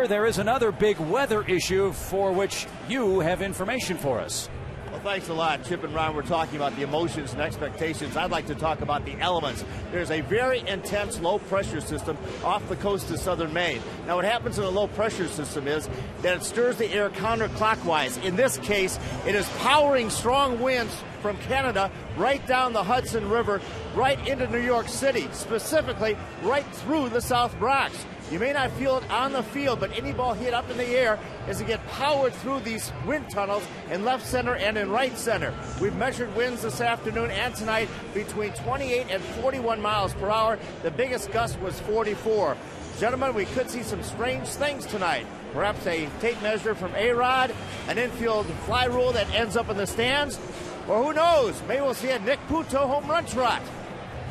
There is another big weather issue for which you have information for us. Well, thanks a lot, Chip and Ron. We're talking about the emotions and expectations. I'd like to talk about the elements. There's a very intense low-pressure system off the coast of southern Maine. Now, what happens in a low-pressure system is that it stirs the air counterclockwise. In this case, it is powering strong winds from Canada right down the Hudson River, right into New York City, specifically right through the South Bronx. You may not feel it on the field, but any ball hit up in the air is to get powered through these wind tunnels in left center and in right center. We've measured winds this afternoon and tonight between 28 and 41 miles per hour. The biggest gust was 44. Gentlemen, we could see some strange things tonight. Perhaps a tape measure from A-Rod, an infield fly rule that ends up in the stands, or who knows, maybe we'll see a Nick Punto home run trot.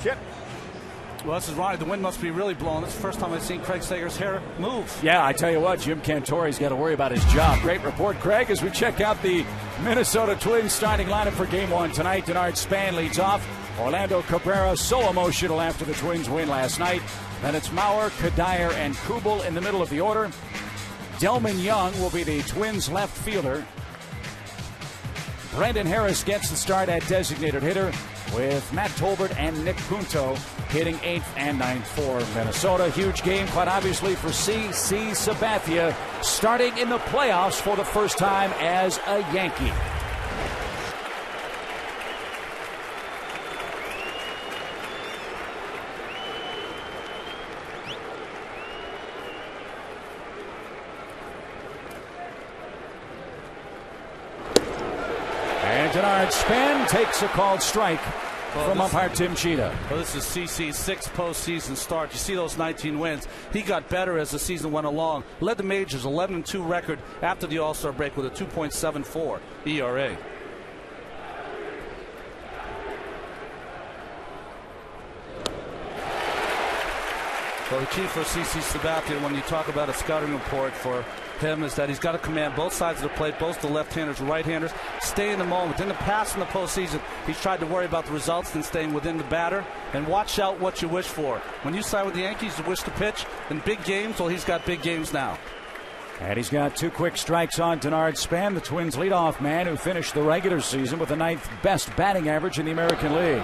Chip? Well, this is Ronnie. The wind must be really blowing. This is the first time I've seen Craig Sager's hair move. Yeah, I tell you what, Jim Cantori's got to worry about his job. Great report, Craig, as we check out the Minnesota Twins starting lineup for Game 1 tonight. Denard Span leads off. Orlando Cabrera, so emotional after the Twins win last night. Then it's Mauer, Kadire, and Kubel in the middle of the order. Delman Young will be the Twins left fielder. Brandon Harris gets the start at designated hitter, with Matt Tolbert and Nick Punto hitting 8th and 9th for Minnesota. Huge game, quite obviously, for CC Sabathia, starting in the playoffs for the first time as a Yankee. And Denard Span takes a called strike from umpire Tim Cheetah. Well, this is CC's sixth postseason start. You see those 19 wins. He got better as the season went along. Led the majors, 11-2 record after the All-Star break with a 2.74 ERA. Well, the key for CC Sabathia, when you talk about a scouting report for him, is that he's got to command both sides of the plate, both the left-handers and right-handers, stay in the moment. In the past, in the postseason, he's tried to worry about the results than staying within the batter, and watch out what you wish for. When you sign with the Yankees, you wish to pitch in big games. Well, he's got big games now. And he's got 2 quick strikes on Denard Span, the Twins' leadoff man, who finished the regular season with the 9th best batting average in the American League.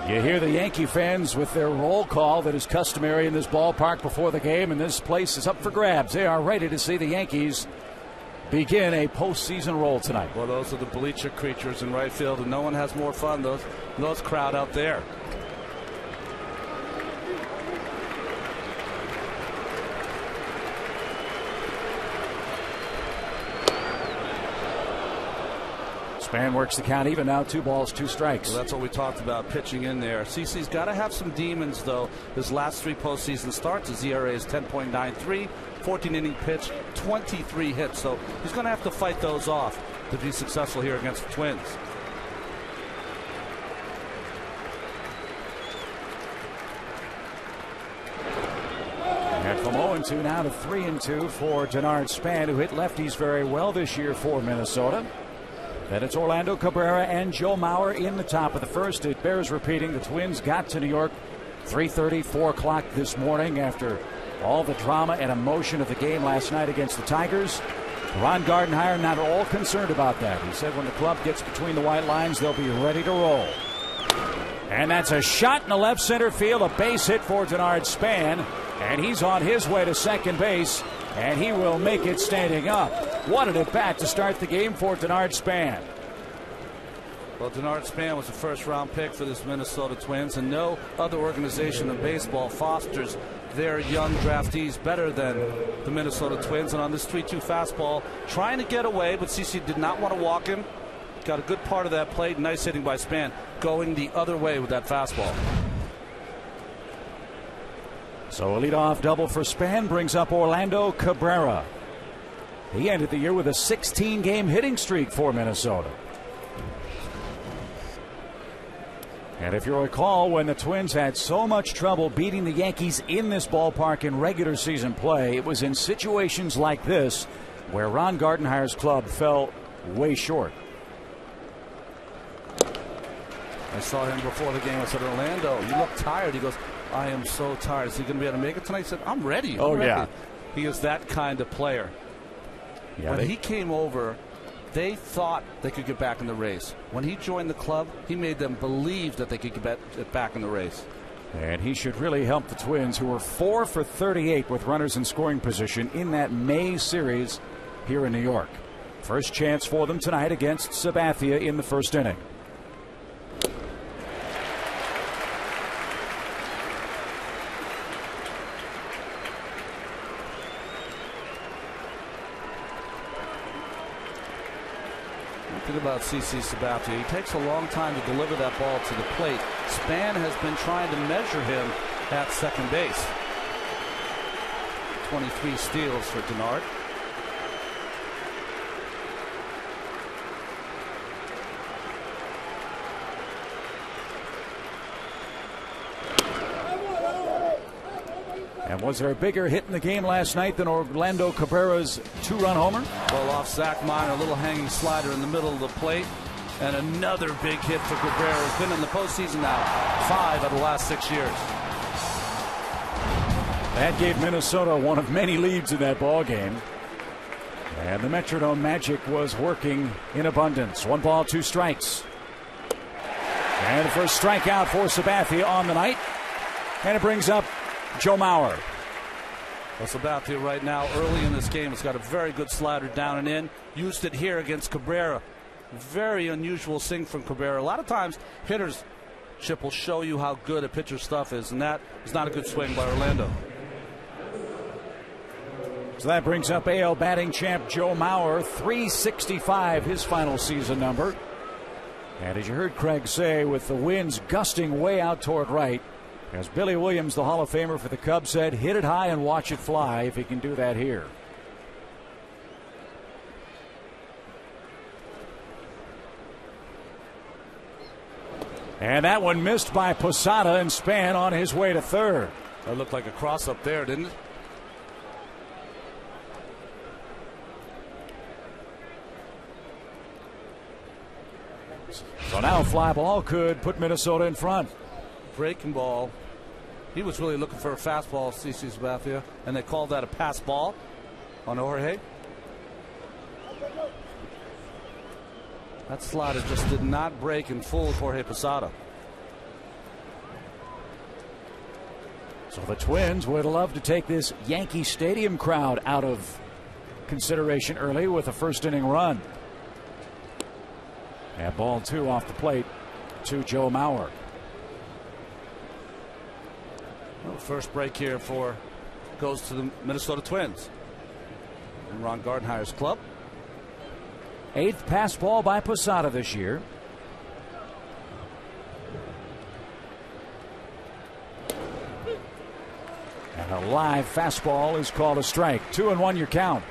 You hear the Yankee fans with their roll call that is customary in this ballpark before the game, and this place is up for grabs. They are ready to see the Yankees begin a postseason roll tonight. Well, those are the bleacher creatures in right field, and no one has more fun than those crowd out there. Span works the count even now, 2 balls, 2 strikes. Well, that's what we talked about, pitching in there. CC's got to have some demons, though. His last 3 postseason starts, his ERA is 10.93, 14-inning pitch, 23 hits. So he's going to have to fight those off to be successful here against the Twins. And from 0-2 now to 3-2 for Denard Span, who hit lefties very well this year for Minnesota. Then it's Orlando Cabrera and Joe Mauer in the top of the first. It bears repeating, the Twins got to New York 3:30, 4 o'clock this morning after all the drama and emotion of the game last night against the Tigers. Ron Gardenhire not at all concerned about that. He said when the club gets between the white lines, they'll be ready to roll. And that's a shot in the left center field, a base hit for Denard Span, and he's on his way to second base, and he will make it standing up. What an at-bat to start the game for Denard Span. Well, Denard Span was a first-round pick for this Minnesota Twins, and no other organization in baseball fosters their young draftees better than the Minnesota Twins. And on this 3-2 fastball, trying to get away, but CC did not want to walk him. Got a good part of that plate. Nice hitting by Span, going the other way with that fastball. So a leadoff double for Span brings up Orlando Cabrera. He ended the year with a 16-game hitting streak for Minnesota. And if you recall, when the Twins had so much trouble beating the Yankees in this ballpark in regular season play, it was in situations like this where Ron Gardenhire's club fell way short. I saw him before the game. I said, Orlando, you look tired. He goes, I am so tired. Is he going to be able to make it tonight? He said, I'm ready. I'm ready. Yeah. He is that kind of player. Yeah, when he came over, they thought they could get back in the race. When he joined the club, he made them believe that they could get back in the race. And he should really help the Twins, who were 4 for 38 with runners in scoring position in that May series here in New York. First chance for them tonight against Sabathia in the first inning. Think about CC Sabathia. He takes a long time to deliver that ball to the plate. Span has been trying to measure him at second base. 23 steals for Denard. And was there a bigger hit in the game last night than Orlando Cabrera's 2-run homer? Well, off Zach Minor, a little hanging slider in the middle of the plate. And another big hit for Cabrera. Has been in the postseason now 5 of the last 6 years. That gave Minnesota one of many leads in that ball game. And the Metrodome magic was working in abundance. 1 ball, 2 strikes. And the first strikeout for Sabathia on the night. And it brings up Joe Mauer. Well, Sabathia right now, early in this game, has got a very good slider down and in. Used it here against Cabrera. Very unusual swing from Cabrera. A lot of times, hitters, Chip, will show you how good a pitcher's stuff is, and that is not a good swing by Orlando. So that brings up AL batting champ Joe Mauer, 365, his final season number. And as you heard Craig say, with the winds gusting way out toward right, as Billy Williams, the Hall of Famer for the Cubs, said, hit it high and watch it fly, if he can do that here. And that one missed by Posada, and Span on his way to third. That looked like a cross up there, didn't it? So now a fly ball could put Minnesota in front. Breaking ball. He was really looking for a fastball, CC Sabathia, and they called that a pass ball on Jorge. That slider just did not break and fool Jorge Posada. So the Twins would love to take this Yankee Stadium crowd out of consideration early with a first inning run. And ball 2 off the plate to Joe Mauer. Well, first break here goes to the Minnesota Twins. And Ron Gardenhire's club. 8th pass ball by Posada this year. And a live fastball is called a strike. 2-1 your count.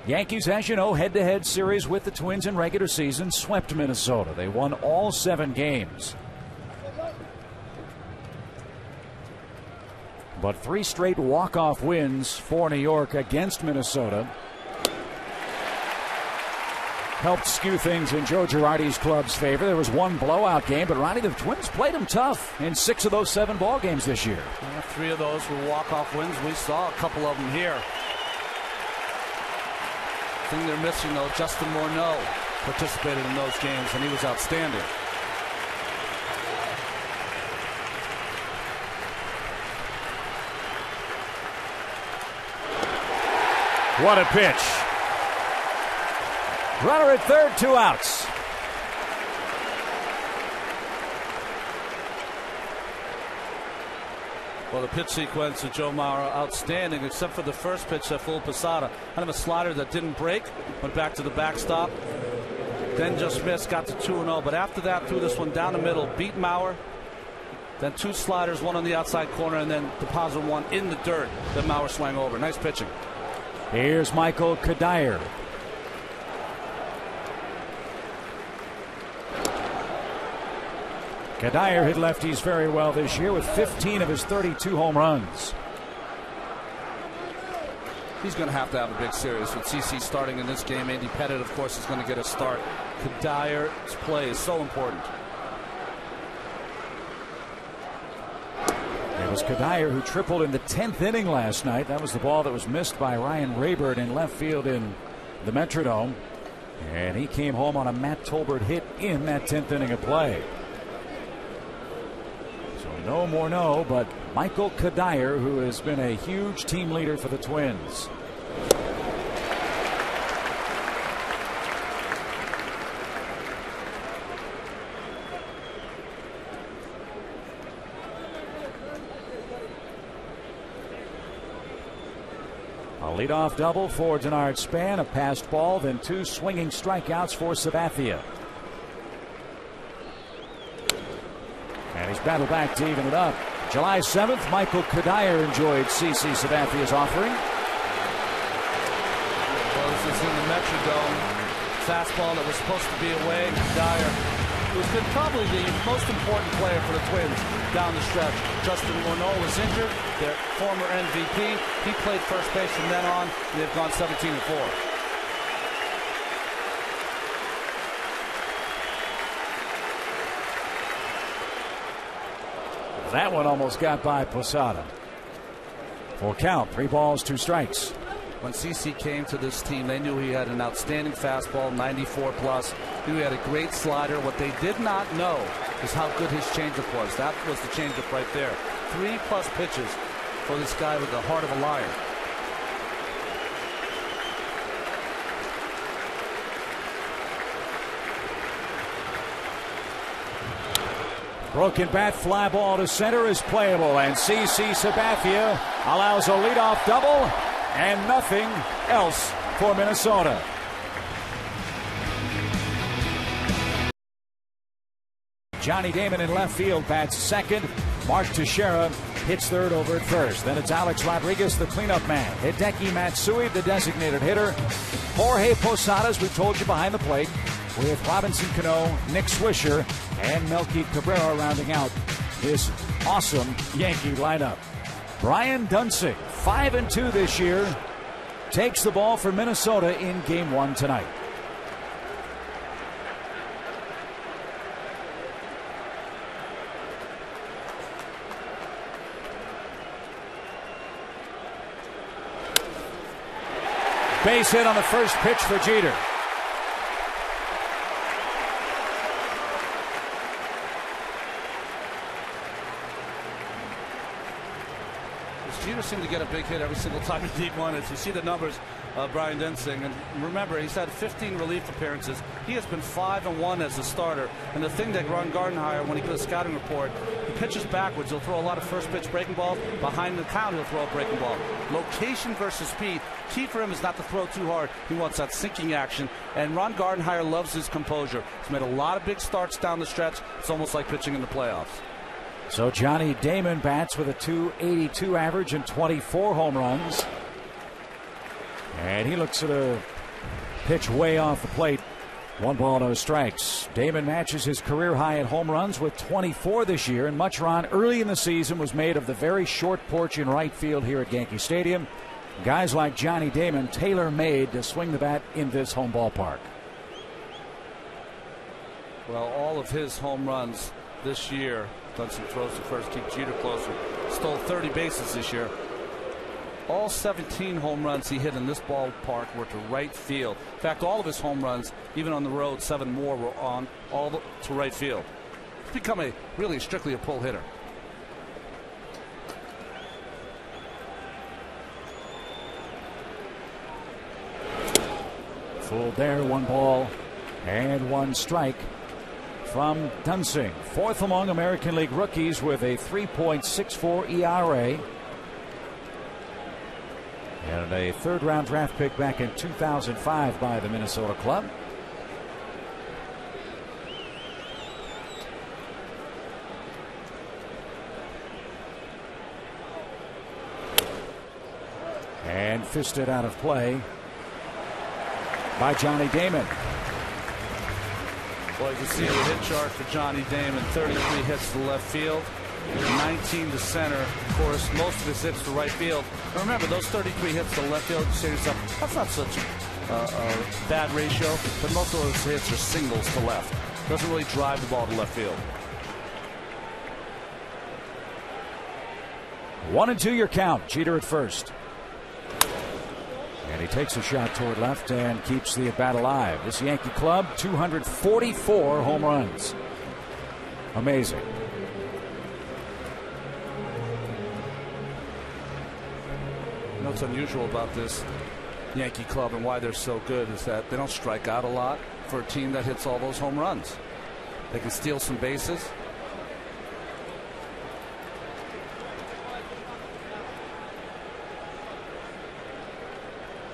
Yankees, as you know, head-to-head series with the Twins in regular season swept Minnesota. They won all 7 games. But 3 straight walk-off wins for New York against Minnesota helped skew things in Joe Girardi's club's favor. There was 1 blowout game, but Ronnie, the Twins played them tough in 6 of those 7 ball games this year. 3 of those were walk-off wins. We saw a couple of them here. The thing they're missing, though, Justin Morneau participated in those games, and he was outstanding. What a pitch. Runner at third, 2 outs. Well, the pitch sequence of Joe Mauer, outstanding, except for the first pitch that fooled Posada. Kind of a slider that didn't break, went back to the backstop, then just missed, got to 2-0. But after that, threw this one down the middle, beat Mauer. Then 2 sliders, 1 on the outside corner, and then deposited 1 in the dirt that Mauer swung over. Nice pitching. Here's Michael Kadire. Kadire hit lefties very well this year with 15 of his 32 home runs. He's going to have a big series with CC starting in this game. Andy Pettit, of course, is going to get a start. Kadire's play is so important. It was Kadire who tripled in the 10th inning last night. That was the ball that was missed by Ryan Rayburn in left field in the Metrodome. And he came home on a Matt Tolbert hit in that 10th inning of play. So no more no, but Michael Kadire, who has been a huge team leader for the Twins. A leadoff double for Denard Span, a passed ball, then 2 swinging strikeouts for Sabathia. And he's battled back to even it up. July 7th, Michael Kadire enjoyed CC Sabathia's offering. Well, this is in the Metrodome. Fastball that was supposed to be away. Kadire, who's been probably the most important player for the Twins down the stretch. Justin Morneau was injured, their former MVP. He played first base from then on. They've gone 17-4. That one almost got by Posada. Full count, 3 balls, 2 strikes. When CC came to this team, they knew he had an outstanding fastball, 94 plus. Knew he had a great slider. What they did not know is how good his changeup was. That was the changeup right there. 3+ pitches for this guy with the heart of a lion. Broken bat, fly ball to center is playable, and CC Sabathia allows a leadoff double and nothing else for Minnesota. Johnny Damon in left field bats second. Mark Teixeira hits third over at first. Then it's Alex Rodriguez, the cleanup man. Hideki Matsui, the designated hitter. Jorge Posada, as we told you, behind the plate, with Robinson Cano, Nick Swisher, and Melky Cabrera rounding out this awesome Yankee lineup. Brian Duensing, 5-2 this year, takes the ball for Minnesota in Game 1 tonight. Base hit on the first pitch for Jeter. Jeter seemed to get a big hit every single time in Deep 1. As you see the numbers of Brian Duensing, and remember, he's had 15 relief appearances. He has been 5-1 as a starter. And the thing that Ron Gardenhire, when he did a scouting report, he pitches backwards. He'll throw a lot of first pitch breaking balls. Behind the count, he'll throw a breaking ball. Location versus speed. Key for him is not to throw too hard. He wants that sinking action. And Ron Gardenhire loves his composure. He's made a lot of big starts down the stretch. It's almost like pitching in the playoffs. So Johnny Damon bats with a .282 average and 24 home runs. And he looks at a pitch way off the plate. 1 ball, no strikes. Damon matches his career high at home runs with 24 this year. And much, Ron, early in the season was made of the very short porch in right field here at Yankee Stadium. Guys like Johnny Damon, tailor-made to swing the bat in this home ballpark. Well, all of his home runs this year, done some throws to first, keep Jeter closer, stole 30 bases this year. All 17 home runs he hit in this ballpark were to right field. In fact, all of his home runs, even on the road, 7 more were on all to right field. He's become really strictly a pull hitter. Full there, 1 ball and 1 strike from Duensing. 4th among American League rookies with a 3.64 ERA. And a 3rd-round draft pick back in 2005 by the Minnesota club. And fisted out of play by Johnny Damon. Well, you can see the hit chart for Johnny Damon. 33 hits to left field, 19 to center. Of course, most of his hits to right field. And remember, those 33 hits to left field, you say to yourself, that's not such a bad ratio, but most of those hits are singles to left. Doesn't really drive the ball to left field. 1-2 your count. Jeter at first. And he takes a shot toward left and keeps the at-bat alive. This Yankee club, 244 home runs. Amazing. You know what's unusual about this Yankee club and why they're so good is that they don't strike out a lot for a team that hits all those home runs. They can steal some bases.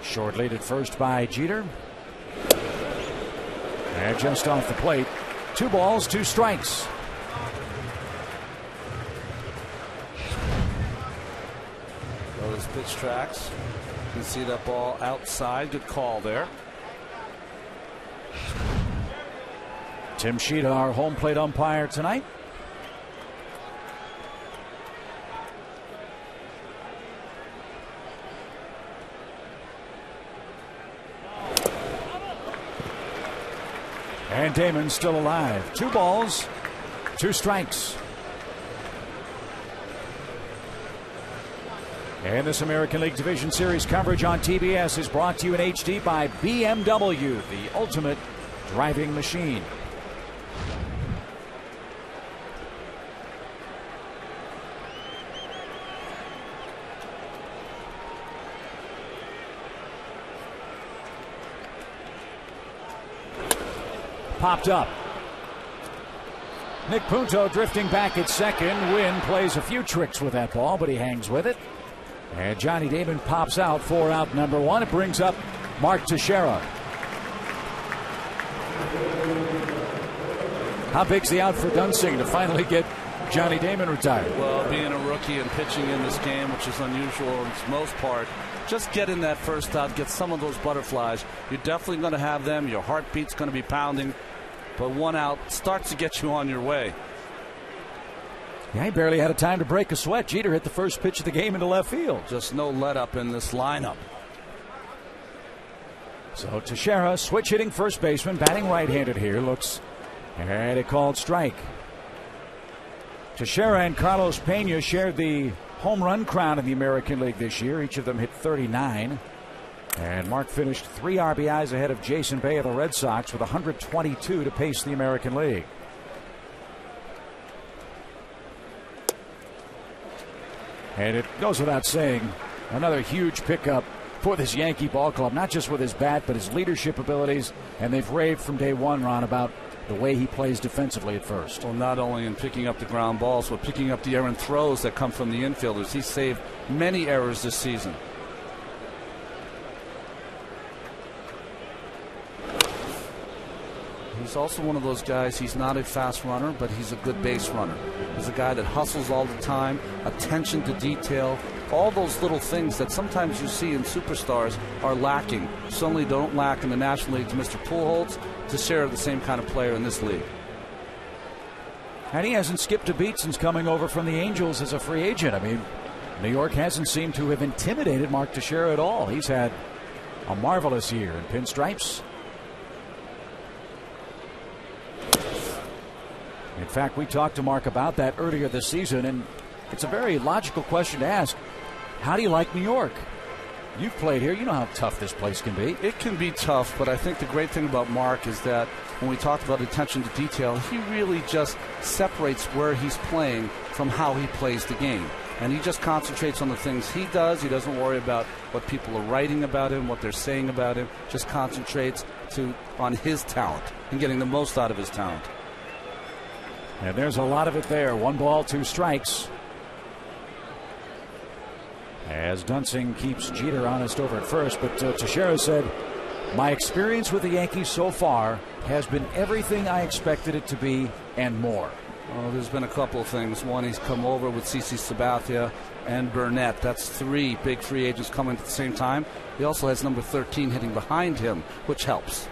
Short lead at first by Jeter. And just off the plate. 2 balls, 2 strikes. Well, those pitch tracks. You can see that ball outside. Good call there. Tim Sheeta, our home plate umpire tonight. And Damon still alive. 2 balls, 2 strikes. And this American League Division Series coverage on TBS is brought to you in HD by BMW, the ultimate driving machine. Popped up. Nick Punto drifting back at second. Wynn plays a few tricks with that ball, but he hangs with it. And Johnny Damon pops out for out number 1. It brings up Mark Teixeira. How big's the out for Duensing to finally get Johnny Damon retired? Well, being a rookie and pitching in this game, which is unusual in its most part, just get in that first out, get some of those butterflies. You're definitely going to have them. Your heartbeat's going to be pounding. But 1 out starts to get you on your way. Yeah, he barely had a time to break a sweat. Jeter hit the first pitch of the game into left field. Just no let up in this lineup. So Teixeira, switch hitting first baseman, batting right-handed here, looks and a called strike. Teixeira and Carlos Pena shared the home run crown in the American League this year. Each of them hit 39. And Mark finished 3 RBIs ahead of Jason Bay of the Red Sox with 122 to pace the American League. And it goes without saying, another huge pickup for this Yankee ball club, not just with his bat, but his leadership abilities. And they've raved from day one, Ron, about the way he plays defensively at first. Well, not only in picking up the ground balls, but picking up the errant throws that come from the infielders. He saved many errors this season. He's also one of those guys, he's not a fast runner, but he's a good base runner. He's a guy that hustles all the time, attention to detail, all those little things that sometimes you see in superstars are lacking. Certainly don't lack in the National League to Mr. Pujols, to share the same kind of player in this league. And he hasn't skipped a beat since coming over from the Angels as a free agent. I mean, New York hasn't seemed to have intimidated Mark Teixeira at all. He's had a marvelous year in pinstripes. In fact, we talked to Mark about that earlier this season, and it's a very logical question to ask. How do you like New York? You've played here. You know how tough this place can be. It can be tough, but I think the great thing about Mark is that when we talked about attention to detail, he really just separates where he's playing from how he plays the game. And he just concentrates on the things he does. He doesn't worry about what people are writing about him, what they're saying about him. Just concentrates on his talent and getting the most out of his talent. And there's a lot of it there. 1 ball, 2 strikes. As Duensing keeps Jeter honest over at first, but Teixeira said, my experience with the Yankees so far has been everything I expected it to be and more. Well, there's been a couple of things. One, he's come over with CC Sabathia and Burnett. That's 3 big free agents coming at the same time. He also has number 13 hitting behind him, which helps.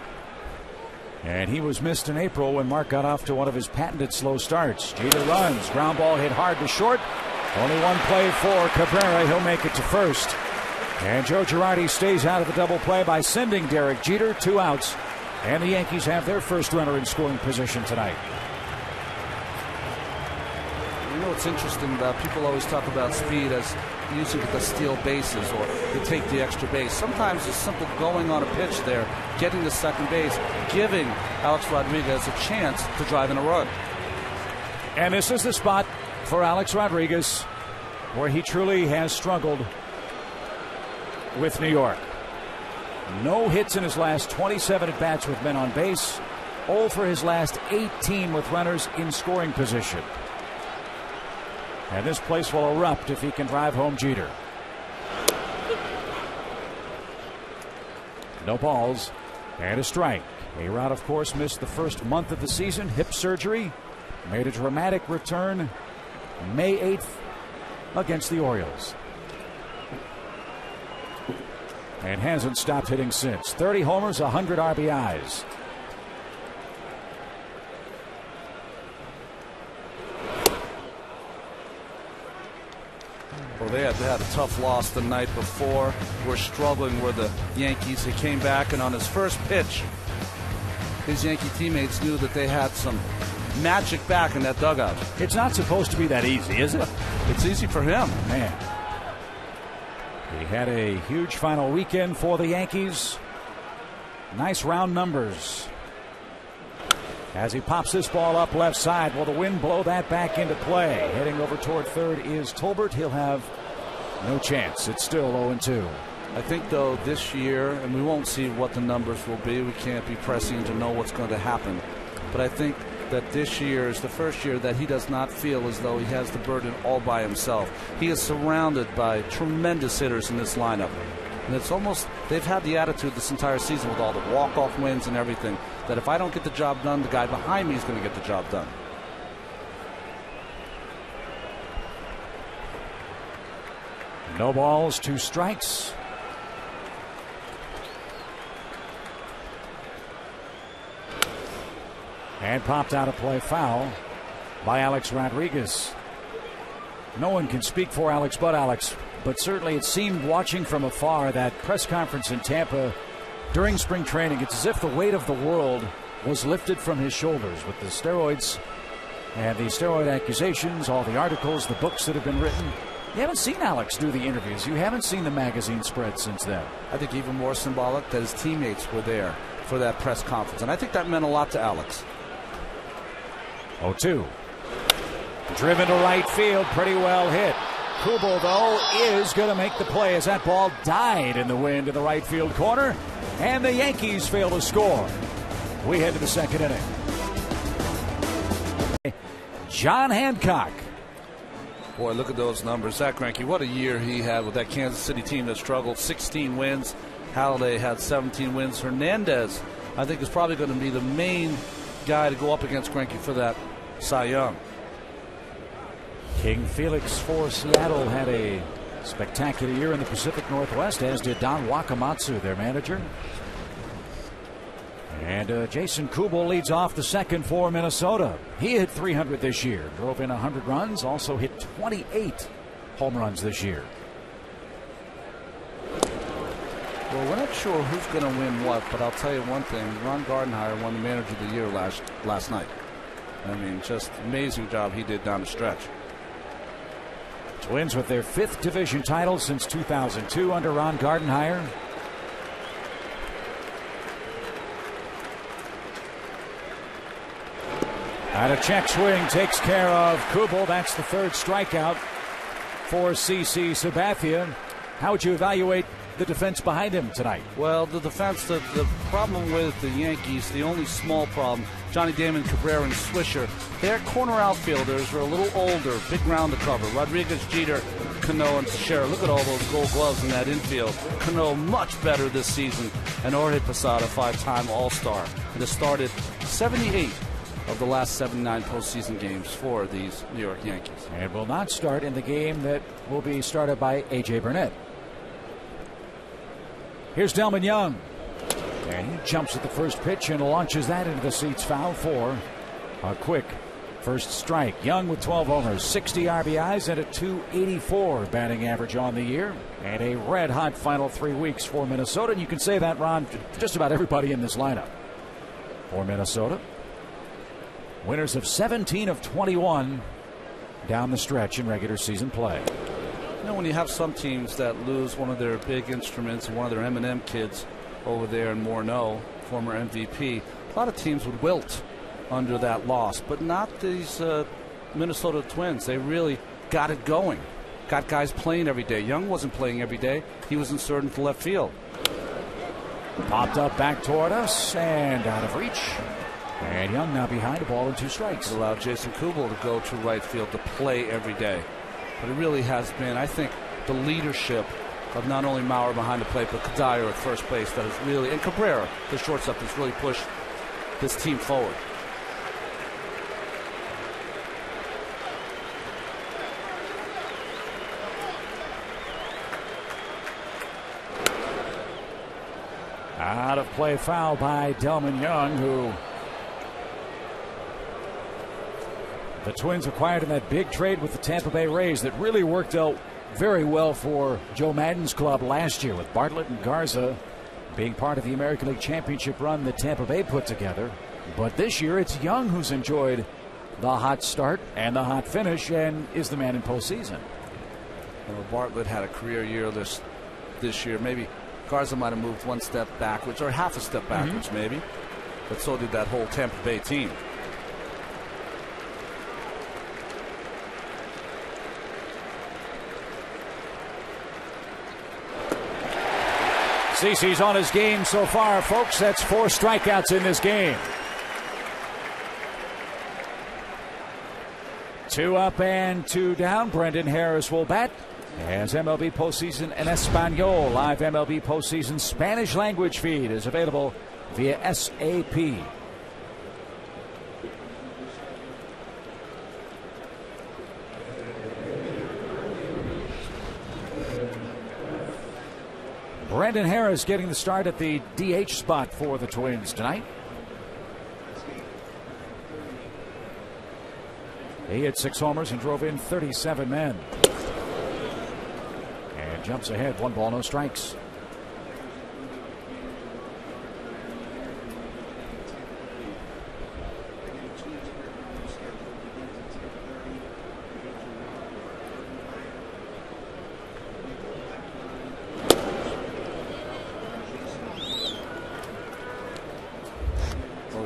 And he was missed in April when Mark got off to one of his patented slow starts. Jeter runs. Ground ball hit hard to short. Only one play for Cabrera. He'll make it to first. And Joe Girardi stays out of the double play by sending Derek Jeter 2 outs. And the Yankees have their first runner in scoring position tonight. You know, it's interesting that people always talk about speed as using it to steal bases or to take the extra base. Sometimes it's simple going on a pitch there, getting to second base, giving Alex Rodriguez a chance to drive in a run. And this is the spot for Alex Rodriguez where he truly has struggled with New York. No hits in his last 27 at-bats with men on base. 0 for his last 18 with runners in scoring position. And this place will erupt if he can drive home Jeter. No balls and a strike. A-Rod, of course, missed the first month of the season. Hip surgery. Made a dramatic return May 8th against the Orioles. And hasn't stopped hitting since. 30 homers, 100 RBIs. Well, they had a tough loss the night before. We're struggling with the Yankees. He came back, and on his first pitch, his Yankee teammates knew that they had some magic back in that dugout. It's not supposed to be that easy, is it? It's easy for him. Man. He had a huge final weekend for the Yankees. Nice round numbers. As he pops this ball up left side, will the wind blow that back into play? Heading over toward third is Tolbert. He'll have no chance. It's still 0-2. I think, though, this year, and we won't see what the numbers will be. We can't be prescient to know what's going to happen. But I think that this year is the first year that he does not feel as though he has the burden all by himself. He is surrounded by tremendous hitters in this lineup. And it's almost, they've had the attitude this entire season with all the walk-off wins and everything, that if I don't get the job done, the guy behind me is going to get the job done. No balls, 2 strikes. And popped out of play, foul by Alex Rodriguez. No one can speak for Alex but Alex, but certainly it seemed, watching from afar, that press conference in Tampa during spring training, it's as if the weight of the world was lifted from his shoulders with the steroids and the steroid accusations, all the articles, the books that have been written. You haven't seen Alex do the interviews. You haven't seen the magazine spread since then. I think even more symbolic that his teammates were there for that press conference, and I think that meant a lot to Alex. 0-2. Driven to right field, pretty well hit. Kubel, though, is going to make the play as that ball died in the wind in the right field corner, and the Yankees fail to score. We head to the second inning. John Hancock. Boy, look at those numbers. Zach Greinke, what a year he had with that Kansas City team that struggled. 16 wins. Halladay had 17 wins. Hernandez, I think, is probably going to be the main guy to go up against Greinke for that Cy Young. King Felix for Seattle had a spectacular year in the Pacific Northwest, as did Don Wakamatsu, their manager. And Jason Kubel leads off the second for Minnesota. He hit 300 this year, drove in 100 runs, also hit 28 home runs this year. Well, we're not sure who's going to win what, but I'll tell you one thing. Ron Gardenhire won the Manager of the Year last night. I mean, just amazing job he did down the stretch. Twins with their 5th division title since 2002 under Ron Gardenhire. And a check swing takes care of Kubel. That's the 3rd strikeout for CC Sabathia. How would you evaluate the defense behind him tonight? Well, the defense, the problem with the Yankees, the only small problem, Johnny Damon, Cabrera, and Swisher, their corner outfielders are a little older, big ground to cover. Rodriguez, Jeter, Cano, and Teixeira. Look at all those gold gloves in that infield. Cano much better this season. And Jorge Posada, 5-time All-Star. And has started 78 of the last 79 postseason games for these New York Yankees. And will not start in the game that will be started by A.J. Burnett. Here's Delman Young. And he jumps at the first pitch and launches that into the seats, foul for a quick first strike. Young with 12 homers, 60 RBIs, and a .284 batting average on the year. And a red-hot final 3 weeks for Minnesota. And you can say that, Ron, just about everybody in this lineup for Minnesota. Winners of 17 of 21 down the stretch in regular season play. You know, when you have some teams that lose one of their big instruments, one of their M&M kids over there in Morneau, former MVP, a lot of teams would wilt under that loss, but not these Minnesota Twins. They really got it going, got guys playing every day. Young wasn't playing every day. He was inserted into left field. Popped up back toward us and out of reach. And Young now behind, a ball and 2 strikes. It allowed Jason Kubel to go to right field to play every day. But it really has been, I think, the leadership of not only Mauer behind the plate, but Kadire at first base that has really, and Cabrera, the shortstop, that's really pushed this team forward. Out of play, foul by Delman Young, who the Twins acquired in that big trade with the Tampa Bay Rays that really worked out very well for Joe Maddon's club last year, with Bartlett and Garza being part of the American League Championship run that Tampa Bay put together. But this year it's Young who's enjoyed the hot start and the hot finish and is the man in postseason. Well, Bartlett had a career year this year. Maybe Garza might have moved one step backwards, or half a step backwards, maybe. But so did that whole Tampa Bay team. CeCe's on his game so far, folks. That's 4 strikeouts in this game. 2 up and 2 down. Brendan Harris will bat as MLB Postseason en Espanol. Live MLB Postseason Spanish language feed is available via SAP. Brendan Harris getting the start at the DH spot for the Twins tonight. He had 6 homers and drove in 37 men. And jumps ahead, 1 ball, no strikes.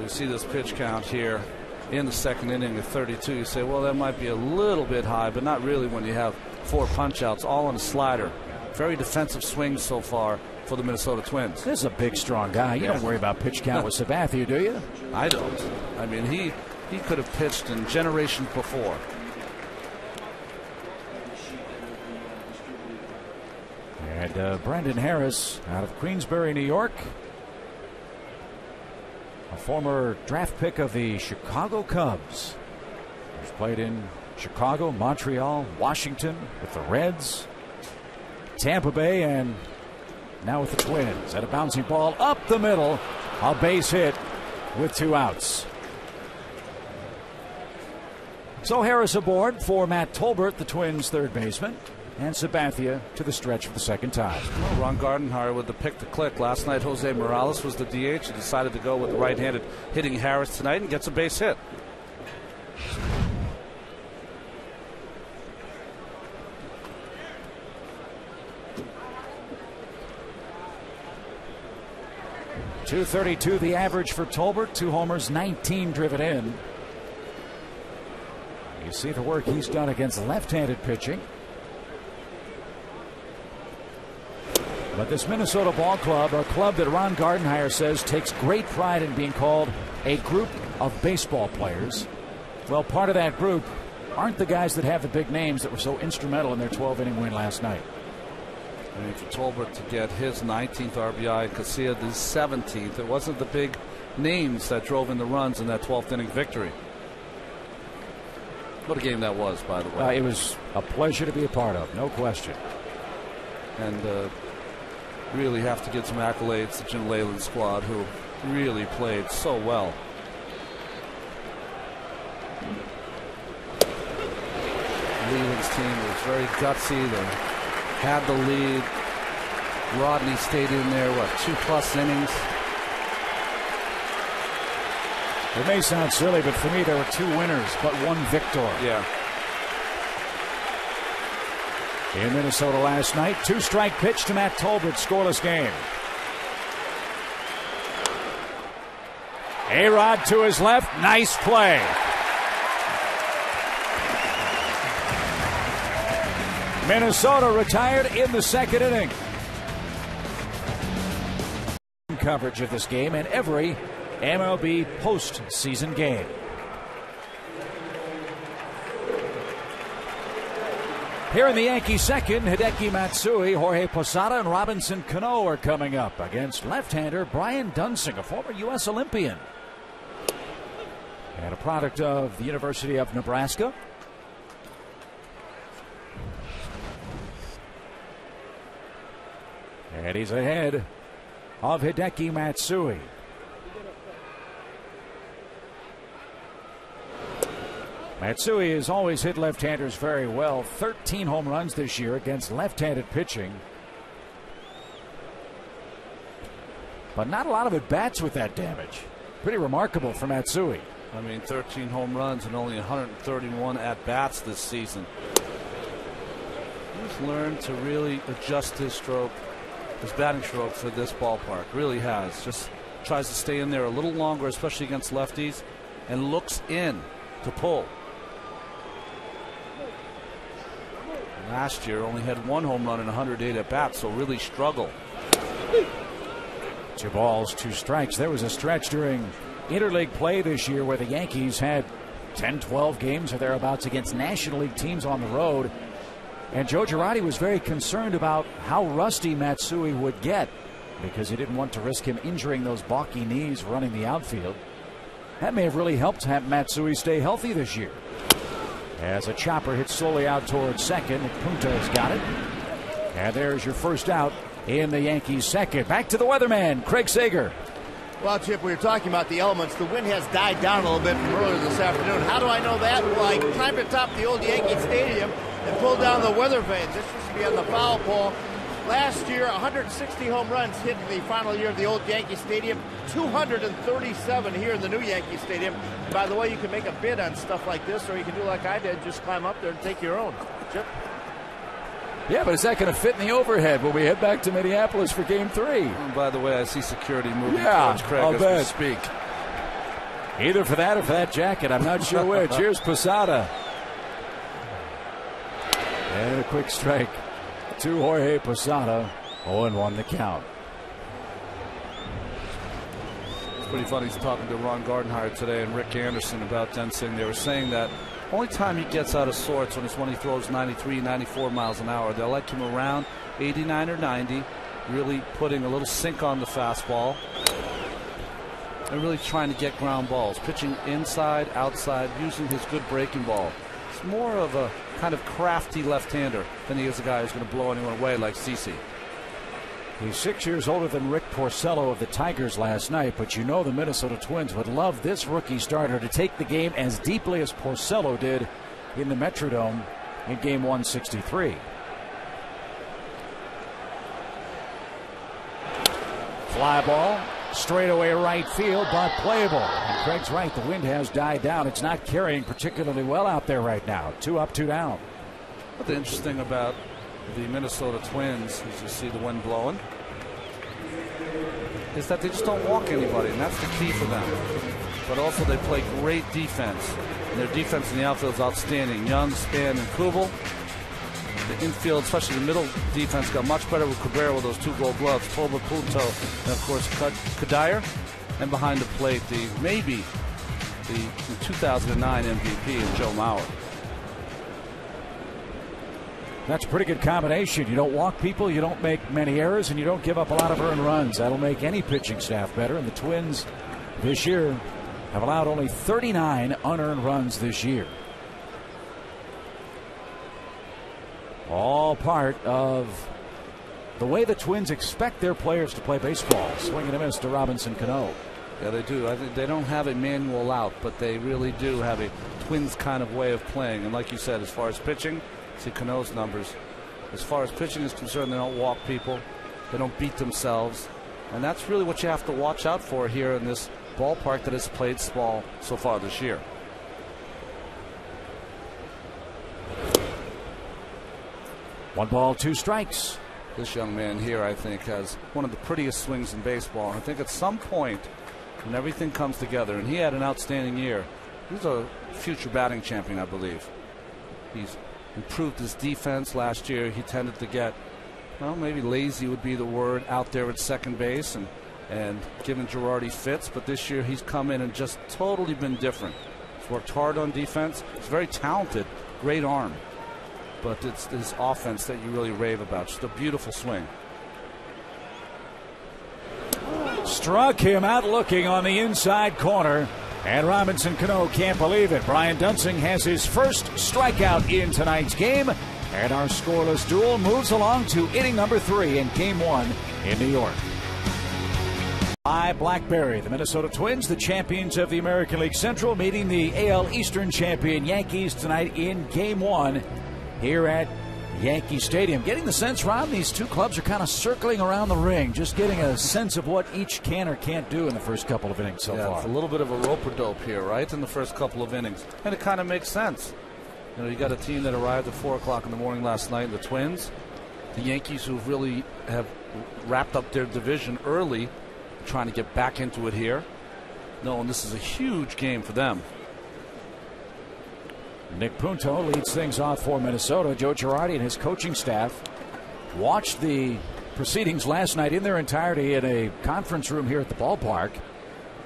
See this pitch count here in the second inning of 32. You say, well, that might be a little bit high, but not really when you have 4 punch outs all on a slider. Very defensive swings so far for the Minnesota Twins. This is a big, strong guy. You don't worry about pitch count with Sabathia, do you? I don't. I mean, he could have pitched in generations before. And Brendan Harris out of Queensbury, New York. A former draft pick of the Chicago Cubs. He's played in Chicago, Montreal, Washington, with the Reds, Tampa Bay, and now with the Twins. At a bouncing ball up the middle, a base hit with 2 outs. So Harris aboard for Matt Tolbert, the Twins' third baseman, and Sabathia to the stretch for the second time. Well, Ron Gardenhire with the pick to click. Last night, Jose Morales was the DH. He decided to go with the right-handed hitting Harris tonight and gets a base hit. .232 the average for Tolbert. 2 homers, 19 driven in. You see the work he's done against left-handed pitching. But this Minnesota ball club, a club that Ron Gardenhire says takes great pride in being called a group of baseball players. Well, part of that group aren't the guys that have the big names that were so instrumental in their 12-inning win last night. I mean, for Tolbert to get his 19th RBI and Casilla the 17th, it wasn't the big names that drove in the runs in that 12th inning victory. What a game that was, by the way. It was a pleasure to be a part of, no question. And really have to give some accolades to Jim Leyland's squad, who really played so well. Leyland's team was very gutsy. They had the lead. Rodney stayed in there, 2+ innings. It may sound silly, but for me, there were 2 winners, but 1 victor. Yeah. In Minnesota last night, 2-strike pitch to Matt Tolbert, scoreless game. A-Rod to his left, nice play. Minnesota retired in the 2nd inning. Coverage of this game and every MLB postseason game. Here in the Yankees' 2nd, Hideki Matsui, Jorge Posada, and Robinson Cano are coming up against left-hander Brian Duensing, a former U.S. Olympian and a product of the University of Nebraska. And he's ahead of Hideki Matsui. Matsui has always hit left-handers very well. 13 home runs this year against left-handed pitching. But not a lot of at-bats with that damage. Pretty remarkable for Matsui. I mean, 13 home runs and only 131 at-bats this season. He's learned to really adjust his stroke, his batting stroke for this ballpark. Really has. Just tries to stay in there a little longer, especially against lefties, and looks in to pull. Last year only had 1 home run and 108 at bats, so really struggled. 2 balls, 2 strikes. There was a stretch during interleague play this year where the Yankees had 10-12 games or thereabouts against National League teams on the road. And Joe Girardi was very concerned about how rusty Matsui would get because he didn't want to risk him injuring those balky knees running the outfield. That may have really helped have Matsui stay healthy this year. As a chopper hits slowly out towards second, Punta's got it. And there's your first out in the Yankees' 2nd. Back to the weatherman, Craig Sager. Well, Chip, we were talking about the elements. The wind has died down a little bit from earlier this afternoon. How do I know that? Well, I climbed to top the old Yankee Stadium and pulled down the weather vanes. This used to be on the foul pole. Last year, 160 home runs hit in the final year of the old Yankee Stadium, 237 here in the new Yankee Stadium. By the way, you can make a bid on stuff like this, or you can do like I did, just climb up there and take your own. Chip? Yeah, but is that going to fit in the overhead when we head back to Minneapolis for Game 3? And by the way, I see security moving towards Craig as we speak. Either for that or for that jacket. I'm not sure which. Here's Posada. And a quick strike to Jorge Posada. 0-1 the count. It's pretty funny. He's talking to Ron Gardenhire today and Rick Anderson about Duensing. They were saying that only time he gets out of sorts when he throws 93, 94 miles an hour. They'll like him around 89 or 90, really putting a little sink on the fastball and really trying to get ground balls, pitching inside, outside, using his good breaking ball. It's more of a kind of crafty left-hander than he is a guy who's going to blow anyone away like CeCe. He's 6 years older than Rick Porcello of the Tigers last night, but you know the Minnesota Twins would love this rookie starter to take the game as deeply as Porcello did in the Metrodome in Game 163. Fly ball, straightaway right field, but playable. And Craig's right, the wind has died down. It's not carrying particularly well out there right now. 2 up, 2 down. What's interesting about the Minnesota Twins, as you see the wind blowing, is that they just don't walk anybody, and that's the key for them. But also they play great defense, and their defense in the outfield is outstanding. Young, Span, and Kubel. The infield, especially the middle defense, got much better with Cabrera with those 2 gold gloves, Tolbert, Punto, and of course Kadire. And behind the plate, maybe the 2009 MVP and Joe Mauer. That's a pretty good combination. You don't walk people, you don't make many errors, and you don't give up a lot of earned runs. That'll make any pitching staff better. And the Twins this year have allowed only 39 unearned runs this year. All part of the way the Twins expect their players to play baseball. Swing and a miss to Robinson Cano. Yeah, they do. I think they don't have a manual out, but they really do have a Twins kind of way of playing. And like you said, as far as pitching, see Cano's numbers. As far as pitching is concerned, they don't walk people. They don't beat themselves. And that's really what you have to watch out for here in this ballpark that has played small so far this year. One ball, two strikes. This young man here, I think, has one of the prettiest swings in baseball. I think at some point, when everything comes together, and he had an outstanding year, he's a future batting champion, I believe. He's improved his defense last year. He tended to get, well, maybe lazy would be the word, out there at second base and giving Girardi fits. But this year he's come in and just totally been different. He's worked hard on defense. He's very talented, great arm. But it's his offense that you really rave about. Just a beautiful swing. Struck him out looking on the inside corner. And Robinson Cano can't believe it. Brian Duensing has his first strikeout in tonight's game. And our scoreless duel moves along to inning number 3 in Game 1 in New York. By Blackberry, the Minnesota Twins, the champions of the American League Central, meeting the AL Eastern champion Yankees tonight in Game 1 here at Yankee Stadium. Getting the sense, Ron, these two clubs are kind of circling around the ring, just getting a sense of what each can or can't do in the first couple of innings so far. It's a little bit of a rope-a-dope here, right, in the first couple of innings. And it kind of makes sense. You know, you got a team that arrived at 4 o'clock in the morning last night, the Twins. The Yankees, who really have wrapped up their division early, trying to get back into it here. No, and this is a huge game for them. Nick Punto leads things off for Minnesota. Joe Girardi and his coaching staff watched the proceedings last night in their entirety in a conference room here at the ballpark.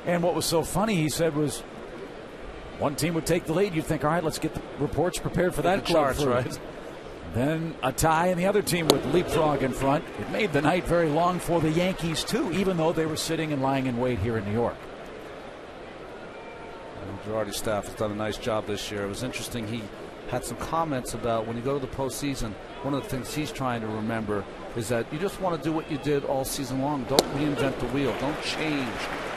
And what was so funny, he said, was one team would take the lead. You'd think, all right, let's get the reports prepared for that club. Right? Then a tie, and the other team would leapfrog in front. It made the night very long for the Yankees, too, even though they were sitting and lying in wait here in New York. Girardi's staff has done a nice job this year. It was interesting. He had some comments about when you go to the postseason, one of the things he's trying to remember is that you just want to do what you did all season long. Don't reinvent the wheel. Don't change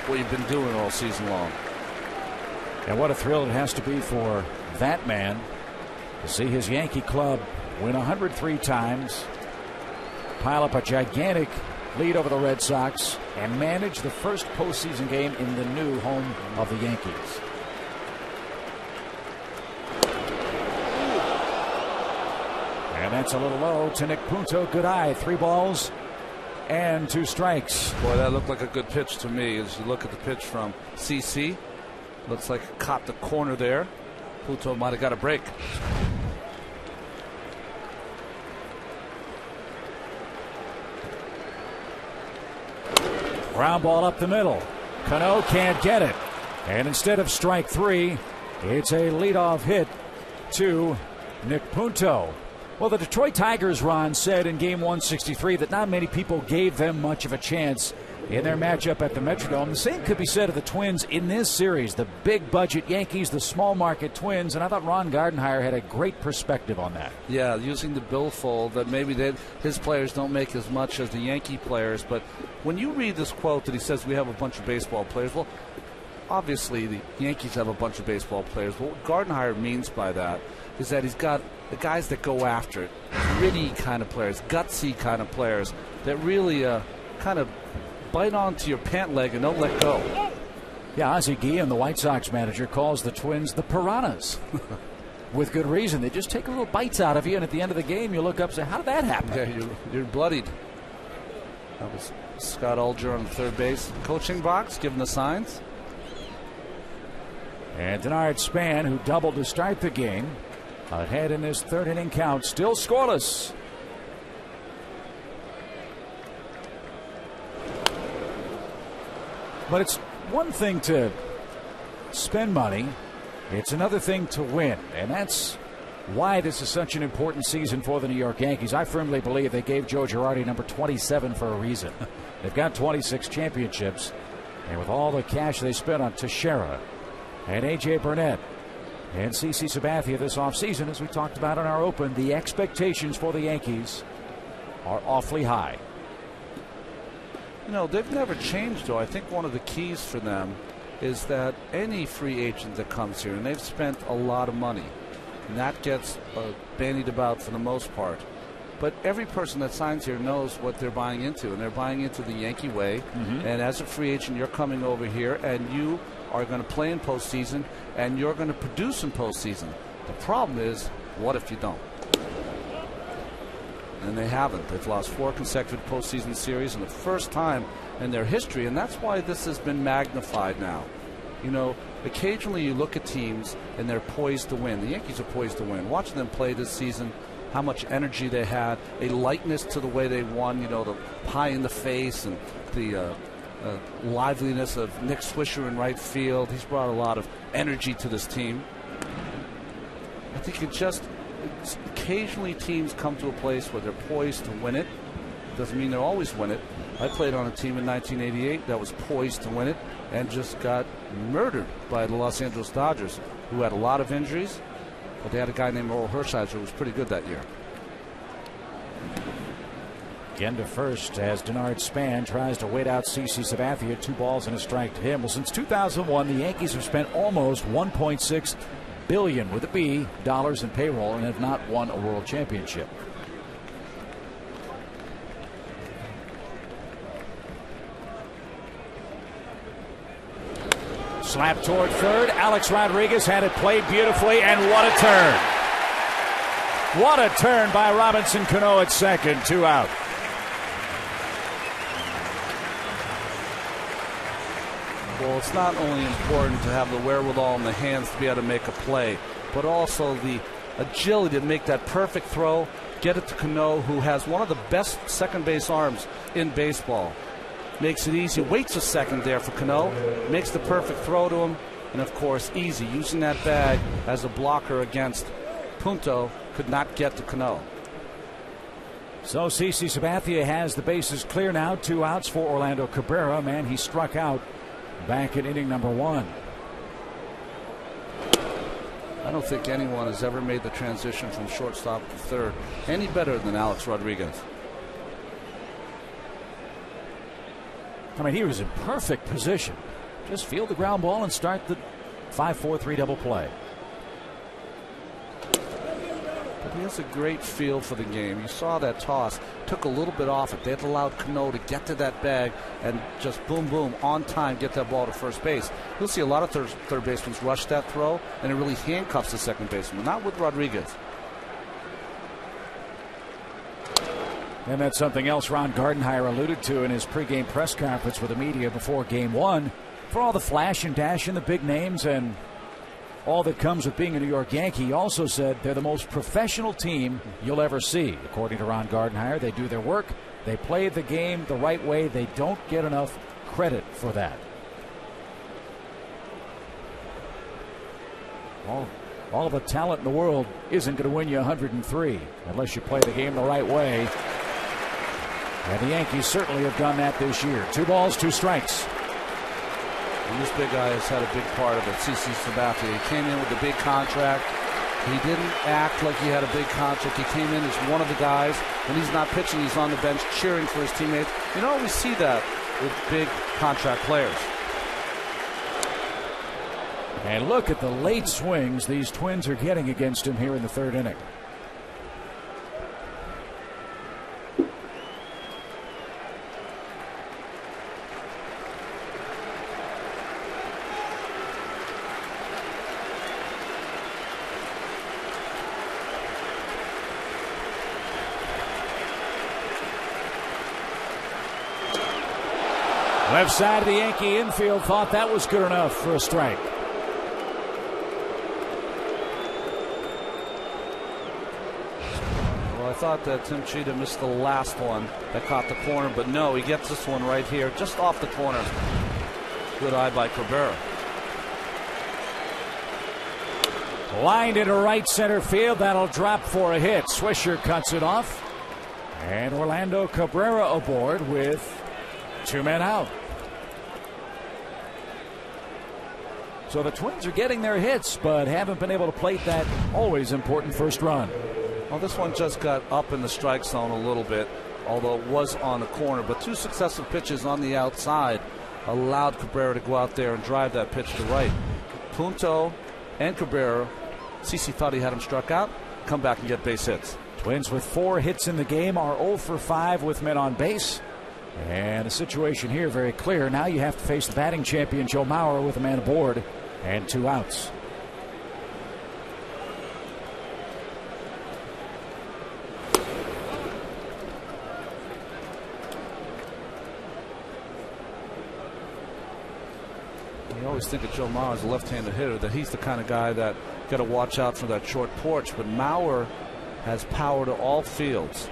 what you've been doing all season long. And what a thrill it has to be for that man to see his Yankee club win 103 times, pile up a gigantic lead over the Red Sox, and manage the first postseason game in the new home of the Yankees. And that's a little low to Nick Punto. Good eye. 3 balls and 2 strikes. Boy, that looked like a good pitch to me. As you look at the pitch from CC, looks like it caught the corner there. Punto might have got a break. Ground ball up the middle. Cano can't get it. And instead of strike 3, it's a leadoff hit to Nick Punto. Well, the Detroit Tigers, Ron, said in Game 163 that not many people gave them much of a chance in their matchup at the Metrodome. The same could be said of the Twins in this series. The big-budget Yankees, the small-market Twins, and I thought Ron Gardenhire had a great perspective on that. Yeah, using the billfold that maybe his players don't make as much as the Yankee players, but when you read this quote that he says we have a bunch of baseball players, well, obviously the Yankees have a bunch of baseball players, but what Gardenhire means by that is that he's got the guys that go after it, gritty kind of players, gutsy kind of players that really kind of bite onto your pant leg and don't let go. Yeah, Ozzie Guillen, the White Sox manager, calls the Twins the piranhas. With good reason. They just take little bites out of you, and at the end of the game, you look up and say, how did that happen? Yeah, you're bloodied. That was Scott Alger on the third base coaching box, giving the signs. And Denard Span, who doubled to start the game, ahead in this third inning count, still scoreless. But it's one thing to spend money. It's another thing to win. And that's why this is such an important season for the New York Yankees. I firmly believe they gave Joe Girardi number 27 for a reason. They've got 26 championships. And with all the cash they spent on Teixeira and A.J. Burnett and CC Sabathia this offseason, as we talked about in our open, the expectations for the Yankees are awfully high. You know, they've never changed, though. I think one of the keys for them is that any free agent that comes here, and they've spent a lot of money, and that gets bandied about for the most part. But every person that signs here knows what they're buying into, and they're buying into the Yankee way. And as a free agent, you're coming over here, and you are going to play in postseason, and you're going to produce in postseason. The problem is, what if you don't? And they haven't. They've lost 4 consecutive postseason series in the first time in their history, and that's why this has been magnified now. You know, occasionally you look at teams and they're poised to win. The Yankees are poised to win. Watching them play this season, how much energy they had, a lightness to the way they won, you know, the pie in the face and the liveliness of Nick Swisher in right field. He's brought a lot of energy to this team. I think occasionally teams come to a place where they're poised to win it. Doesn't mean they'll always win it. I played on a team in 1988 that was poised to win it and just got murdered by the Los Angeles Dodgers, who had a lot of injuries, but they had a guy named Earl Hershiser who was pretty good that year. Again to first as Denard Span tries to wait out CC Sabathia. 2 balls and a strike to him. Well, since 2001, the Yankees have spent almost $1.6 billion with a B dollars in payroll and have not won a world championship. Slap toward third. Alex Rodriguez had it played beautifully, and what a turn. What a turn by Robinson Cano at second. 2 out. Well, it's not only important to have the wherewithal in the hands to be able to make a play, but also the agility to make that perfect throw, get it to Cano, who has one of the best second base arms in baseball. Makes it easy, waits a second there for Cano, makes the perfect throw to him, and of course easy, using that bag as a blocker against Punto, could not get to Cano. So CC Sabathia has the bases clear now. 2 outs for Orlando Cabrera. Man, he struck out back in inning number 1. I don't think anyone has ever made the transition from shortstop to third any better than Alex Rodriguez. I mean, he was in perfect position. Just field the ground ball and start the 5-4-3 double play. But he has a great feel for the game. You saw that toss, took a little bit off it. They had allowed Cano to get to that bag and just boom, boom, on time, get that ball to first base. You'll see a lot of third basemen rush that throw, and it really handcuffs the second baseman. Not with Rodriguez. And that's something else Ron Gardenhire alluded to in his pregame press conference with the media before Game 1. For all the flash and dash and the big names and all that comes with being a New York Yankee, he also said they're the most professional team you'll ever see. According to Ron Gardenhire, they do their work. They play the game the right way. They don't get enough credit for that. All the talent in the world isn't going to win you 103 unless you play the game the right way. And the Yankees certainly have done that this year. 2 balls, 2 strikes. And this big guy has had a big part of it, CC Sabathia. He came in with a big contract. He didn't act like he had a big contract. He came in as one of the guys. When he's not pitching, he's on the bench cheering for his teammates. You don't always see that with big contract players. And look at the late swings these Twins are getting against him here in the 3rd inning. Left side of the Yankee infield thought that was good enough for a strike. Well, I thought that Tim Cheetah missed the last one that caught the corner, but no, he gets this one right here, just off the corner. Good eye by Cabrera. Lined into right center field. That'll drop for a hit. Swisher cuts it off. And Orlando Cabrera aboard with 2 men out. So the Twins are getting their hits, but haven't been able to plate that always important first run. Well, this one just got up in the strike zone a little bit. although it was on the corner. But 2 successive pitches on the outside allowed Cabrera to go out there and drive that pitch to right. Punto and Cabrera, CC thought he had him struck out, come back and get base hits. Twins with 4 hits in the game are 0 for 5 with men on base. And the situation here very clear. Now you have to face the batting champion Joe Mauer with a man aboard and 2 outs. You always think of Joe Mauer as a left-handed hitter, that he's the kind of guy that got to watch out for that short porch. But Mauer has power to all fields.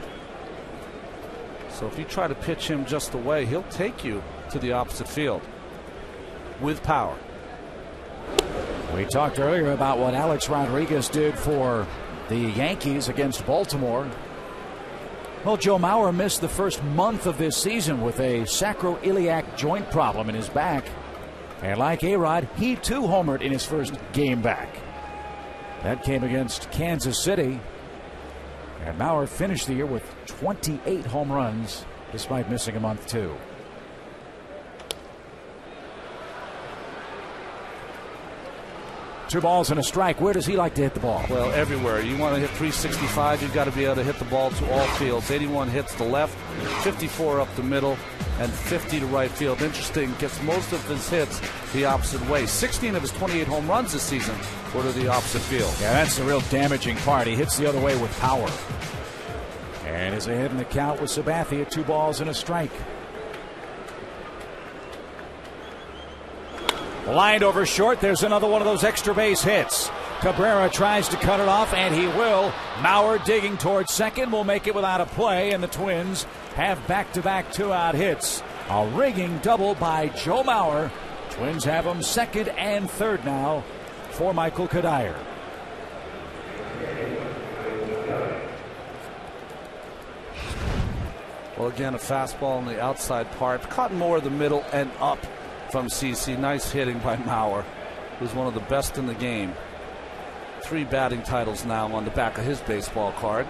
So if you try to pitch him just away, he'll take you to the opposite field with power. We talked earlier about what Alex Rodriguez did for the Yankees against Baltimore. Well, Joe Mauer missed the first month of this season with a sacroiliac joint problem in his back. And like A-Rod, he too homered in his first game back. That came against Kansas City. And Mauer finished the year with 28 home runs despite missing a month too. Two balls and a strike. Where does he like to hit the ball? Well, everywhere. You want to hit 365, you've got to be able to hit the ball to all fields. 81 hits to left, 54 up the middle, and 50 to right field. Interesting, gets most of his hits the opposite way. 16 of his 28 home runs this season were to the opposite field. Yeah, that's the real damaging part. He hits the other way with power. And is ahead in the count with Sabathia. 2 balls and a strike. Lined over short. There's another one of those extra base hits. Cabrera tries to cut it off, and he will. Mauer digging towards second will make it without a play, and the Twins have back-to-back 2-out hits. A ringing double by Joe Mauer. Twins have him second and third now for Michael Kadire. Well, again, a fastball on the outside part. Caught more of the middle and up from CC. Nice hitting by Mauer, who's one of the best in the game. 3 batting titles now on the back of his baseball card.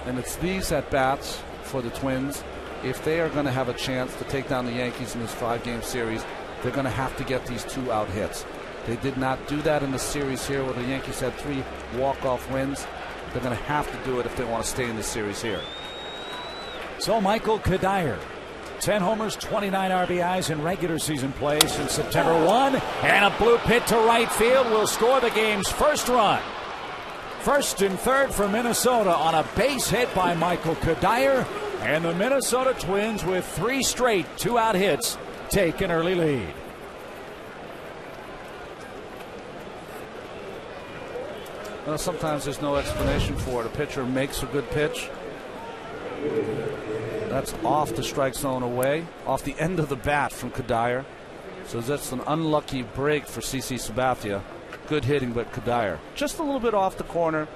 And it's these at-bats for the Twins. If they are going to have a chance to take down the Yankees in this 5-game series, they're going to have to get these 2-out hits. They did not do that in the series here where the Yankees had 3 walk-off wins. They're going to have to do it if they want to stay in the series here. So Michael Kadire, 10 homers, 29 RBIs in regular season play since September 1. And a blue pit to right field will score the game's first run. First and third for Minnesota on a base hit by Michael Kadire. And the Minnesota Twins, with 3 straight 2-out hits, take an early lead. Well, sometimes there's no explanation for it. A pitcher makes a good pitch. That's off the strike zone away, off the end of the bat from Kadire. So that's an unlucky break for CC Sabathia. Good hitting, but Kadire just a little bit off the corner.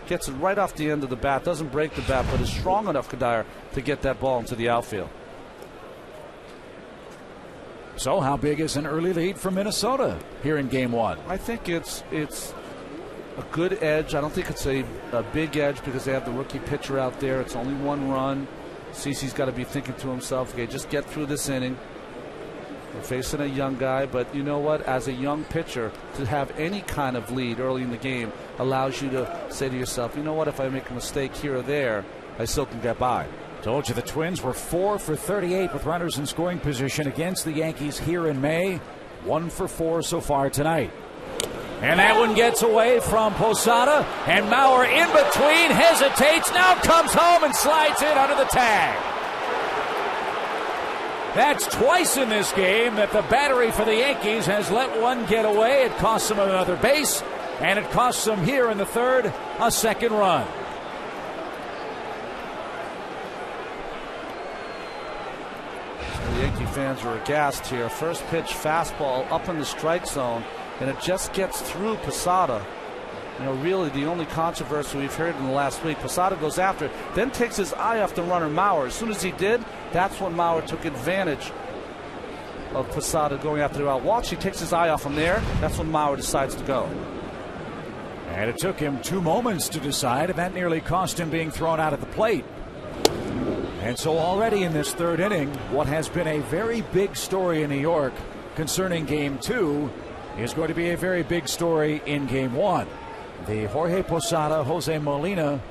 Gets it right off the end of the bat. Doesn't break the bat, but is strong enough, Kadire, to get that ball into the outfield. So how big is an early lead for Minnesota here in Game 1? I think it's a good edge. I don't think it's a big edge because they have the rookie pitcher out there. It's only 1 run. CeCe's got to be thinking to himself, okay, just get through this inning. We're facing a young guy, but you know what? As a young pitcher, to have any kind of lead early in the game allows you to say to yourself, you know what? If I make a mistake here or there, I still can get by. Told you the Twins were 4 for 38 with runners in scoring position against the Yankees here in May. 1 for 4 so far tonight. And that one gets away from Posada, and Mauer in between, hesitates, now comes home and slides in under the tag. That's twice in this game that the battery for the Yankees has let one get away. It costs them another base, and it costs them here in the third a second run. The Yankee fans are aghast here. First pitch fastball up in the strike zone, and it just gets through Posada. You know, really the only controversy we've heard in the last week. Posada goes after it, then takes his eye off the runner Mauer. As soon as he did, that's when Mauer took advantage of Posada going after the out. Watch, he takes his eye off him there. That's when Mauer decides to go. And it took him 2 moments to decide, and that nearly cost him being thrown out at the plate. And so already in this 3rd inning, what has been a very big story in New York concerning Game 2 is going to be a very big story in Game 1. The Jorge Posada, Jose Molina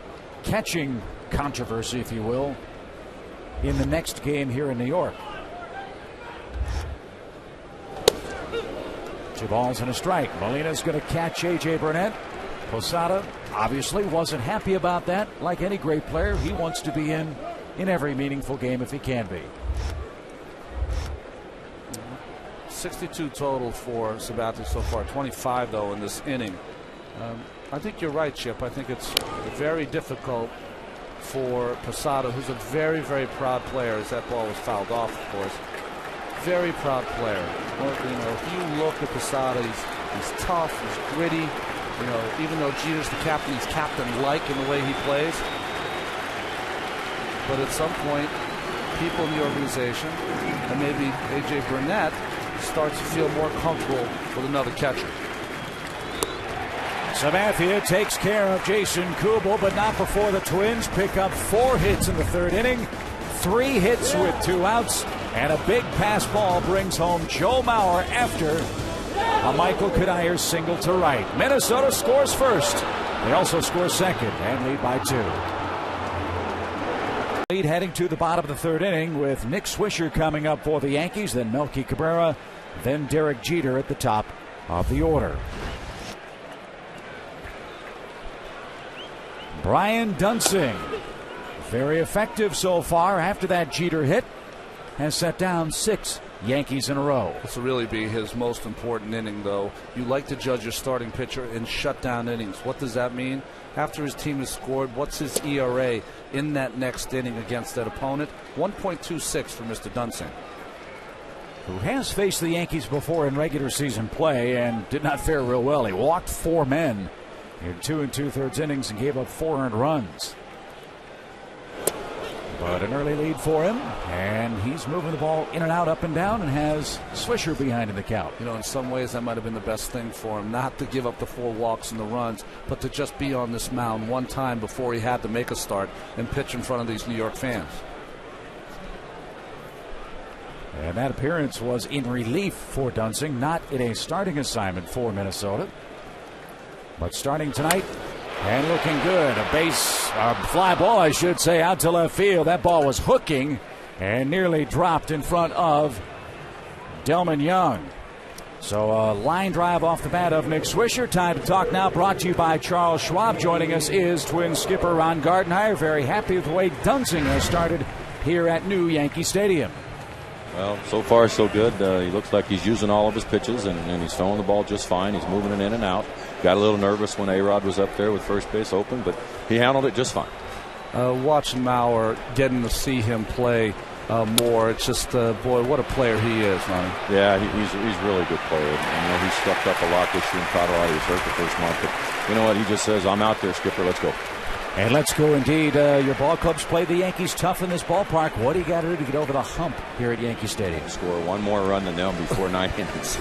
catching controversy, if you will, in the next game here in New York. 2 balls and a strike. Molina's going to catch A.J. Burnett. Posada obviously wasn't happy about that. Like any great player, he wants to be in every meaningful game if he can be. 62 total for Sabathia so far, 25 though in this inning. I think you're right, Chip. I think it's very difficult for Posada, who's a very, very proud player, as that ball was fouled off, of course. Very proud player. Well, you know, if you look at Posada, he's tough, he's gritty. You know, even though Jeter's the captain, he's captain-like in the way he plays. But at some point, people in the organization, and maybe A.J. Burnett, starts to feel more comfortable with another catcher. Sabathia takes care of Jason Kubel, but not before the Twins pick up 4 hits in the 3rd inning. 3 hits with 2 outs, and a big pass ball brings home Joe Mauer after a Michael Kadire single to right. Minnesota scores first. They also score second and lead by 2. Lead heading to the bottom of the 3rd inning with Nick Swisher coming up for the Yankees, then Melky Cabrera, then Derek Jeter at the top of the order. Brian Duensing, very effective so far after that Jeter hit, has set down 6 Yankees in a row. This will really be his most important inning, though. You like to judge your starting pitcher in shutdown innings. What does that mean? After his team has scored, what's his ERA in that next inning against that opponent? 1.26 for Mr. Duensing, who has faced the Yankees before in regular season play and did not fare real well. He walked 4 men in 2 2/3 innings and gave up 4 earned runs. But an early lead for him, and he's moving the ball in and out, up and down, and has Swisher behind in the count. You know, in some ways that might have been the best thing for him, not to give up the 4 walks and the runs, but to just be on this mound one time before he had to make a start and pitch in front of these New York fans. And that appearance was in relief for Duensing, not in a starting assignment for Minnesota. But starting tonight and looking good. A fly ball, I should say, out to left field. That ball was hooking and nearly dropped in front of Delman Young. So a line drive off the bat of Nick Swisher. Time to talk now, brought to you by Charles Schwab. Joining us is Twins skipper Ron Gardenhire. Very happy with the way Duensing has started here at new Yankee Stadium. Well, so far so good. He looks like he's using all of his pitches, and he's throwing the ball just fine. He's moving it in and out. Got a little nervous when A-Rod was up there with first base open, but he handled it just fine. Watching Mauer, getting to see him play more, it's just, boy, what a player he is, Ronnie. Yeah, he's a really good player. And, you know, he stepped up a lot this year in Colorado. He was hurt the first month, but you know what? He just says, I'm out there, skipper, let's go. And let's go indeed. Your ball clubs play the Yankees tough in this ballpark. What do you got to do to get over the hump here at Yankee Stadium? Score one more run than them before 9 innings.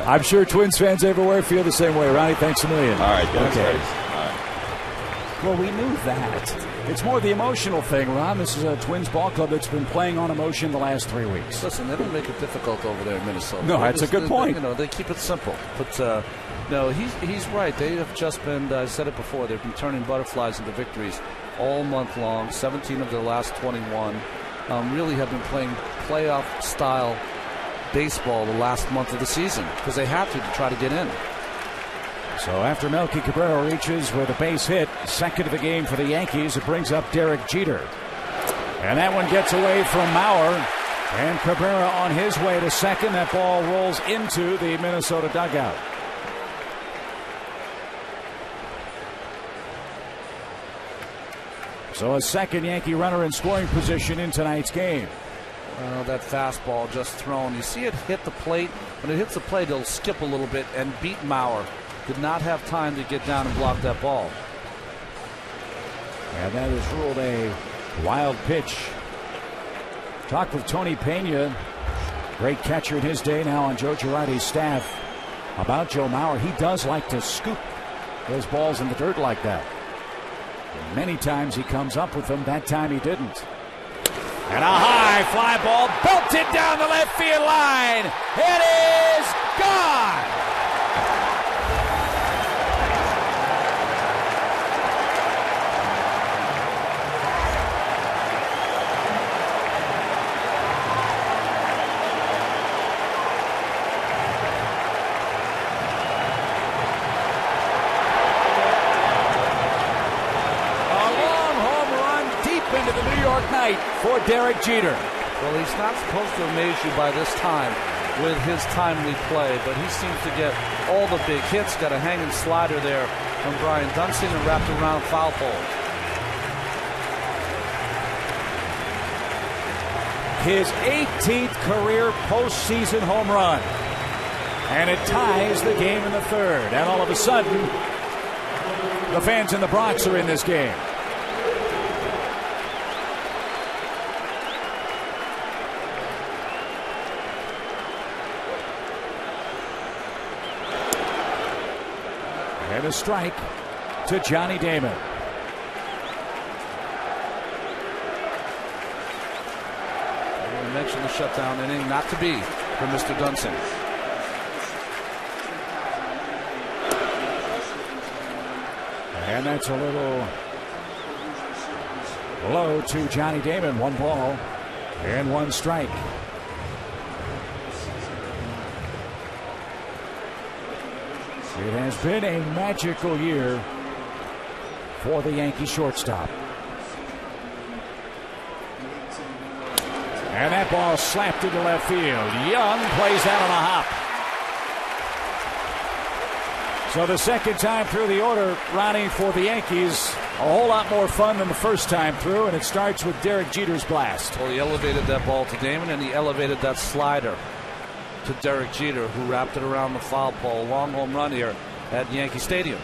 I'm sure Twins fans everywhere feel the same way. Ronnie, thanks a million. All right, guys. Okay. All right. Well, we knew that. It's more the emotional thing, Ron. This is a Twins ball club that's been playing on emotion the last 3 weeks. Listen, they don't make it difficult over there in Minnesota. No, that's a good point. You know, they keep it simple. But no, he's right. They have just been, I said it before, they've been turning butterflies into victories all month long. 17 of their last 21. Really have been playing playoff-style baseball the last month of the season because they have to try to get in. So after Melky Cabrera reaches with a base hit, second of the game for the Yankees, it brings up Derek Jeter. And that one gets away from Mauer. And Cabrera on his way to second. That ball rolls into the Minnesota dugout. So a second Yankee runner in scoring position in tonight's game. Well, that fastball just thrown. You see it hit the plate. When it hits the plate, it'll skip a little bit and beat Mauer. Did not have time to get down and block that ball. And that is ruled a wild pitch. Talked with Tony Pena, great catcher in his day, now on Joe Girardi's staff, about Joe Mauer. He does like to scoop those balls in the dirt like that. Many times he comes up with them. That time he didn't. And a high fly ball belted down the left field line. It is gone. Night for Derek Jeter. Well, he's not supposed to amaze you by this time with his timely play, but he seems to get all the big hits. Got a hanging slider there from Brian Duensing and wrapped around foul pole. His 18th career postseason home run. And it ties the game in the third. And all of a sudden, the fans in the Bronx are in this game. And a strike to Johnny Damon. We mentioned the shutdown inning, not to be for Mr. Duensing. And that's a little low to Johnny Damon. 1 ball and 1 strike. It has been a magical year for the Yankee shortstop. And that ball slapped into left field. Young plays out on a hop. So the second time through the order, Ronnie, for the Yankees, a whole lot more fun than the first time through, and it starts with Derek Jeter's blast. Well, he elevated that ball to Damon, and he elevated that slider to Derek Jeter, who wrapped it around the foul pole. Long home run here at Yankee Stadium.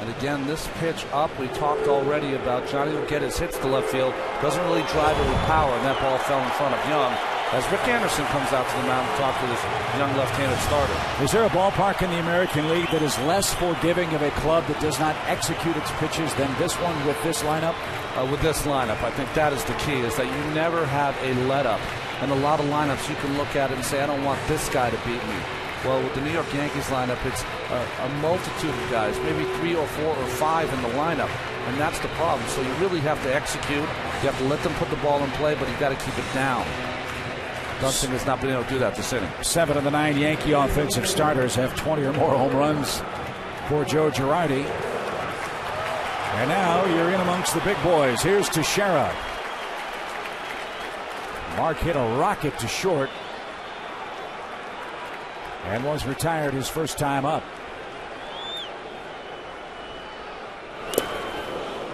And again, this pitch up, we talked already about Johnny will get his hits to left field. Doesn't really drive it with power, and that ball fell in front of Young as Rick Anderson comes out to the mound to talk to this young left-handed starter. Is there a ballpark in the American League that is less forgiving of a club that does not execute its pitches than this one with this lineup? With this lineup, I think that is the key, is that you never have a let-up. And a lot of lineups you can look at it and say, I don't want this guy to beat me. Well, with the New York Yankees lineup, it's a multitude of guys, maybe 3 or 4 or 5 in the lineup, and that's the problem. So you really have to execute. You have to let them put the ball in play, but you got to keep it down. Duensing has not been able to do that this inning. 7 of the 9 Yankee offensive starters have 20 or more home runs for Joe Girardi. And now you're in amongst the big boys. Here's Teixeira. Mark hit a rocket to short and was retired his first time up.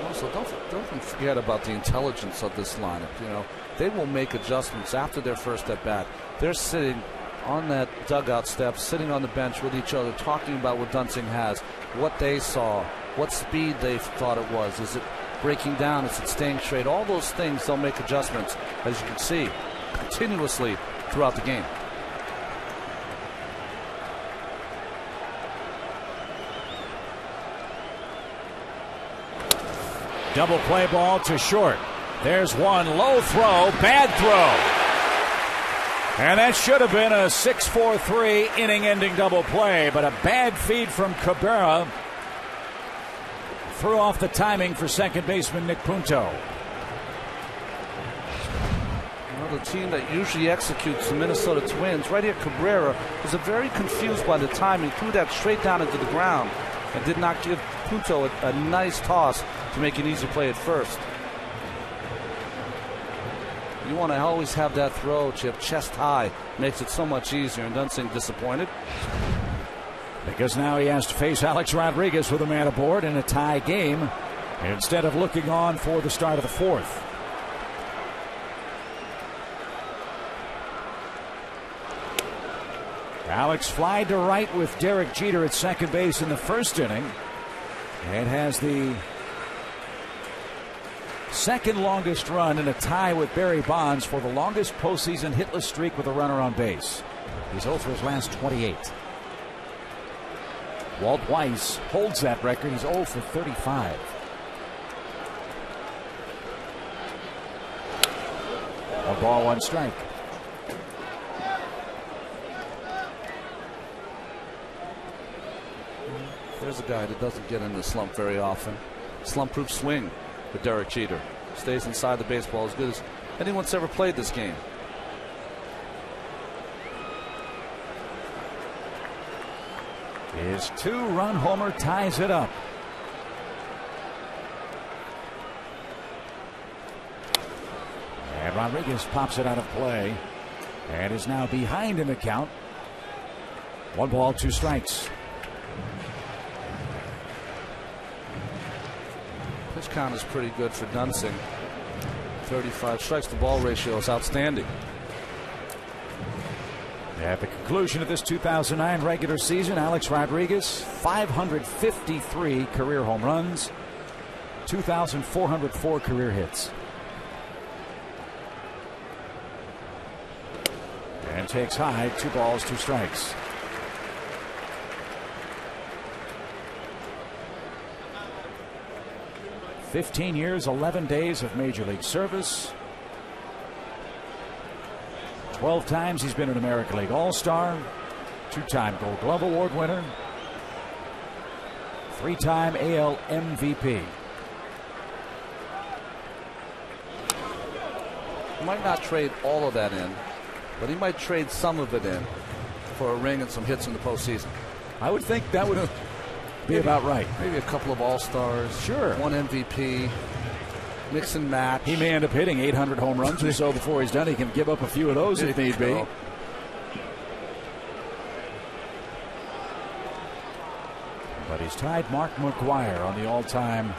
Also, don't forget about the intelligence of this lineup. You know, they will make adjustments after their first at bat. They're sitting on that dugout step, sitting on the bench with each other, talking about what Duensing has, what they saw, what speed they thought it was. Is it breaking down? Is it staying straight? All those things, they'll make adjustments, as you can see, continuously throughout the game. Double play ball to short. There's one low throw, bad throw. And that should have been a 6-4-3 inning-ending double play, but a bad feed from Cabrera threw off the timing for second baseman Nick Punto. Well, the team that usually executes the Minnesota Twins, right here, Cabrera, was very confused by the timing, threw that straight down into the ground, and did not give Punto a nice toss to make an easy play at first. You want to always have that throw, Chip, chest high. Makes it so much easier, and Duensing disappointed. Because now he has to face Alex Rodriguez with a man aboard in a tie game instead of looking on for the start of the fourth. Alex flied to right with Derek Jeter at second base in the first inning and has the second longest run in a tie with Barry Bonds for the longest postseason hitless streak with a runner on base. He's 0 for his last 28. Walt Weiss holds that record. He's 0 for 35. One ball, one strike. There's a guy that doesn't get in the slump very often. Slump-proof swing for Derek Jeter. Stays inside the baseball as good as anyone's ever played this game. His 2-run homer ties it up. And Rodriguez pops it out of play and is now behind in the count. 1 ball, 2 strikes. Pitch count is pretty good for Duensing. 35 strikes to ball ratio is outstanding. At the conclusion of this 2009 regular season, Alex Rodriguez, 553 career home runs, 2,404 career hits. And takes high, 2 balls, 2 strikes. "15 years, 11 days of Major League service. 12 times he's been an American League All-Star, 2-time Gold Glove Award winner, 3-time AL MVP. He might not trade all of that in, but he might trade some of it in for a ring and some hits in the postseason. I would think that would be about right. Maybe a couple of All-Stars. Sure. 1 MVP. Mix and match. He may end up hitting 800 home runs or so before he's done. He can give up a few of those if need be. But he's tied Mark McGwire on the all-time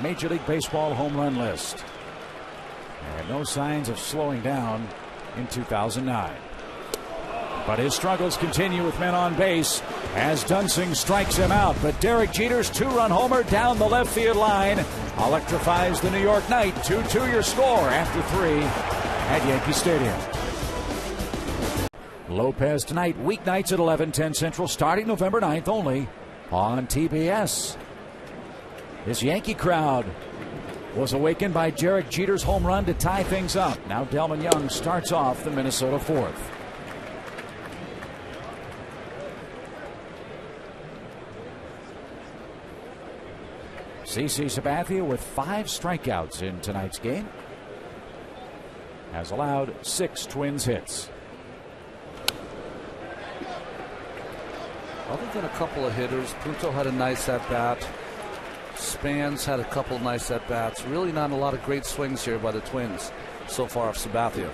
Major League Baseball home run list. And no signs of slowing down in 2009. But his struggles continue with men on base as Duensing strikes him out. But Derek Jeter's 2-run homer down the left field line electrifies the New York night. 2-2 your score after 3 at Yankee Stadium. Lopez tonight, weeknights at 11:10 Central, starting November 9th only on TBS. This Yankee crowd was awakened by Derek Jeter's home run to tie things up. Now Delmon Young starts off the Minnesota 4th. CC Sabathia with 5 strikeouts in tonight's game has allowed 6 Twins hits. Other than a couple of hitters, Punto had a nice at-bat. Spans had a couple of nice at-bats. Really not a lot of great swings here by the Twins so far off Sabathia.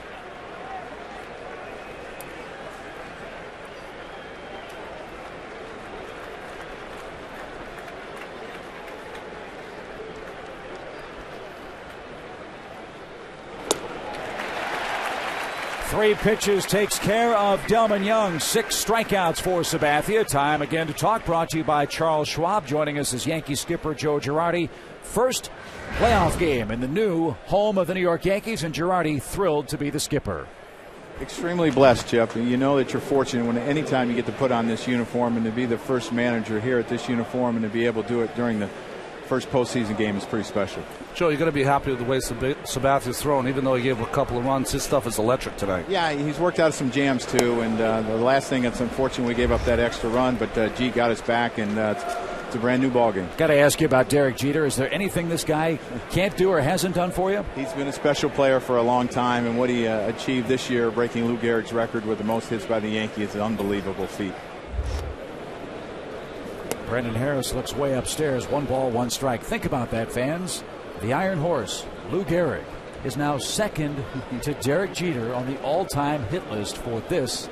Three pitches takes care of Delmon Young. 6 strikeouts for Sabathia. Time again to talk, brought to you by Charles Schwab. Joining us is Yankee skipper Joe Girardi. First playoff game in the new home of the New York Yankees, and Girardi thrilled to be the skipper. Extremely blessed, Jeff. You know that you're fortunate when anytime you get to put on this uniform and to be the first manager here at this uniform and to be able to do it during the first postseason game is pretty special. Joe, you're going to be happy with the way Sabathia's thrown. Even though he gave a couple of runs, his stuff is electric tonight. Yeah, he's worked out some jams too, and the last thing that's unfortunate, we gave up that extra run, but G got us back, and it's a brand new ball game. Got to ask you about Derek Jeter. Is there anything this guy can't do or hasn't done for you? He's been a special player for a long time, and what he achieved this year, breaking Lou Gehrig's record with the most hits by the Yankees, is an unbelievable feat. Brendan Harris looks way upstairs. 1 ball, 1 strike. Think about that, fans. The Iron Horse, Lou Gehrig, is now second to Derek Jeter on the all-time hit list for this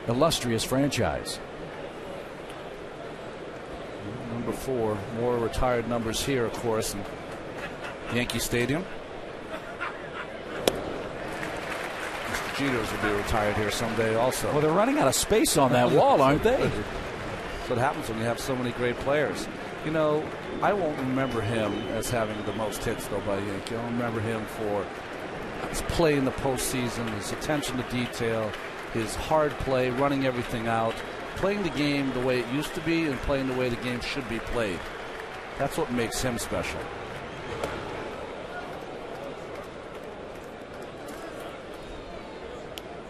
illustrious franchise. Number 4, more retired numbers here, of course, in Yankee Stadium. Mr. Jeter's will be retired here someday also. Well, they're running out of space on that wall, aren't they? That's what happens when you have so many great players. You know, I won't remember him as having the most hits, though, by Yankee. I'll remember him for his play in the postseason, his attention to detail, his hard play, running everything out, playing the game the way it used to be and playing the way the game should be played. That's what makes him special.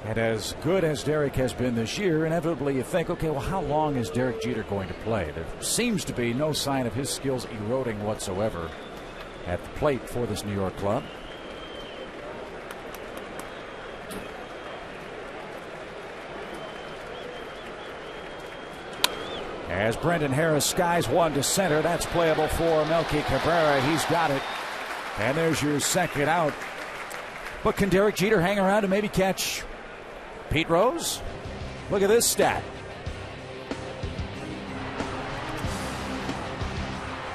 And as good as Derek has been this year, inevitably you think, okay, well, how long is Derek Jeter going to play? There seems to be no sign of his skills eroding whatsoever at the plate for this New York club. As Brendan Harris skies one to center, that's playable for Melky Cabrera. He's got it. And there's your second out. But can Derek Jeter hang around and maybe catch Pete Rose? Look at this stat.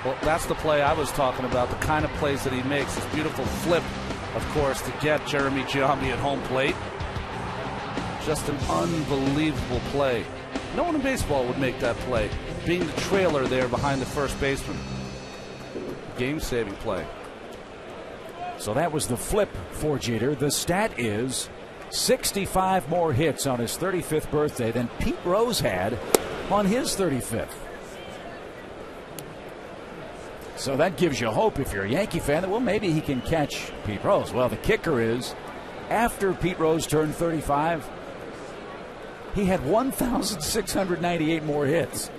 Well, that's the play I was talking about, the kind of plays that he makes. This beautiful flip, of course, to get Jeremy Giambi at home plate. Just an unbelievable play. No one in baseball would make that play, being the trailer there behind the first baseman. Game-saving play. So that was the flip for Jeter. The stat is 65 more hits on his 35th birthday than Pete Rose had on his 35th. So that gives you hope if you're a Yankee fan that, well, maybe he can catch Pete Rose. Well, the kicker is, after Pete Rose turned 35, he had 1,698 more hits.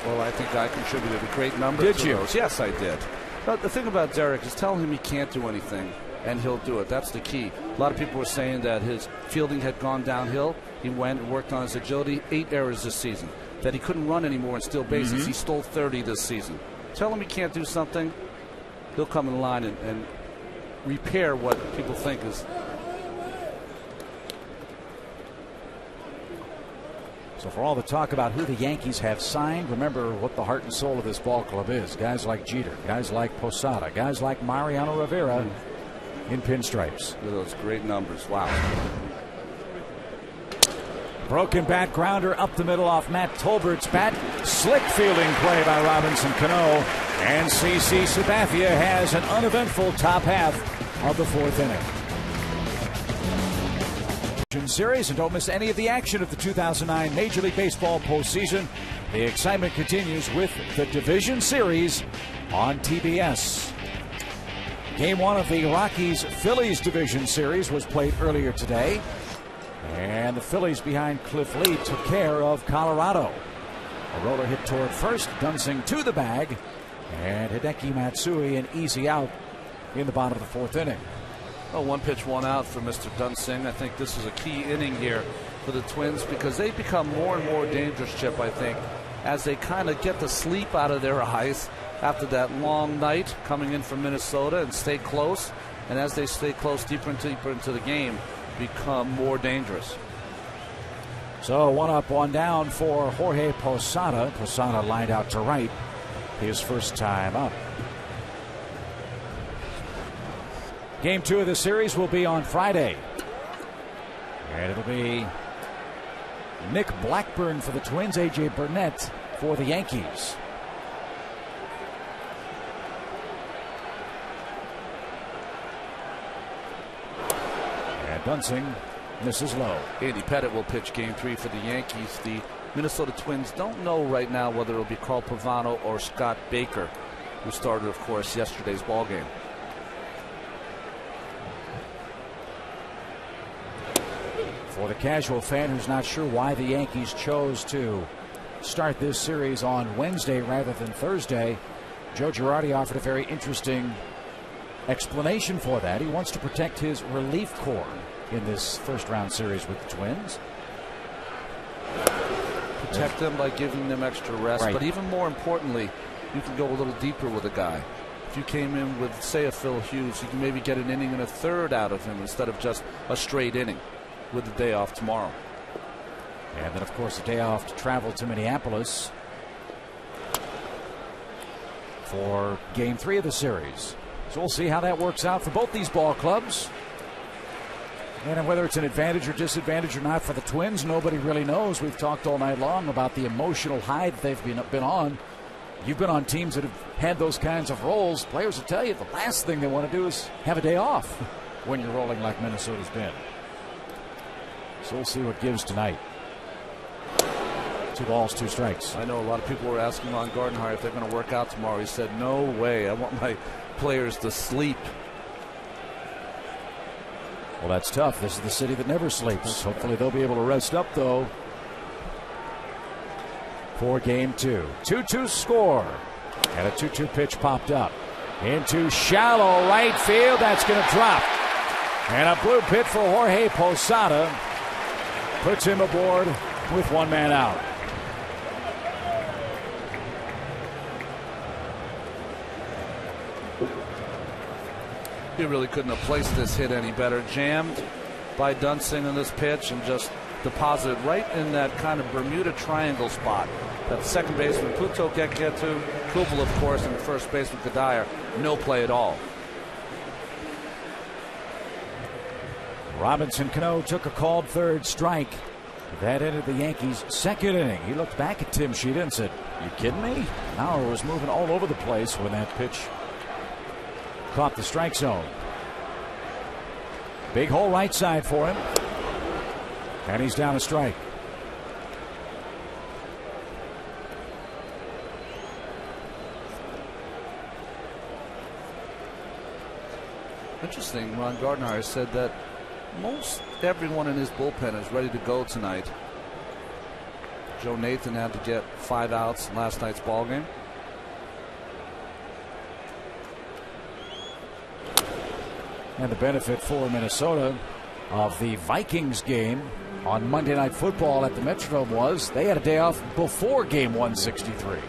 Well, I think I contributed a great number to those. Yes, I did. But the thing about Derek is telling him he can't do anything, and he'll do it. That's the key. A lot of people were saying that his fielding had gone downhill. He went and worked on his agility. 8 errors this season. That he couldn't run anymore and steal bases. He stole 30 this season. Tell him he can't do something, he'll come in line and repair what people think is. So for all the talk about who the Yankees have signed, remember what the heart and soul of this ball club is. Guys like Jeter, guys like Posada, guys like Mariano Rivera in pinstripes. Look at those great numbers. Wow. Broken bat grounder up the middle off Matt Tolbert's bat. Slick fielding play by Robinson Cano. And CC Sabathia has an uneventful top half of the fourth inning. Series, and don't miss any of the action of the 2009 Major League Baseball postseason. The excitement continues with the Division Series on TBS. Game 1 of the Rockies-Phillies Division Series was played earlier today, and the Phillies behind Cliff Lee took care of Colorado. A roller hit toward first, Duensing to the bag, and Hideki Matsui an easy out in the bottom of the fourth inning. Oh, 1 pitch, 1 out for Mr. Duensing. I think this is a key inning here for the Twins because they become more and more dangerous, Chip, I think, as they kind of get the sleep out of their eyes after that long night coming in from Minnesota and stay close. And as they stay close, deeper and deeper into the game, become more dangerous. So 1 up, 1 down for Jorge Posada. Posada lined out to right his first time up. Game 2 of the series will be on Friday. And it'll be Nick Blackburn for the Twins, A.J. Burnett for the Yankees. And Duensing misses low. Andy Pettitte will pitch Game 3 for the Yankees. The Minnesota Twins don't know right now whether it'll be Carl Pavano or Scott Baker, who started, of course, yesterday's ball game. For the casual fan who's not sure why the Yankees chose to start this series on Wednesday rather than Thursday, Joe Girardi offered a very interesting explanation for that. He wants to protect his relief corps in this first round series with the Twins. Protect them by giving them extra rest, right. But even more importantly, you can go a little deeper with a guy. If you came in with, say, a Phil Hughes, you can maybe get an inning and a third out of him instead of just a straight inning with the day off tomorrow. And then, of course, the day off to travel to Minneapolis for Game 3 of the series. So we'll see how that works out for both these ball clubs. And whether it's an advantage or disadvantage or not for the Twins, nobody really knows. We've talked all night long about the emotional high that they've been on. You've been on teams that have had those kinds of roles. Players will tell you the last thing they want to do is have a day off when you're rolling like Minnesota's been. So we'll see what gives tonight. 2 balls, 2 strikes. I know a lot of people were asking Ron Gardenhire if they're going to work out tomorrow. He said, no way. I want my players to sleep. Well, that's tough. This is the city that never sleeps. Hopefully they'll be able to rest up, though, for game 2. 2-2 score. And a 2-2 pitch popped up. Into shallow right field. That's going to drop. And a blue pit for Jorge Posada. Puts him aboard with 1 man out. He really couldn't have placed this hit any better. Jammed by Duensing in this pitch and just deposited right in that kind of Bermuda Triangle spot. That second baseman Puto can't get to. Kubel, of course, and the first baseman Kadire. No play at all. Robinson Cano took a called 3rd strike. That ended the Yankees' 2nd inning. He looked back at Tim Sheeta and said, "You kidding me?" Mauer was moving all over the place when that pitch caught the strike zone. Big hole right side for him. And he's down a strike. Interesting, Ron Gardenhire said that most everyone in his bullpen is ready to go tonight. Joe Nathan had to get 5 outs in last night's ball game. And the benefit for Minnesota of the Vikings game on Monday Night Football at the Metrodome was they had a day off before game 163.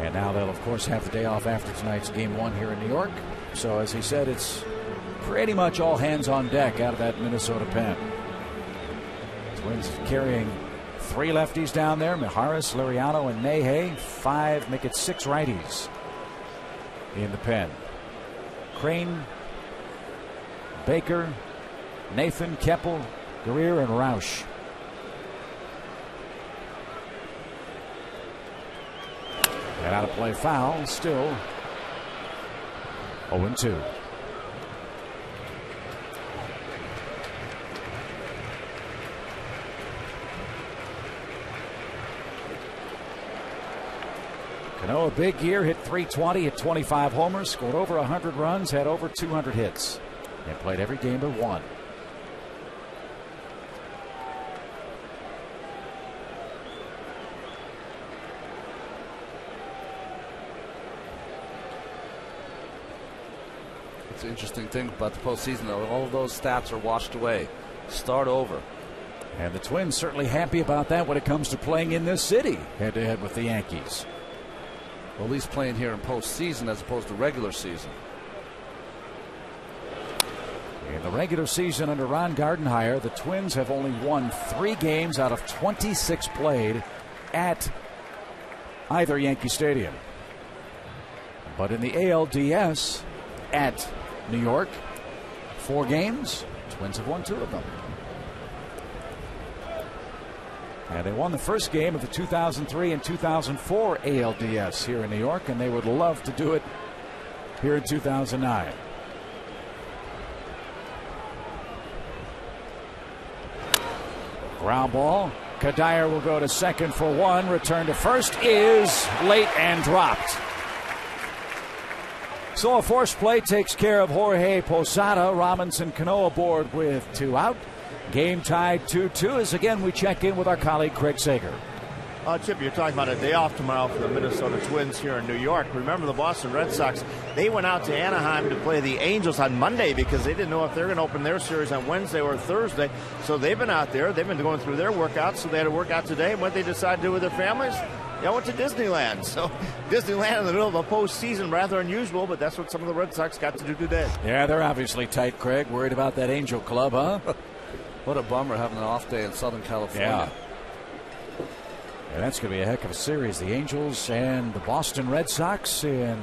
And now they'll, of course, have the day off after tonight's game 1 here in New York. So, as he said, it's pretty much all hands on deck out of that Minnesota pen. Twins carrying 3 lefties down there, Mijares, Liriano, and Nehei. 5, make it 6 righties in the pen. Crane, Baker, Nathan, Keppel, Guerrier, and Roush. And out of play foul, still 0-2. Cano, a big year, hit .320, hit 25 homers, scored over 100 runs, had over 200 hits, and played every game but 1. It's an interesting thing about the postseason, though. All of those stats are washed away. Start over. And the Twins certainly happy about that when it comes to playing in this city, head-to-head with the Yankees. Well, at least playing here in postseason as opposed to regular season. In the regular season under Ron Gardenhire, the Twins have only won 3 games out of 26 played at either Yankee Stadium. But in the ALDS at New York, 4 games, Twins have won 2 of them. And they won the first game of the 2003 and 2004 ALDS here in New York, and they would love to do it here in 2009. Ground ball. Kadire will go to second for 1. Return to first is late and dropped. So a forced play takes care of Jorge Posada. Robinson Cano aboard with 2 out. Game tied 2-2 as again we check in with our colleague Craig Sager. Chip, you're talking about a day off tomorrow for the Minnesota Twins here in New York. Remember the Boston Red Sox, they went out to Anaheim to play the Angels on Monday because they didn't know if they were going to open their series on Wednesday or Thursday. So they've been out there. They've been going through their workouts, so they had a workout today. And what they decided to do with their families? They went to Disneyland. So Disneyland in the middle of a postseason, rather unusual, but that's what some of the Red Sox got to do today. Yeah, they're obviously tight, Craig. Worried about that Angel Club, huh? What a bummer having an off day in Southern California. Yeah, that's going to be a heck of a series. The Angels and the Boston Red Sox in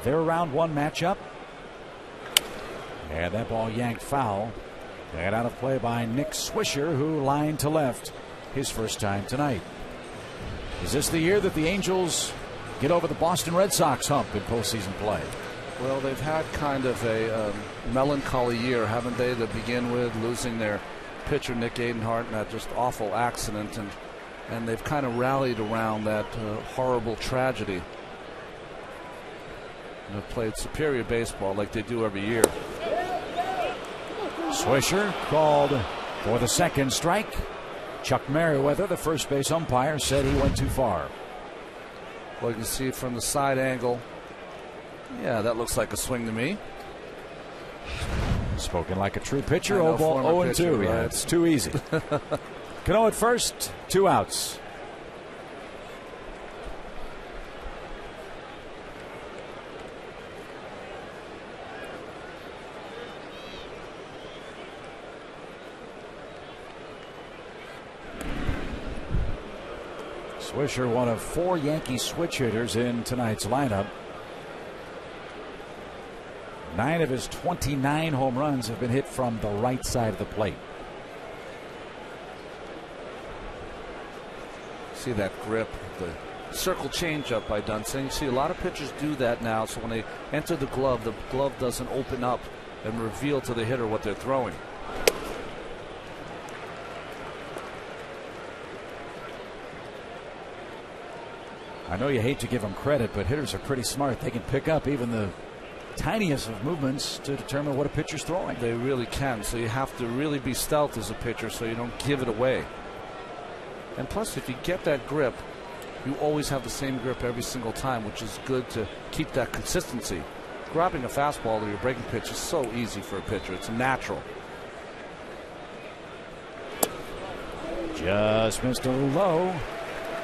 their round 1 matchup. And that ball yanked foul. And out of play by Nick Swisher, who lined to left his first time tonight. Is this the year that the Angels get over the Boston Red Sox hump in postseason play? Well, they've had kind of a melancholy year, haven't they, to begin with, losing their pitcher Nick Adenhart in that just awful accident, and they've kind of rallied around that horrible tragedy. And have played superior baseball like they do every year. Swisher called for the second strike. Chuck Merriweather, the first base umpire, said he went too far. Well, you can see from the side angle. Yeah, that looks like a swing to me. Spoken like a true pitcher. I know, 0-2. Right? Yeah, it's too easy. Cano at first, 2 outs. Swisher, one of 4 Yankee switch hitters in tonight's lineup. 9 of his 29 home runs have been hit from the right side of the plate. See that grip, the circle changeup by Duensing. You see a lot of pitchers do that now, so when they enter the glove doesn't open up and reveal to the hitter what they're throwing. I know you hate to give them credit, but hitters are pretty smart. They can pick up even the tiniest of movements to determine what a pitcher's throwing. They really can, so you have to really be stealth as a pitcher so you don't give it away. And plus, if you get that grip, you always have the same grip every single time, which is good to keep that consistency. Grabbing a fastball or your breaking pitch is so easy for a pitcher. It's natural. Just missed a little low.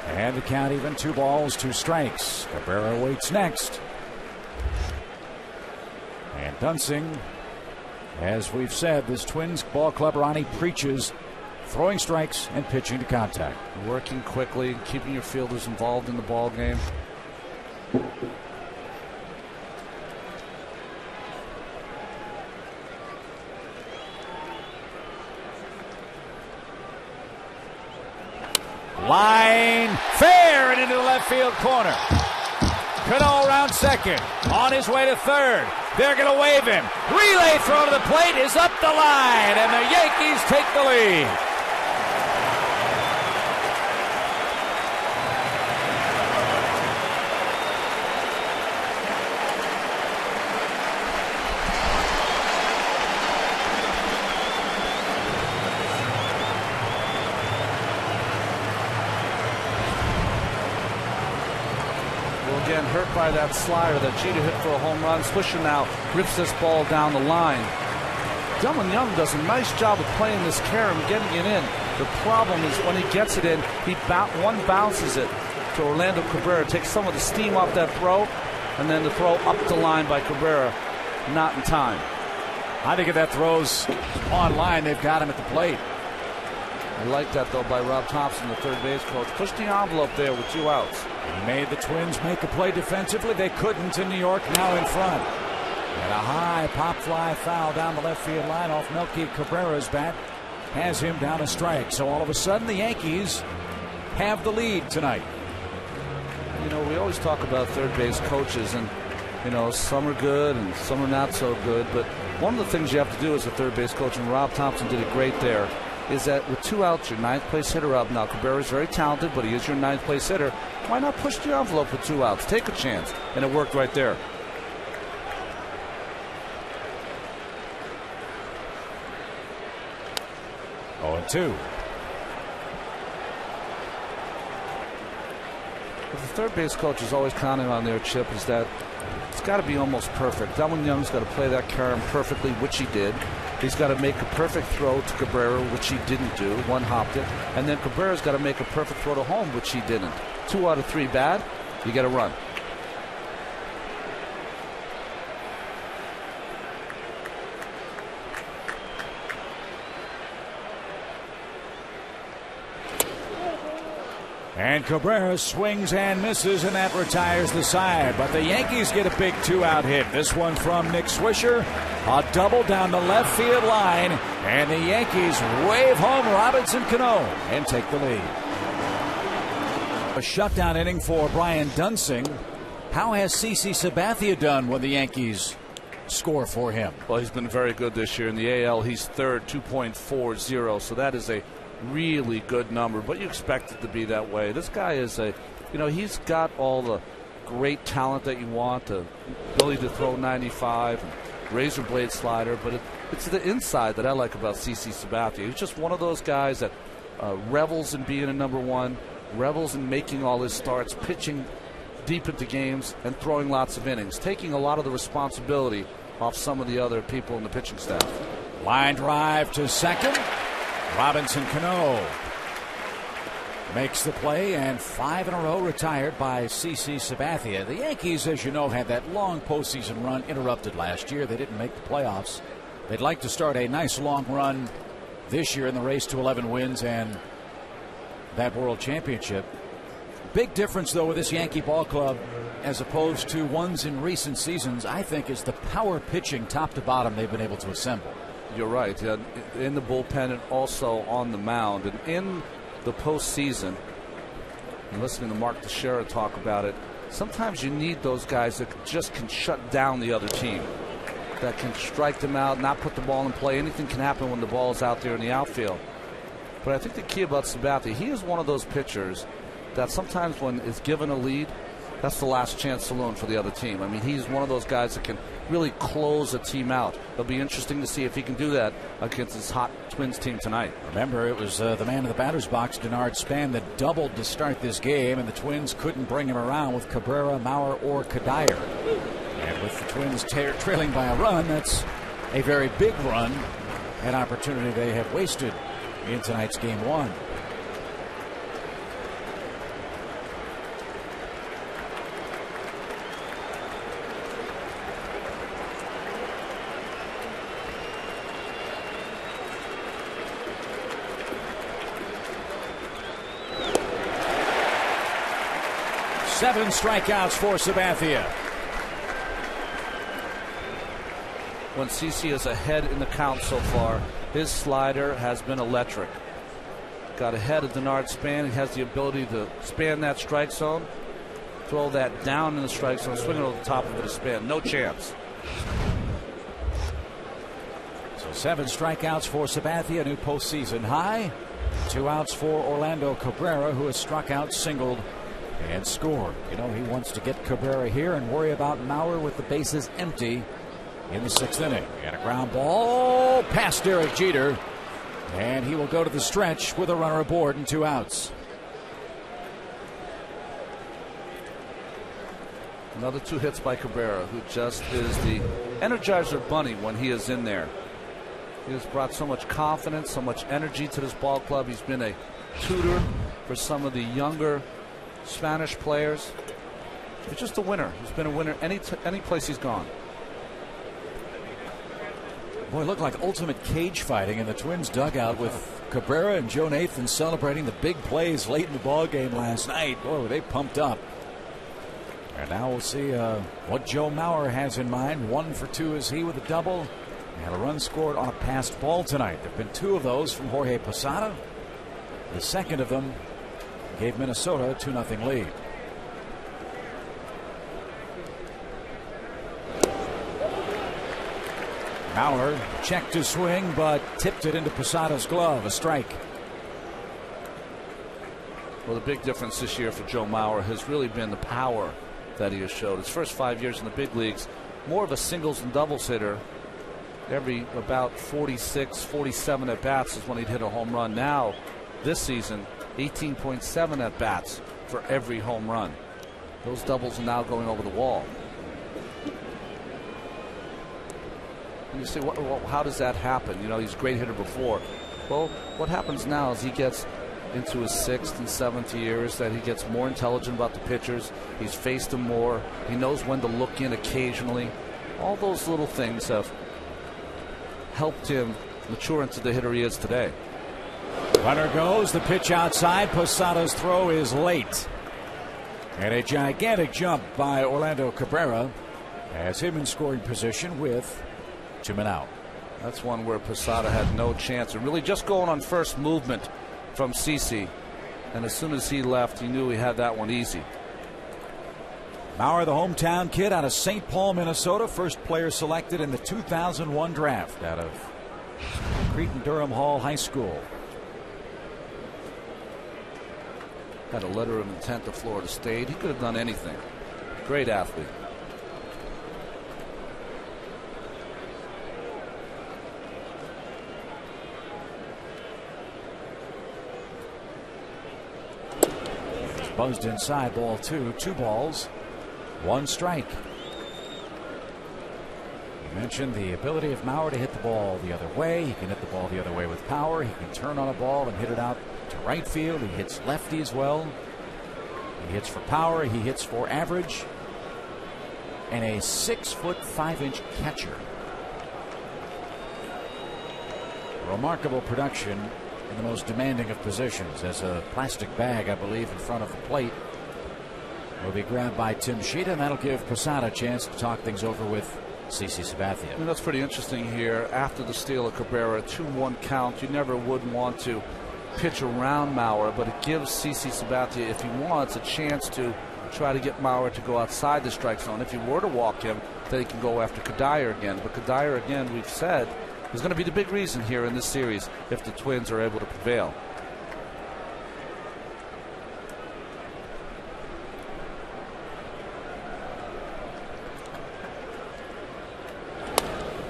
And the count even 2 balls, 2 strikes. Cabrera waits next. And Duensing, as we've said, this Twins ball club, Ronnie, preaches throwing strikes and pitching to contact. Working quickly, keeping your fielders involved in the ball game. Line fair and into the left field corner. Cano around second. On his way to third. They're going to wave him. Relay throw to the plate is up the line, and the Yankees take the lead. Again, hurt by that slider that Jeter hit for a home run. Swisher now rips this ball down the line. Young does a nice job of playing this carom, getting it in. The problem is when he gets it in, one bounces it to Orlando Cabrera, takes some of the steam off that throw, and then the throw up the line by Cabrera, not in time. I think if that throw's on line, they've got him at the plate. I like that, though, by Rob Thompson, the third base coach. Push the envelope there with 2 outs. He made the Twins make a play defensively. They couldn't in New York, now in front. And a high pop fly foul down the left field line off Melky Cabrera's bat has him down a strike. So all of a sudden the Yankees have the lead tonight. You know, we always talk about third base coaches, and you know, some are good and some are not so good, but one of the things you have to do as a third base coach, and Rob Thompson did it great there, is that with 2 outs, your 9th place hitter up. Now, Cabrera is very talented, but he is your 9th place hitter. Why not push the envelope with 2 outs? Take a chance. And it worked right there. Oh, 2. What the third base coach is always counting on their chip is that it's got to be almost perfect. Duensing Young's got to play that carom perfectly, which he did. He's got to make a perfect throw to Cabrera, which he didn't do. One hopped it. And then Cabrera's got to make a perfect throw to home, which he didn't. 2 out of 3 bad, you get a run. And Cabrera swings and misses, and that retires the side. But the Yankees get a big 2-out hit. This one from Nick Swisher. A double down the left field line. And the Yankees wave home Robinson Cano and take the lead. A shutdown inning for Brian Duensing. How has CC Sabathia done when the Yankees score for him. Well, he's been very good this year. In the AL, he's third, 2.40. So that is a really good number. But you expect it to be that way. This guy is he's got all the great talent that you want, the ability to throw 95, and razor blade slider. But it's the inside that I like about CC Sabathia. He's just one of those guys that revels in being a number one, revels in making all his starts, pitching deep into games, and throwing lots of innings, taking a lot of the responsibility off some of the other people in the pitching staff. Line drive to second. Robinson Cano makes the play, and 5 in a row retired by CC Sabathia. The Yankees, as you know, had that long postseason run interrupted last year. They didn't make the playoffs. They'd like to start a nice long run this year in the race to 11 wins and that World Championship. Big difference, though, with this Yankee ball club as opposed to ones in recent seasons, I think, is the power pitching top to bottom they've been able to assemble. You're right. In the bullpen and also on the mound. And in the postseason, and listening to Mark Teixeira talk about it, sometimes you need those guys that just can shut down the other team, that can strike them out, not put the ball in play. Anything can happen when the ball is out there in the outfield. But I think the key about Sabathia, he is one of those pitchers that sometimes when it's given a lead, that's the last chance saloon for the other team. I mean, he's one of those guys that can really close a team out. It'll be interesting to see if he can do that against this hot Twins team tonight. Remember, it was the man in the batter's box, Denard Span, that doubled to start this game, and the Twins couldn't bring him around with Cabrera, Mauer, or Kadire. And with the Twins trailing by a run, that's a very big run, an opportunity they have wasted in tonight's Game 1. Seven strikeouts for Sabathia. When CC is ahead in the count so far, his slider has been electric. Got ahead of Denard Span. He has the ability to span that strike zone, throw that down in the strike zone, swing it over the top of it to Span. No chance. So 7 strikeouts for Sabathia, new postseason high. 2 outs for Orlando Cabrera, who has struck out, singled, and scored. You know, he wants to get Cabrera here and worry about Mauer with the bases empty in the 6th inning. And a ground ball past Derek Jeter, and he will go to the stretch with a runner aboard and 2 outs. Another 2 hits by Cabrera, who just is the Energizer Bunny when he is in there. He has brought so much confidence, so much energy to this ball club. He's been a tutor for some of the younger Spanish players. He's just a winner. He's been a winner any place he's gone. Boy, it looked like ultimate cage fighting in the Twins dugout with Cabrera and Joe Nathan celebrating the big plays late in the ball game last night. Boy, were they pumped up. And now we'll see what Joe Mauer has in mind. 1 for 2 is he with a double. He had a run scored on a passed ball tonight. There have been 2 of those from Jorge Posada. The second of them gave Minnesota a 2-0 lead. Mauer checked his swing, but tipped it into Posada's glove. A strike. Well, the big difference this year for Joe Mauer has really been the power that he has showed. His first 5 years in the big leagues, more of a singles and doubles hitter. Every about 46, 47 at bats is when he'd hit a home run. Now, this season, 18.7 at bats for every home run. Those doubles are now going over the wall. And you say, how does that happen? You know, he's a great hitter before. Well, what happens now is he gets into his 6th and 7th years, that he gets more intelligent about the pitchers. He's faced them more. He knows when to look in occasionally. All those little things have helped him mature into the hitter he is today. Runner goes, the pitch outside. Posada's throw is late. And a gigantic jump by Orlando Cabrera has him in scoring position with 2 men out. That's one where Posada had no chance, and really just going on first movement from CC. And as soon as he left, he knew he had that one easy. Maurer, the hometown kid out of St. Paul, Minnesota, first player selected in the 2001 draft out of Cretin-Durham Hall High School. Had a letter of intent to Florida State. He could have done anything. Great athlete. Buzzed inside, ball two. 2 balls, 1 strike. You mentioned the ability of Maurer to hit the ball the other way. He can hit the ball the other way with power. He can turn on a ball and hit it out to right field. He hits lefty as well. He hits for power. He hits for average. And a 6'5" catcher. Remarkable production in the most demanding of positions. As a plastic bag, I believe, in front of the plate will be grabbed by Tim Sheeta, and that'll give Posada a chance to talk things over with CC Sabathia. I mean, that's pretty interesting here. After the steal of Cabrera, 2-1 count. You never would want to pitch around Maurer, but it gives CC Sabathia, if he wants, a chance to try to get Maurer to go outside the strike zone. If he were to walk him, then he can go after Kadire again. But Kadire, again, we've said, is going to be the big reason here in this series if the Twins are able to prevail.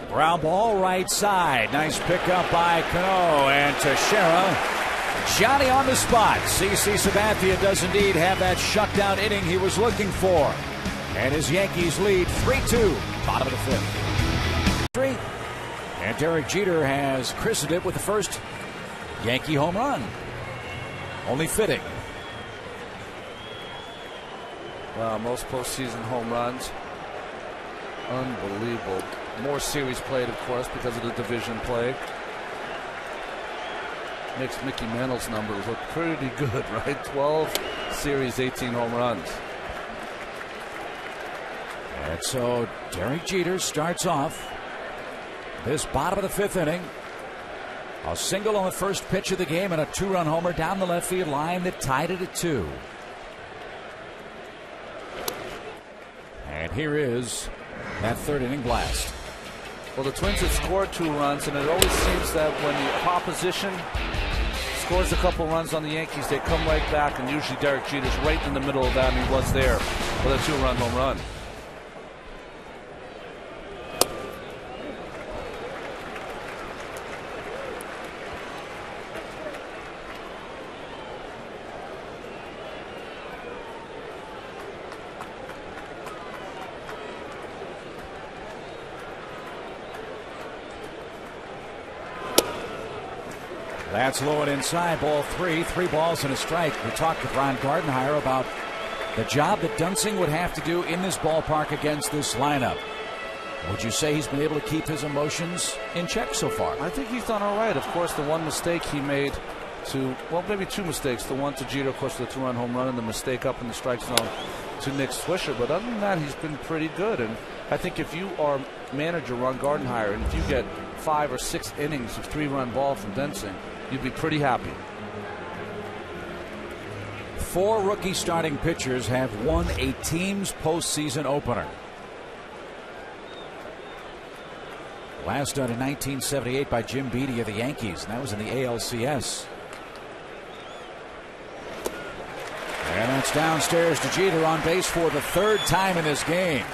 Ground ball right side. Nice pickup by Cano and Teixeira. Johnny on the spot. CC Sabathia does indeed have that shutdown inning he was looking for. And his Yankees lead 3-2. Bottom of the 5th. And Derek Jeter has christened it with the first Yankee home run. Only fitting. Wow, most postseason home runs. Unbelievable. More series played, of course, because of the division play. Makes Mickey Mantle's numbers look pretty good, right? 12 series, 18 home runs. And so Derek Jeter starts off this bottom of the 5th inning. A single on the first pitch of the game and a 2-run homer down the left field line that tied it at 2. And here is that 3rd inning blast. Well, the Twins have scored 2 runs, and it always seems that when the opposition scores a couple runs on the Yankees, they come right back, and usually Derek Jeter's right in the middle of that, and he was there with a 2-run home run. That's low and inside, ball 3. 3 balls and a strike. We talked with Ron Gardenhire about the job that Duensing would have to do in this ballpark against this lineup. Would you say he's been able to keep his emotions in check so far? I think he's done all right. Of course, the one mistake he made to, well, maybe 2 mistakes. The one to Jeter, of course, the 2-run home run, and the mistake up in the strike zone to Nick Swisher. But other than that, he's been pretty good. And I think if you are manager Ron Gardenhire, and if you get 5 or 6 innings of 3-run ball from Duensing, you'd be pretty happy. 4 rookie starting pitchers have won a team's postseason opener. Last done in 1978 by Jim Beattie of the Yankees, and that was in the ALCS. And that's downstairs to Jeter on base for the 3rd time in this game.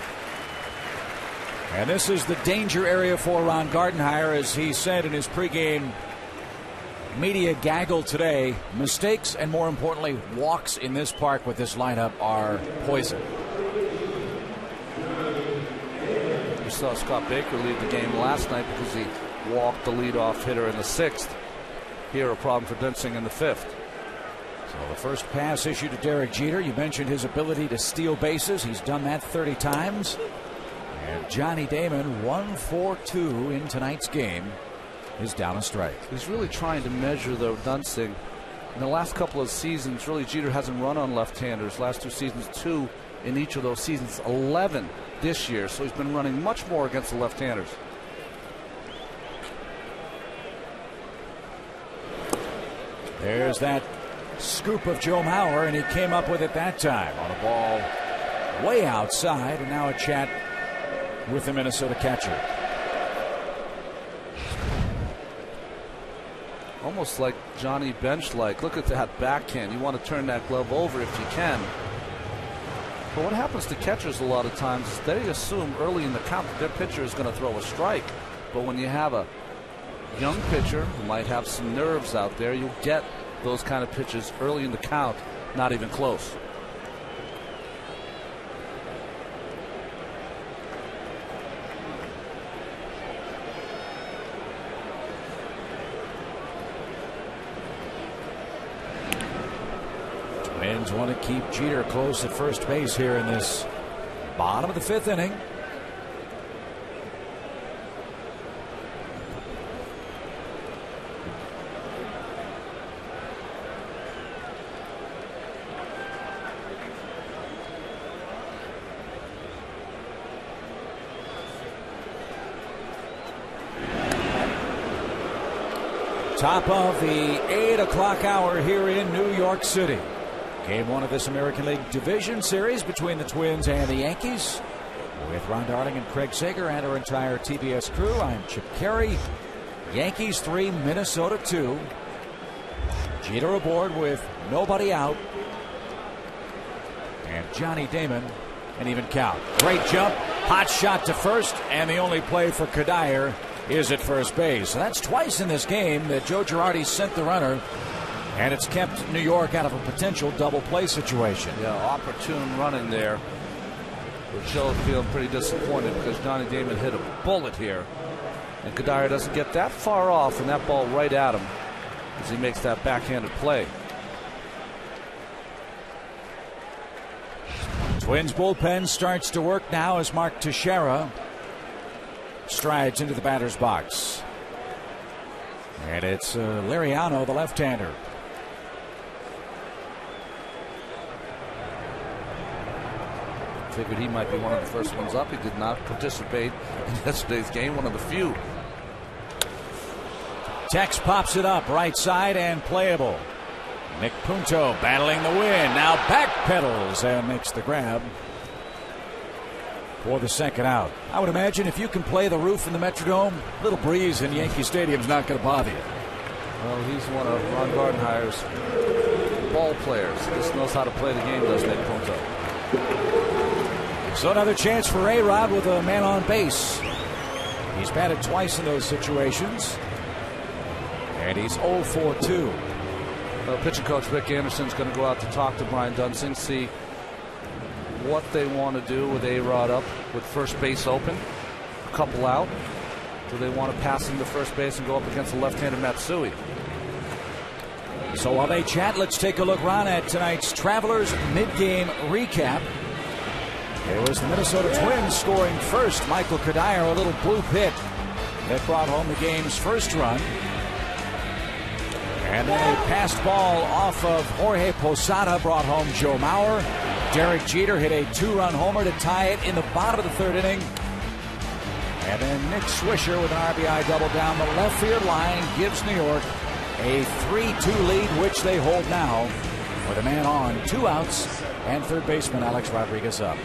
And this is the danger area for Ron Gardenhire, as he said in his pregame media gaggle today. Mistakes and, more importantly, walks in this park with this lineup are poison. We saw Scott Baker lead the game last night because he walked the leadoff hitter in the 6th. Here, a problem for Duensing in the 5th. So the first pass issued to Derek Jeter. You mentioned his ability to steal bases. He's done that 30 times. And Johnny Damon, 1-for-2 in tonight's game, is down a strike. He's really trying to measure, though, Duensing. In the last couple of seasons, really, Jeter hasn't run on left-handers. Last 2 seasons, 2 in each of those seasons, 11 this year. So he's been running much more against the left-handers. There's that scoop of Joe Mauer, and he came up with it that time on a ball way outside, and now a chat with the Minnesota catcher. Almost like Johnny Bench-like. Look at that backhand. You want to turn that glove over if you can. But what happens to catchers a lot of times is they assume early in the count that their pitcher is going to throw a strike. But when you have a young pitcher who might have some nerves out there, you'll get those kind of pitches early in the count, not even close. Twins want to keep Jeter close at first base here in this bottom of the 5th inning. Top of the 8 o'clock hour here in New York City. Game 1 of this American League Division Series between the Twins and the Yankees. With Ron Darling and Craig Sager and our entire TBS crew, I'm Chip Carey. Yankees 3, Minnesota 2. Jeter aboard with nobody out. And Johnny Damon, an even count. Great jump, hot shot to first, and the only play for Kadire is at first base. So that's twice in this game that Joe Girardi sent the runner, and it's kept New York out of a potential double play situation. Yeah, opportune running there. But Joe feeling pretty disappointed because Johnny Damon hit a bullet here. And Kadire doesn't get that far off, and that ball right at him as he makes that backhanded play. Twins bullpen starts to work now as Mark Teixeira strides into the batter's box. And it's Liriano, the left-hander. Figured he might be one of the first ones up. He did not participate in yesterday's game, one of the few. Tex pops it up right side and playable. Nick Punto battling the wind, now backpedals and makes the grab for the second out. I would imagine if you can play the roof in the Metrodome, a little breeze in Yankee Stadium's not going to bother you. Well, he's one of Ron Gardenhire's ball players. Just knows how to play the game, does Nick Punto. So another chance for A-Rod with a man on base. He's batted twice in those situations. And he's 0 for 2. Well, pitching coach Rick Anderson's going to go out to talk to Brian Duensing, see what they want to do with A-Rod up with first base open, a couple out. Do they want to pass him to first base and go up against the left-handed Matsui? So while they chat, let's take a look, Ron, at tonight's Travelers mid-game recap. It was the Minnesota Twins scoring first. Michael Kadire, a little blue pit that brought home the game's first run. And then a passed ball off of Jorge Posada brought home Joe Mauer. Derek Jeter hit a 2-run homer to tie it in the bottom of the 3rd inning. And then Nick Swisher with an RBI double down the left field line gives New York a 3-2 lead, which they hold now with a man on, 2 outs, and third baseman Alex Rodriguez up.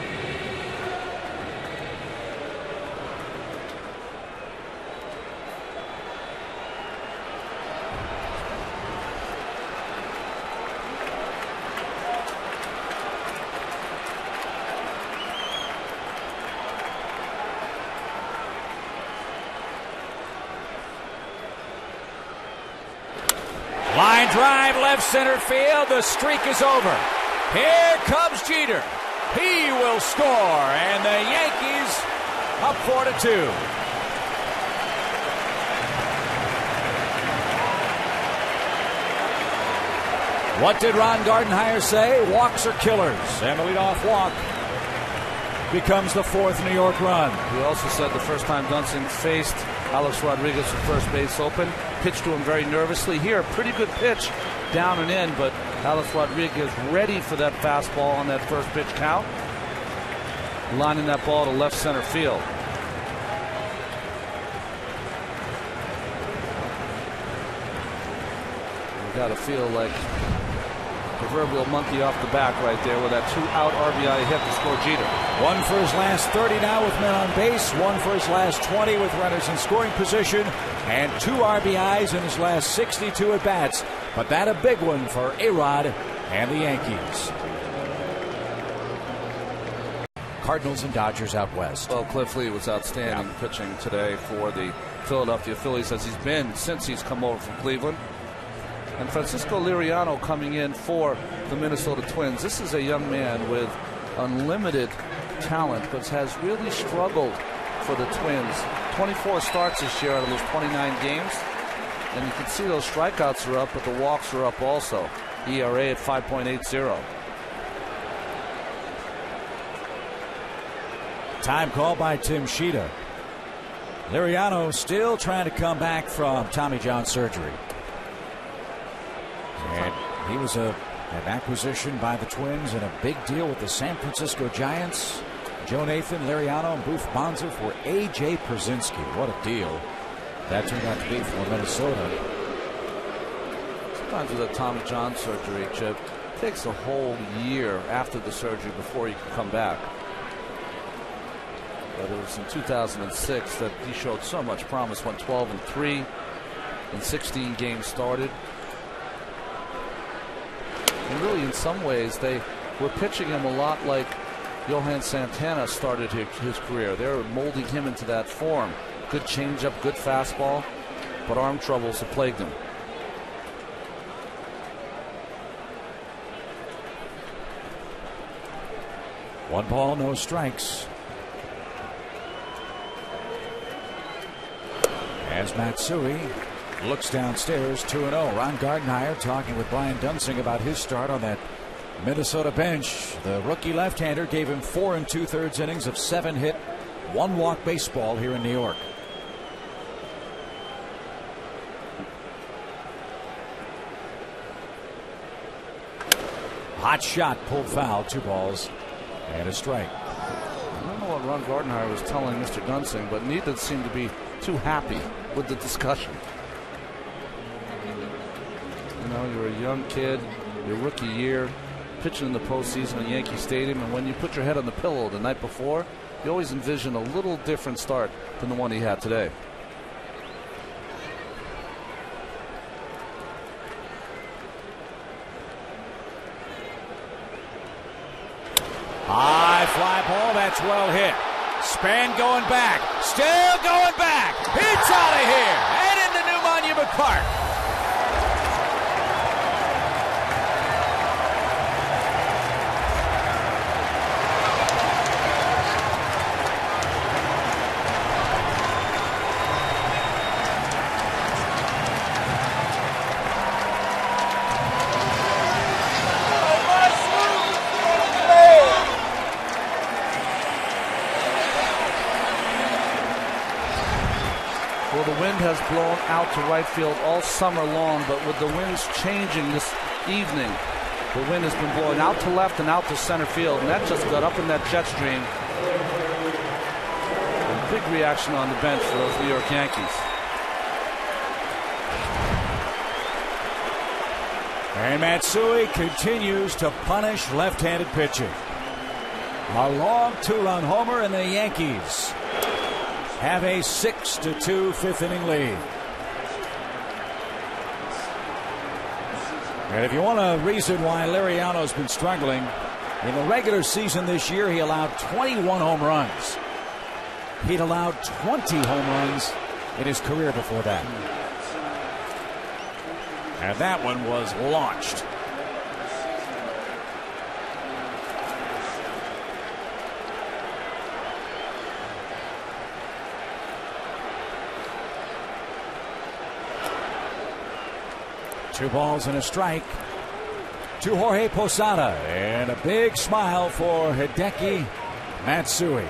Line drive, left center field. The streak is over. Here comes Jeter. He will score, and the Yankees up 4-2. What did Ron Gardenhire say? Walks are killers, and the leadoff walk becomes the 4th New York run. He also said the first time Duensing faced Alex Rodriguez at first base open, pitched to him very nervously. Here, a pretty good pitch down and in, but Alex Rodriguez ready for that fastball on that first pitch count, lining that ball to left center field. You got to feel like proverbial monkey off the back right there with that 2-out RBI hit to score Jeter. One for his last 30 now with men on base, one for his last 20 with runners in scoring position, and 2 RBIs in his last 62 at-bats. But that a big one for A-Rod and the Yankees. Cardinals and Dodgers out west. Well, Cliff Lee was outstanding pitching today for the Philadelphia Phillies, as he's been since he's come over from Cleveland. And Francisco Liriano coming in for the Minnesota Twins. This is a young man with unlimited talent, but has really struggled for the Twins. 24 starts this year out of those 29 games. And you can see those strikeouts are up, but the walks are up also. ERA at 5.80. Time call by Tim Sheeta. Liriano still trying to come back from Tommy John surgery. And he was an acquisition by the Twins and a big deal with the San Francisco Giants. Joe Nathan, Liriano, and Booth Bonza for A.J. Przinsky. What a deal that turned out to be for Minnesota. Sometimes with a Tommy John surgery, Chip, it takes a whole year after the surgery before you can come back. But it was in 2006 that he showed so much promise. Went 12-3 in 16 games started. And really, in some ways, they were pitching him a lot like Johan Santana started his career. They were molding him into that form. Good changeup, good fastball, but arm troubles have plagued him. One ball, no strikes. As Matsui looks downstairs, 2-0. Ron Gardenhire talking with Brian Duensing about his start on that Minnesota bench. The rookie left-hander gave him 4 2/3 innings of 7-hit, 1-walk baseball here in New York. Hot shot, pulled foul, 2 balls and a strike. I don't know what Ron Gardenhire was telling Mr. Duensing, but neither seemed to be too happy with the discussion. You know, you're a young kid, your rookie year, pitching in the postseason at Yankee Stadium, and when you put your head on the pillow the night before, you always envision a little different start than the one he had today. High fly ball, that's well hit. Span going back, still going back. It's out of here and into New Monument Park. Has blown out to right field all summer long, but with the winds changing this evening, the wind has been blowing out to left and out to center field, and that just got up in that jet stream. A big reaction on the bench for those New York Yankees. And Matsui continues to punish left-handed pitching. A long 2-run homer, and the Yankees have a 6-2 fifth-inning lead. And if you want a reason why Liriano's been struggling, in the regular season this year, he allowed 21 home runs. He'd allowed 20 home runs in his career before that. And that one was launched. Two balls and a strike to Jorge Posada, and a big smile for Hideki Matsui.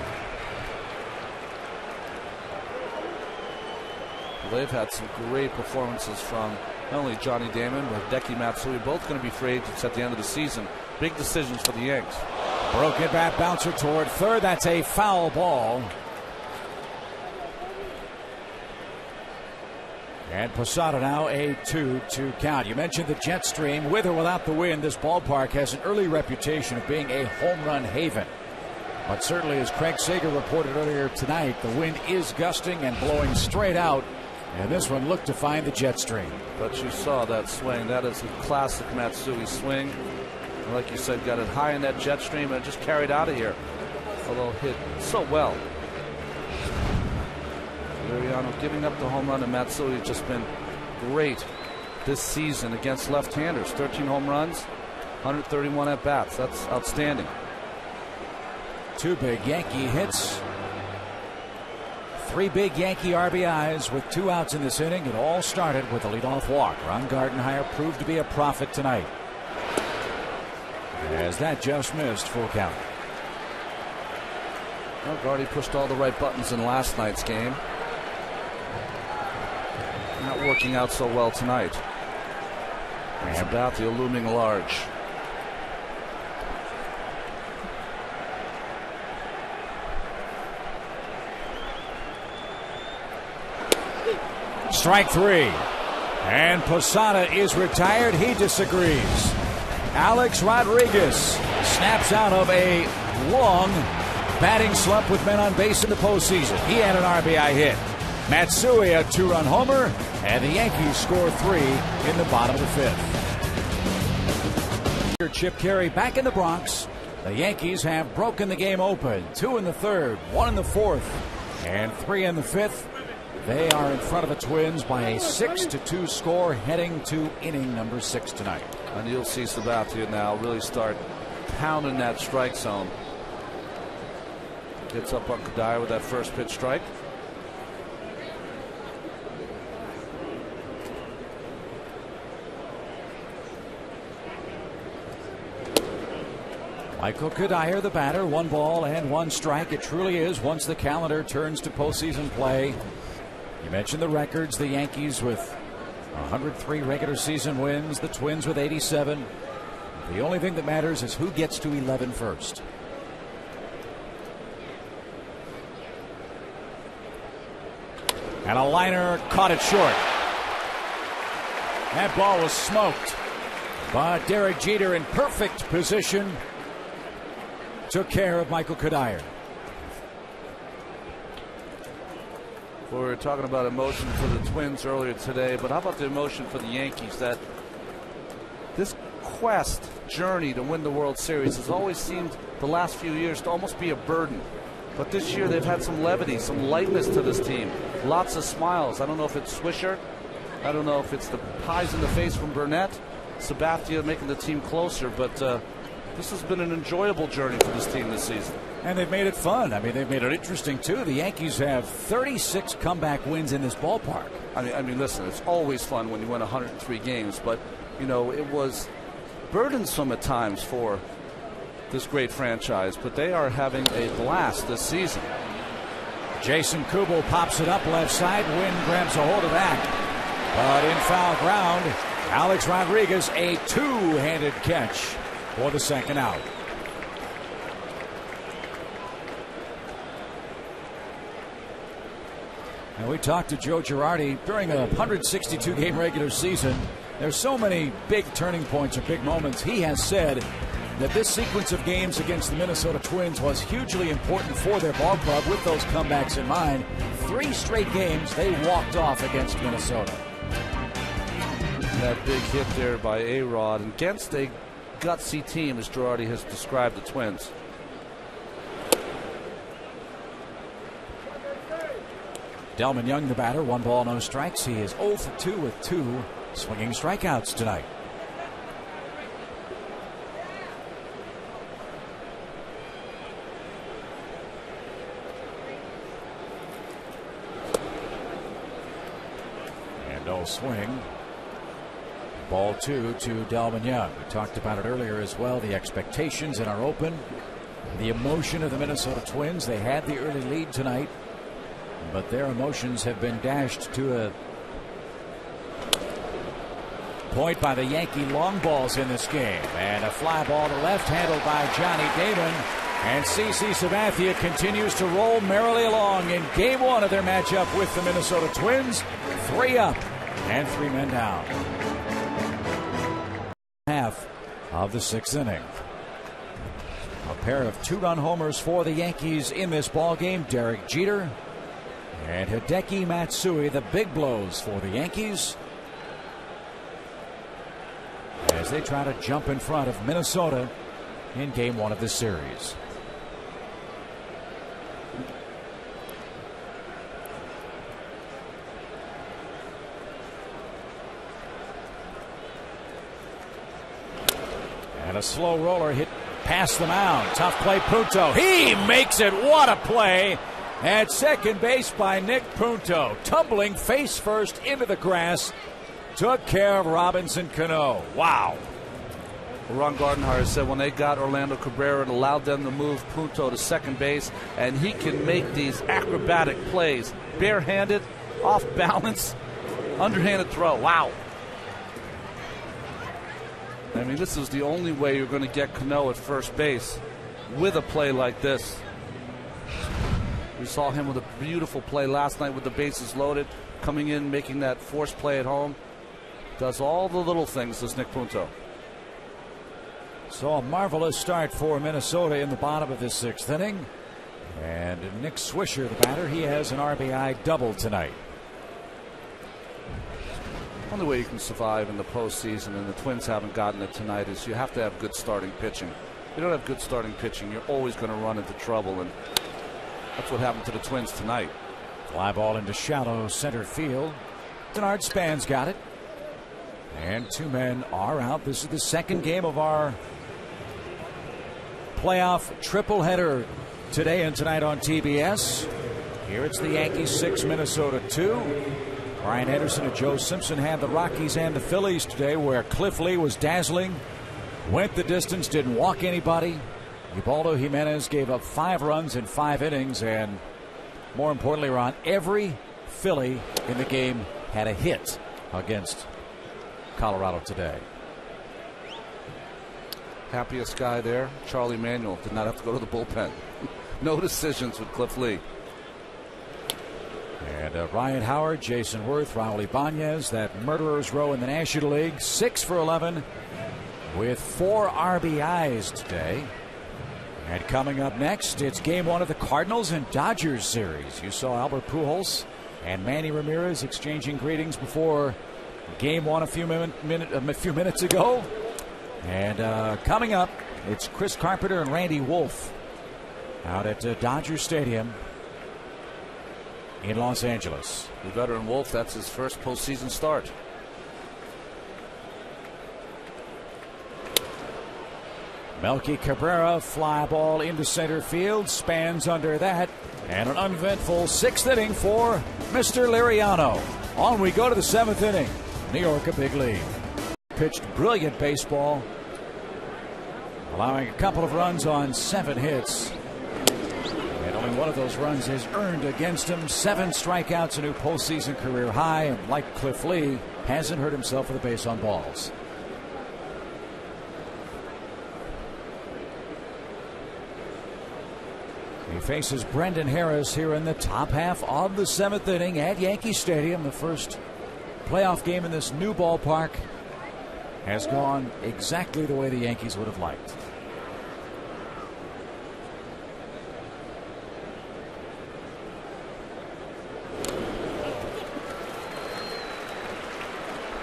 They've had some great performances from not only Johnny Damon but Hideki Matsui, both going to be free agents at the end of the season. Big decisions for the Yanks. Broken bat bouncer toward third. That's a foul ball. And Posada now a 2-2 count. You mentioned the jet stream. With or without the wind, this ballpark has an early reputation of being a home run haven. But certainly, as Craig Sager reported earlier tonight, the wind is gusting and blowing straight out. And this one looked to find the jet stream. But you saw that swing. That is a classic Matsui swing. And like you said, got it high in that jet stream and just carried out of here. Although hit so well. Liriano giving up the home run, and Matsui has just been great this season against left-handers. 13 home runs, 131 at-bats. That's outstanding. 2 big Yankee hits. 3 big Yankee RBIs with 2 outs in this inning. It all started with a leadoff walk. Ron Gardenhire proved to be a prophet tonight, as that just missed full count. Well, Gardy pushed all the right buttons in last night's game. Not working out so well tonight. It's about the looming large. Strike 3. And Posada is retired. He disagrees. Alex Rodriguez snaps out of a long batting slump with men on base in the postseason. He had an RBI hit. Matsui a 2-run homer, and the Yankees score 3 in the bottom of the 5th. Chip Carey back in the Bronx. The Yankees have broken the game open. 2 in the 3rd, 1 in the 4th, and 3 in the 5th. They are in front of the Twins by a 6-2 score heading to inning number 6 tonight. And you'll see Sabathia now really start pounding that strike zone. Gets up on Kadire with that first pitch strike. Michael Kadire, the batter, 1 ball and 1 strike. It truly is once the calendar turns to postseason play. You mentioned the records. The Yankees with 103 regular season wins. The Twins with 87. The only thing that matters is who gets to 11 first. And a liner caught it short. That ball was smoked. But Derek Jeter in perfect position took care of Michael Kadire. We were talking about emotion for the Twins earlier today, but how about the emotion for the Yankees? That this quest journey to win the World Series has always seemed the last few years to almost be a burden. But this year they've had some levity, some lightness to this team. Lots of smiles. I don't know if it's Swisher. I don't know if it's the pies in the face from Burnett. Sabathia making the team closer, but this has been an enjoyable journey for this team this season. And they've made it fun. I mean, they've made it interesting, too. The Yankees have 36 comeback wins in this ballpark. I mean, listen, it's always fun when you win 103 games, but, you know, it was burdensome at times for this great franchise, but they are having a blast this season. Jason Kubel pops it up left side. Wynn grabs a hold of that. But in foul ground, Alex Rodriguez, a 2-handed catch for the 2nd out. And we talked to Joe Girardi during a 162 game regular season. There's so many big turning points or big moments. He has said that this sequence of games against the Minnesota Twins was hugely important for their ball club with those comebacks in mind. 3 straight games they walked off against Minnesota. That big hit there by A-Rod against a gutsy team, as Girardi has described the Twins. Delman Young, the batter, 1 ball, no strikes. He is 0 for 2 with 2 swinging strikeouts tonight. And no swing. Ball 2 to Delman Young. We talked about it earlier as well. The expectations in our open. The emotion of the Minnesota Twins. They had the early lead tonight, but their emotions have been dashed to a point by the Yankee long balls in this game. And a fly ball to left handled by Johnny Damon. And CC Sabathia continues to roll merrily along in game 1 of their matchup with the Minnesota Twins. 3 up And 3 men down. Half of the 6th inning. A pair of 2-run homers for the Yankees in this ball game. Derek Jeter and Hideki Matsui, the big blows for the Yankees as they try to jump in front of Minnesota in game 1 of this series. And a slow roller hit past the mound. Tough play, Punto. He makes it. What a play at second base by Nick Punto. Tumbling face first into the grass. Took care of Robinson Cano. Wow. Ron Gardenhire said when they got Orlando Cabrera, it allowed them to move Punto to second base, and he can make these acrobatic plays. Barehanded, off balance, underhanded throw. Wow. I mean, this is the only way you're going to get Cano at first base with a play like this. We saw him with a beautiful play last night with the bases loaded, coming in, making that forced play at home. Does all the little things, does Nick Punto. So a marvelous start for Minnesota in the bottom of this 6th inning. And Nick Swisher, the batter, he has an RBI double tonight. The only way you can survive in the postseason, and the Twins haven't gotten it tonight, is you have to have good starting pitching. If you don't have good starting pitching, you're always going to run into trouble, and that's what happened to the Twins tonight. Fly ball into shallow center field. Denard Span's got it. And 2 men are out. This is the second game of our playoff triple header today and tonight on TBS. Here it's the Yankees 6, Minnesota 2. Brian Anderson and Joe Simpson had the Rockies and the Phillies today, where Cliff Lee was dazzling, went the distance, didn't walk anybody. Ubaldo Jimenez gave up 5 runs in 5 innings, and more importantly, Ron, every Philly in the game had a hit against Colorado today. Happiest guy there, Charlie Manuel, did not have to go to the bullpen. No decisions with Cliff Lee. And Ryan Howard, Jason Worth, Raul Ibanez, that murderer's row in the National League, 6 for 11 with 4 RBIs today. And coming up next, it's game 1 of the Cardinals and Dodgers series. You saw Albert Pujols and Manny Ramirez exchanging greetings before game 1 a few minutes ago. And coming up, it's Chris Carpenter and Randy Wolf out at Dodger Stadium in Los Angeles. The veteran Wolf, that's his first postseason start. Melky Cabrera, fly ball into center field, spans under that, and an uneventful 6th inning for Mr. Liriano. On we go to the 7th inning. New York a big lead. Pitched brilliant baseball, allowing a couple of runs on 7 hits. And only one of those runs is earned against him. 7 strikeouts, a new postseason career high, and like Cliff Lee, hasn't hurt himself with a base on balls. He faces Brendan Harris here in the top half of the 7th inning at Yankee Stadium. The first playoff game in this new ballpark has gone exactly the way the Yankees would have liked.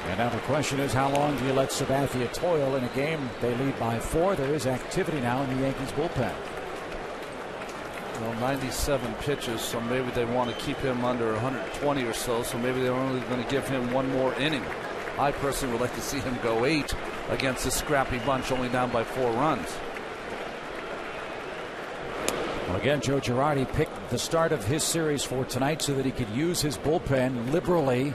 And now the question is, how long do you let Sabathia toil in a game they lead by 4? There is activity now in the Yankees bullpen. Well, 97 pitches, so maybe they want to keep him under 120 or so maybe they're only going to give him 1 more inning. I personally would like to see him go 8 against this scrappy bunch, only down by 4 runs. Well, again, Joe Girardi picked the start of his series for tonight so that he could use his bullpen liberally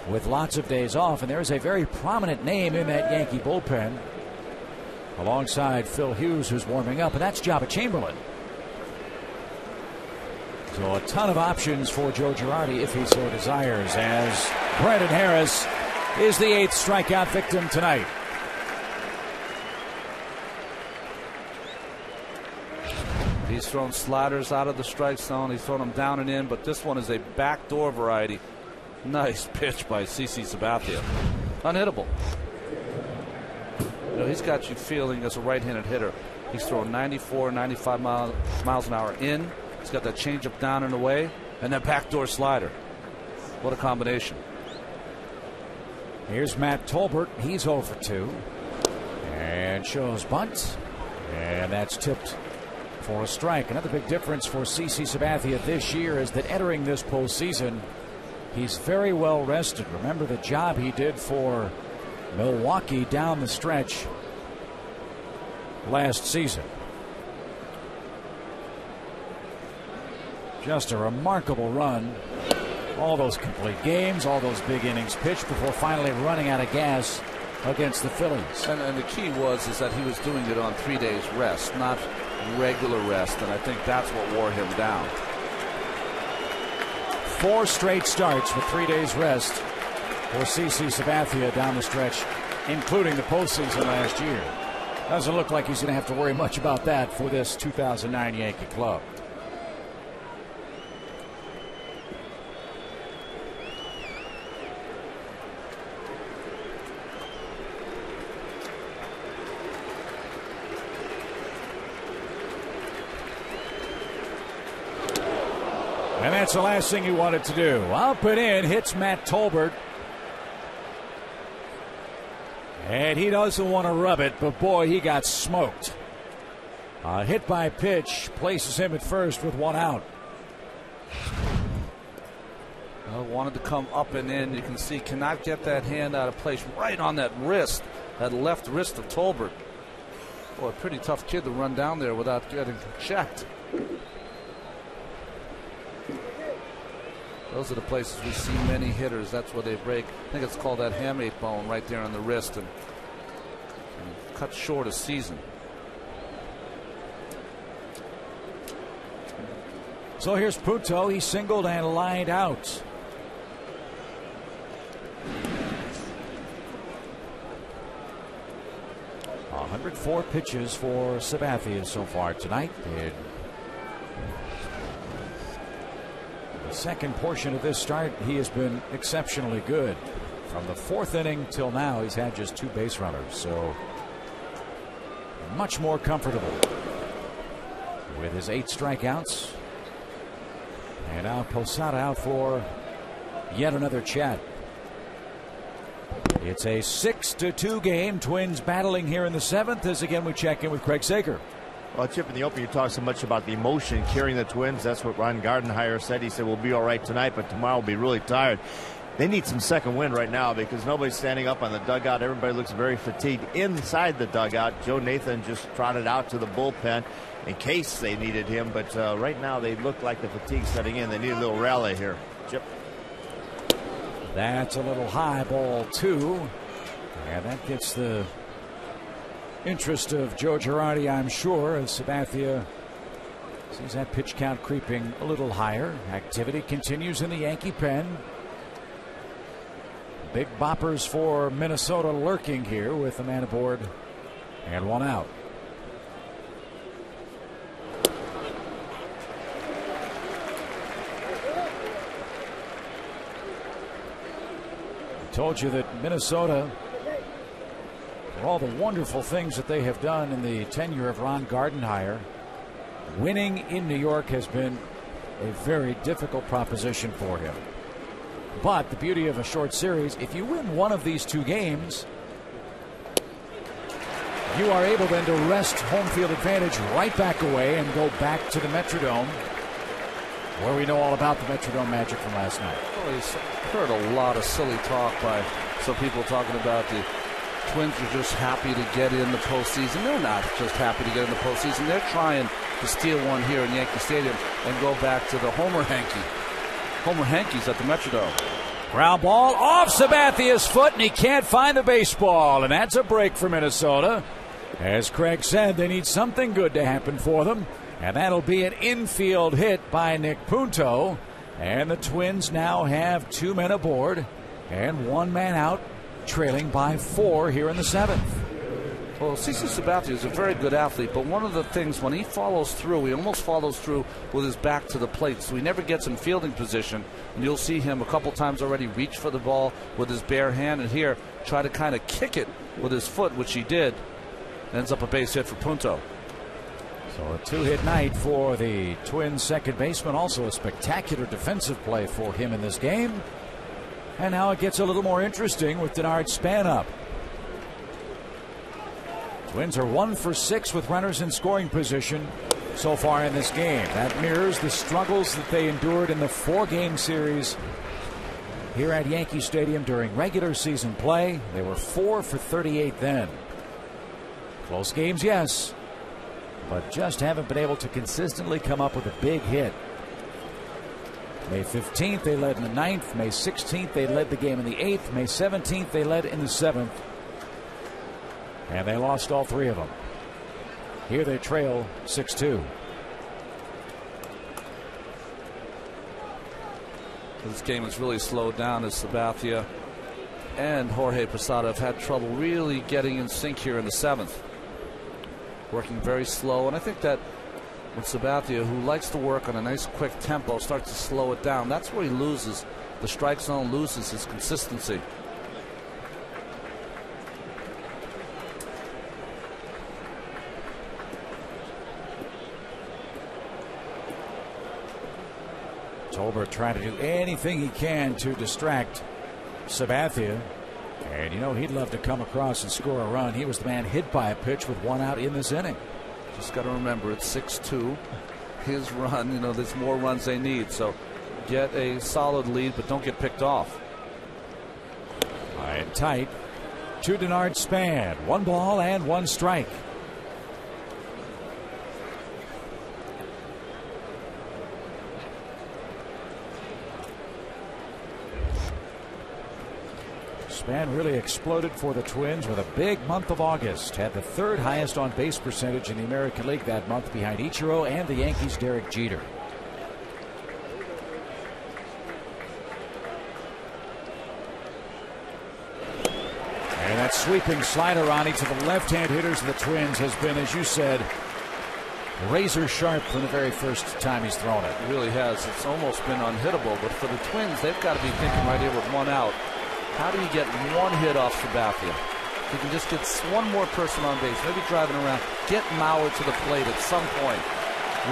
with lots of days off, and there's a very prominent name in that Yankee bullpen alongside Phil Hughes, who's warming up, and that's Jabba Chamberlain. So a ton of options for Joe Girardi if he so desires, as Brendan Harris is the 8th strikeout victim tonight. He's thrown sliders out of the strike zone. He's thrown them down and in, but this one is a backdoor variety. Nice pitch by CC Sabathia. Unhittable. You know, he's got you feeling as a right-handed hitter. He's throwing 94, 95 miles an hour in. He's got that changeup down and away, and that backdoor slider. What a combination. Here's Matt Tolbert. He's 0 for 2. And shows bunt. And that's tipped for a strike. Another big difference for CC Sabathia this year is that entering this postseason, he's very well rested. Remember the job he did for Milwaukee down the stretch last season. Just a remarkable run. All those complete games, all those big innings pitched before finally running out of gas against the Phillies. And the key is that he was doing it on 3 days rest, not regular rest, and I think that's what wore him down. 4 straight starts with 3 days rest for CC Sabathia down the stretch, including the postseason last year. Doesn't look like he's going to have to worry much about that for this 2009 Yankee club. And that's the last thing he wanted to do. Up and in, hits Matt Tolbert. And he doesn't want to rub it, but boy, he got smoked. A hit by pitch places him at first with 1 out. Well, wanted to come up and in. You can see cannot get that hand out of place right on that wrist, that left wrist of Tolbert. Boy, a pretty tough kid to run down there without getting checked. Those are the places we see many hitters. That's where they break. I think it's called that hamate bone right there on the wrist and cut short a season. So here's Punto. He singled and lined out. A 104 pitches for Sabathia so far tonight. The second portion of this start, he has been exceptionally good. From the 4th inning till now, he's had just 2 base runners, so much more comfortable with his 8 strikeouts. And now Posada out for yet another chat. It's a 6-2 game. Twins battling here in the 7th as again we check in with Craig Sager. Well, Chip, in the opening, you talked so much about the emotion carrying the Twins. That's what Ron Gardenhire said. He said, we'll be all right tonight, but tomorrow we'll be really tired. They need some second wind right now because nobody's standing up on the dugout. Everybody looks very fatigued inside the dugout. Joe Nathan just trotted out to the bullpen in case they needed him, but right now they look like the fatigue's setting in. They need a little rally here. Chip. That's a little high, ball 2. And that gets the interest of Joe Girardi, I'm sure, as Sabathia sees that pitch count creeping a little higher. Activity continues in the Yankee pen. Big boppers for Minnesota lurking here with a man aboard and 1 out. I told you that Minnesota, for all the wonderful things that they have done in the tenure of Ron Gardenhire, winning in New York has been a very difficult proposition for him. But the beauty of a short series, if you win one of these 2 games, you are able then to wrest home field advantage right back away and go back to the Metrodome, where we know all about the Metrodome magic from last night. Well, he's heard a lot of silly talk by some people talking about the Twins are just happy to get in the postseason. They're not just happy to get in the postseason. They're trying to steal one here in Yankee Stadium and go back to the Homer Hankies at the Metrodome. Ground ball off Sabathia's foot, and he can't find the baseball, and that's a break for Minnesota. As Craig said, they need something good to happen for them, and that'll be an infield hit by Nick Punto. And the Twins now have 2 men aboard and 1 man out, trailing by 4 here in the 7th. Well, CC Sabathia is a very good athlete, but one of the things when he follows through, he almost follows through with his back to the plate, so he never gets in fielding position. And you'll see him a couple times already reach for the ball with his bare hand, and here try to kind of kick it with his foot, which he did. Ends up a base hit for Punto. So a two-hit night for the Twins second baseman. Also a spectacular defensive play for him in this game. And now it gets a little more interesting with Denard Span up. Twins are 1 for 6 with runners in scoring position so far in this game. That mirrors the struggles that they endured in the 4-game series here at Yankee Stadium during regular season play. They were 4 for 38 then. Close games, yes, but just haven't been able to consistently come up with a big hit. May 15th they led in the 9th. May 16th they led the game in the 8th. May 17th they led in the 7th. And they lost all 3 of them. Here they trail 6-2. This game has really slowed down as Sabathia and Jorge Posada have had trouble really getting in sync here in the 7th. Working very slow, and I think that when Sabathia, who likes to work on a nice quick tempo, starts to slow it down, that's where he loses the strike zone, loses his consistency. Tolbert trying to do anything he can to distract Sabathia. And you know, he'd love to come across and score a run. He was the man hit by a pitch with 1 out in this inning. Just got to remember it's 6-2. His run, you know, there's more runs they need. So get a solid lead, but don't get picked off. High and tight to Denard Span. 1 ball and 1 strike. Span really exploded for the Twins with a big month of August. Had the 3rd highest on base percentage in the American League that month, behind Ichiro and the Yankees' Derek Jeter. And that sweeping slider, Ronnie, to the left-hand hitters of the Twins has been, as you said, razor sharp from the very first time he's thrown it. It really has. It's almost been unhittable, but for the Twins, they've got to be thinking right here with 1 out. How do you get 1 hit off Sabathia? You can just get 1 more person on base, maybe driving around. Get Mauer to the plate at some point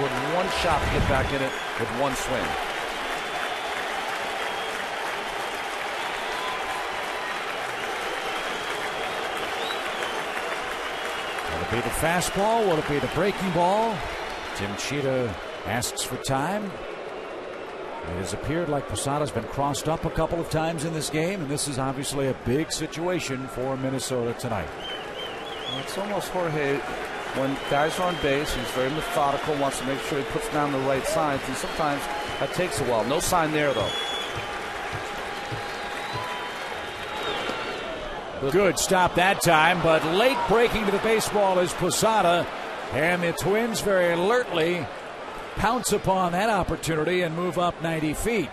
with 1 shot to get back in it with 1 swing. Will it be the fastball? Will it be the breaking ball? Tim Cheetah asks for time. It has appeared like Posada's been crossed up a couple of times in this game, and this is obviously a big situation for Minnesota tonight. Well, it's almost Jorge, when guys are on base, he's very methodical, wants to make sure he puts down the right signs, and sometimes that takes a while. No sign there, though. Good stop that time, but late breaking to the baseball is Posada, and the Twins very alertly pounce upon that opportunity and move up 90 feet.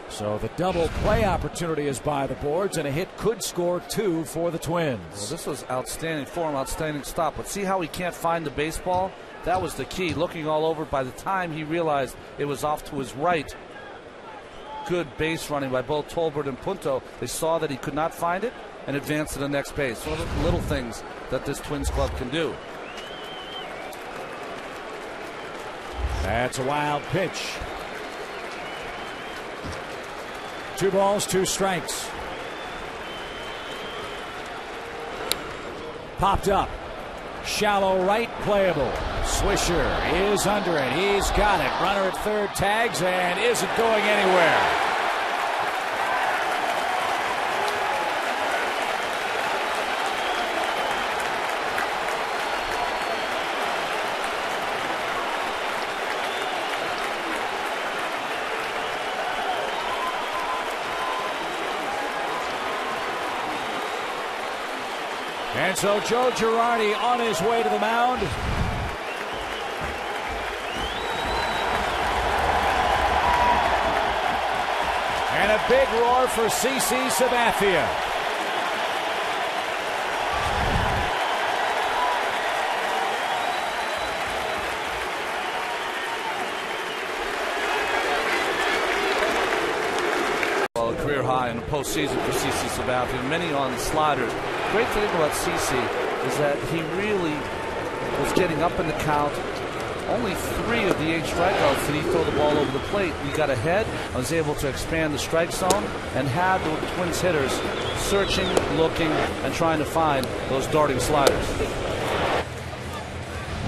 So the double play opportunity is by the boards, and a hit could score 2 for the Twins. Well, this was outstanding form, outstanding stop. But see how he can't find the baseball? That was the key. Looking all over, by the time he realized it was off to his right. Good base running by both Tolbert and Punto. They saw that he could not find it and advanced to the next base. One of the little things that this Twins club can do. That's a wild pitch. 2 balls, 2 strikes. Popped up. Shallow right, playable. Swisher is under it. He's got it. Runner at 3rd tags and isn't going anywhere. And so Joe Girardi on his way to the mound. And a big roar for CC Sabathia. high in the postseason for CC Sabathia. Many on the sliders. Great thing about CC is that he really was getting up in the count. Only 3 of the 8 strikeouts did he throw the ball over the plate. He got ahead, was able to expand the strike zone, and had the Twins hitters searching, looking, and trying to find those darting sliders.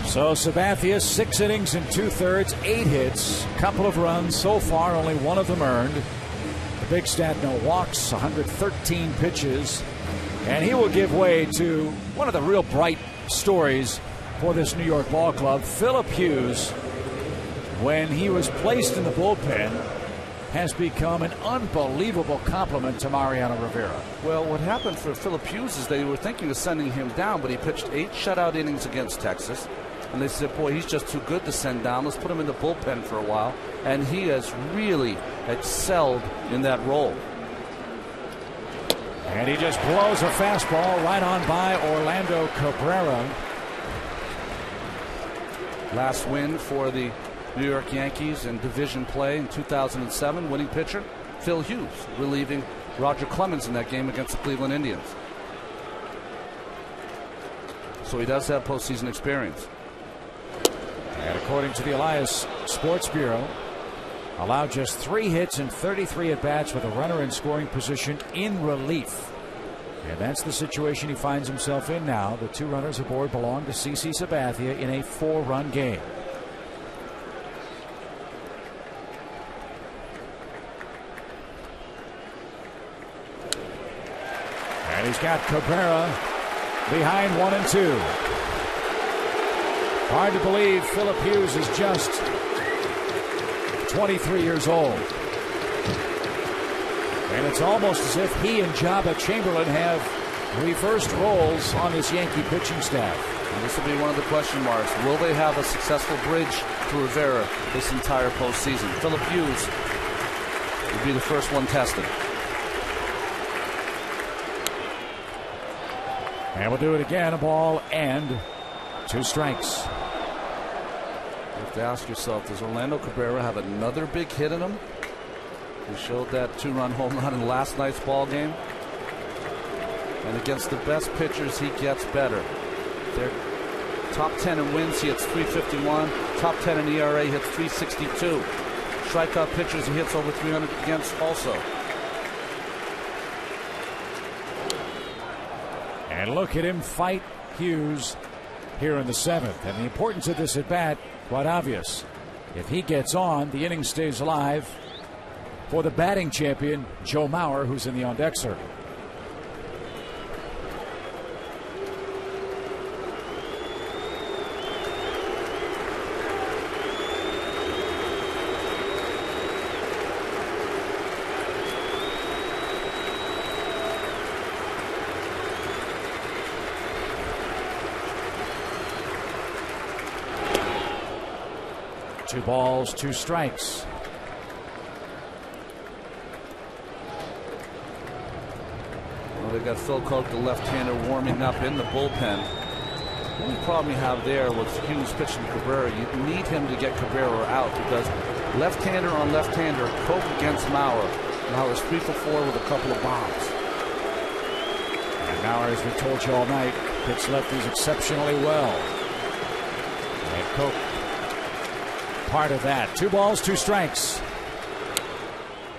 So Sabathia, 6 innings and 2/3, 8 hits, couple of runs so far, only 1 of them earned. The big stat, no walks, 113 pitches, and he will give way to one of the real bright stories for this New York ball club. Philip Hughes, when he was placed in the bullpen, has become an unbelievable compliment to Mariano Rivera. Well, what happened for Philip Hughes is they were thinking of sending him down, but he pitched 8 shutout innings against Texas. And they said, boy, he's just too good to send down. Let's put him in the bullpen for a while. And he has really excelled in that role. And he just blows a fastball right on by Orlando Cabrera. Last win for the New York Yankees in division play in 2007. Winning pitcher, Phil Hughes, relieving Roger Clemens in that game against the Cleveland Indians. So he does have postseason experience. And according to the Elias Sports Bureau, allowed just 3 hits and 33 at-bats with a runner in scoring position in relief. And that's the situation he finds himself in now. The 2 runners aboard belong to CC Sabathia in a 4-run game. And he's got Cabrera behind 1 and 2. Hard to believe Philip Hughes is just 23 years old. And it's almost as if he and Jabba Chamberlain have reversed roles on this Yankee pitching staff. And this will be one of the question marks. Will they have a successful bridge to Rivera this entire postseason? Philip Hughes will be the first one tested. And we'll do it again. A ball and 2 strikes. You have to ask yourself, does Orlando Cabrera have another big hit in him? He showed that 2-run home run in last night's ball game. And against the best pitchers, he gets better. They're top 10 in wins, he hits .351. Top 10 in ERA, he hits .362. Strikeout pitchers, he hits over 300 against also. And look at him fight Hughes here in the 7th. And the importance of this at bat, quite obvious. If he gets on, the inning stays alive for the batting champion, Joe Mauer, who's in the on-deck circle. Two balls, 2 strikes. Well, they've got Phil Koch, the left-hander, warming up in the bullpen. The only problem you have there with Hughes pitching Cabrera, you need him to get Cabrera out, because left-hander on left-hander, Koch against Mauer. Mauer's 3 for 4 with a couple of bombs. And Mauer, as we told you all night, hits lefties exceptionally well. And Koch, part of that. 2 balls, 2 strikes.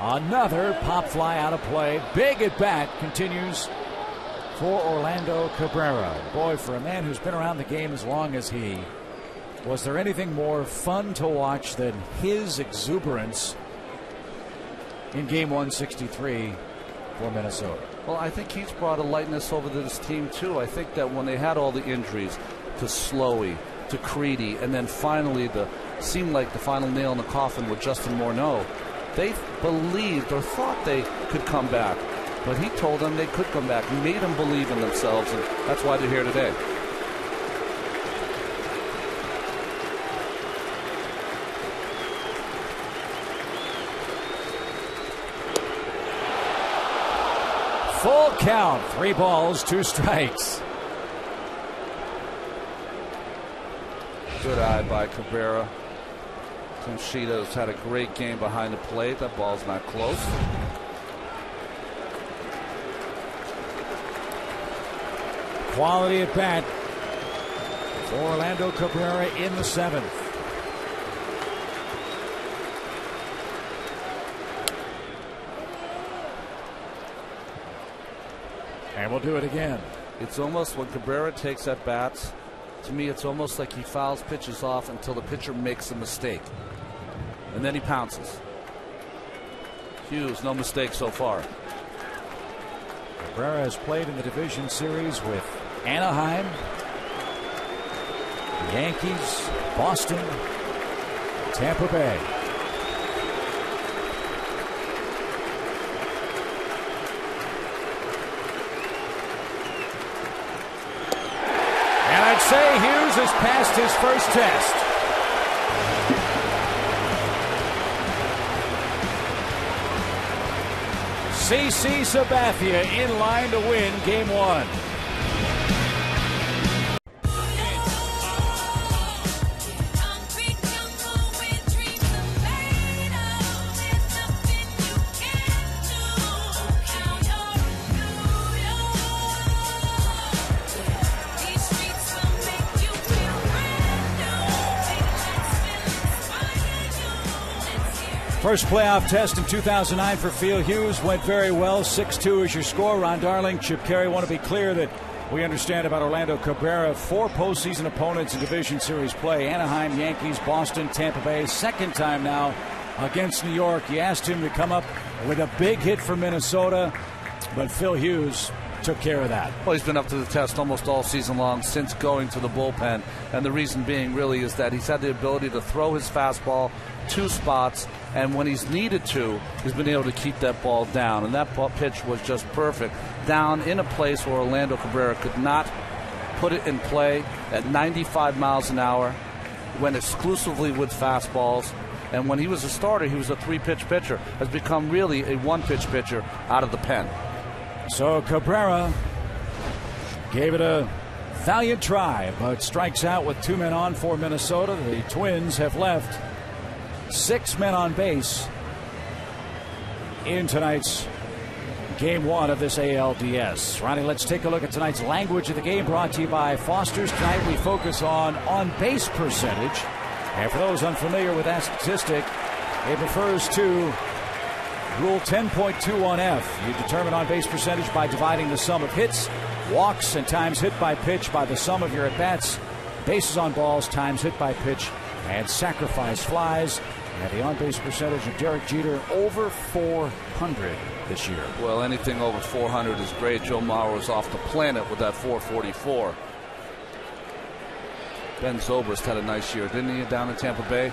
Another pop fly out of play. Big at bat continues for Orlando Cabrera. Boy, for a man who's been around the game as long as he, was there anything more fun to watch than his exuberance in game 163 for Minnesota? Well, I think he's brought a lightness over to this team too. I think that when they had all the injuries to Slowey, to Creedy, and then finally seemed like the final nail in the coffin with Justin Morneau, they believed or thought they could come back. But he told them they could come back. He made them believe in themselves, and that's why they're here today. Full count. 3 balls, 2 strikes. Good eye by Cabrera. Tim Sheeta's had a great game behind the plate. That ball's not close. quality at bat for Orlando Cabrera in the 7th. And we'll do it again. It's almost when Cabrera takes at bats, to me it's almost like he fouls pitches off until the pitcher makes a mistake. And then he pounces. Hughes, no mistake so far. Cabrera has played in the division series with Anaheim, the Yankees, Boston, Tampa Bay. And I'd say Hughes has passed his first test. CC Sabathia in line to win Game 1. First playoff test in 2009 for Phil Hughes went very well. 6-2 is your score. Ron Darling, Chip Carey. Want to be clear that we understand about Orlando Cabrera. 4 postseason opponents in division series play. Anaheim, Yankees, Boston, Tampa Bay. Second time now against New York. You asked him to come up with a big hit for Minnesota, but Phil Hughes took care of that. Well, he's been up to the test almost all season long since going to the bullpen. And the reason being really is that he's had the ability to throw his fastball 2 spots, and when he's needed to, he's been able to keep that ball down. And that pitch was just perfect. Down in a place where Orlando Cabrera could not put it in play at 95 miles an hour, went exclusively with fastballs. And when he was a starter, he was a 3-pitch pitcher. Has become really a 1-pitch pitcher out of the pen. So Cabrera gave it a valiant try, but strikes out with 2 men on for Minnesota. The Twins have left 6 men on base in tonight's Game 1 of this ALDS. Ronnie, let's take a look at tonight's language of the game, brought to you by Foster's. Tonight we focus on base percentage. And for those unfamiliar with that statistic, it refers to Rule 10.21F. You determine on-base percentage by dividing the sum of hits, walks, and times hit by pitch by the sum of your at-bats, bases on balls, times hit by pitch, and sacrifice flies. And the on-base percentage of Derek Jeter over 400 this year. Well, anything over 400 is great. Joe Mauer was off the planet with that 444. Ben Zobrist had a nice year, didn't he, down in Tampa Bay?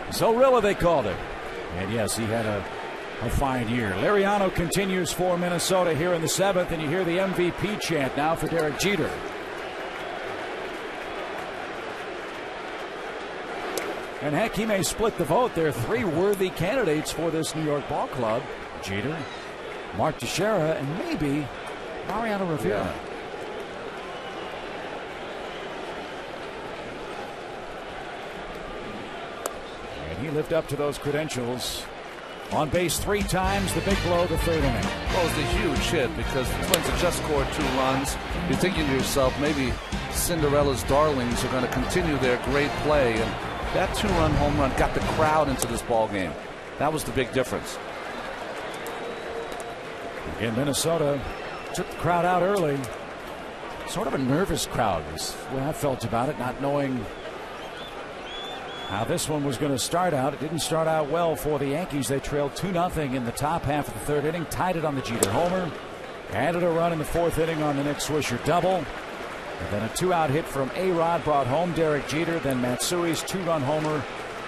Zorilla, they called it. And yes, he had a fine year. Liriano continues for Minnesota here in the 7th, and you hear the MVP chant now for Derek Jeter. And heck, he may split the vote. There are 3 worthy candidates for this New York ball club. Jeter, Mark Teixeira, and maybe Mariano Rivera. Yeah. And he lived up to those credentials. On base 3 times, the big blow, the 3rd inning. Well, it was a huge hit because the Twins had just scored 2 runs. You're thinking to yourself, maybe Cinderella's darlings are going to continue their great play. And that 2-run home run got the crowd into this ball game. That was the big difference. In Minnesota, took the crowd out early. Sort of a nervous crowd is what I felt about it, not knowing how this one was going to start out. It didn't start out well for the Yankees. They trailed 2-0 in the top half of the 3rd inning, tied it on the Jeter homer, added a run in the 4th inning on the Nick Swisher double, and then a 2-out hit from A-Rod brought home Derek Jeter. Then Matsui's 2-run homer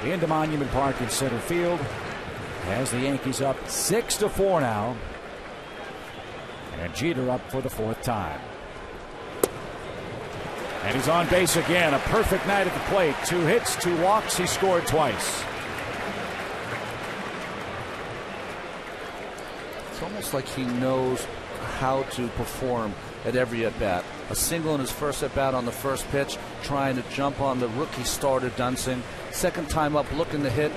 into Monument Park in center field has the Yankees up 6-4 now, and Jeter up for the 4th time. And he's on base again. A perfect night at the plate. 2 hits, 2 walks. He scored twice. It's almost like he knows how to perform at every at-bat. A single in his first at-bat on the first pitch, trying to jump on the rookie starter Duensing. Second time up, looking to hit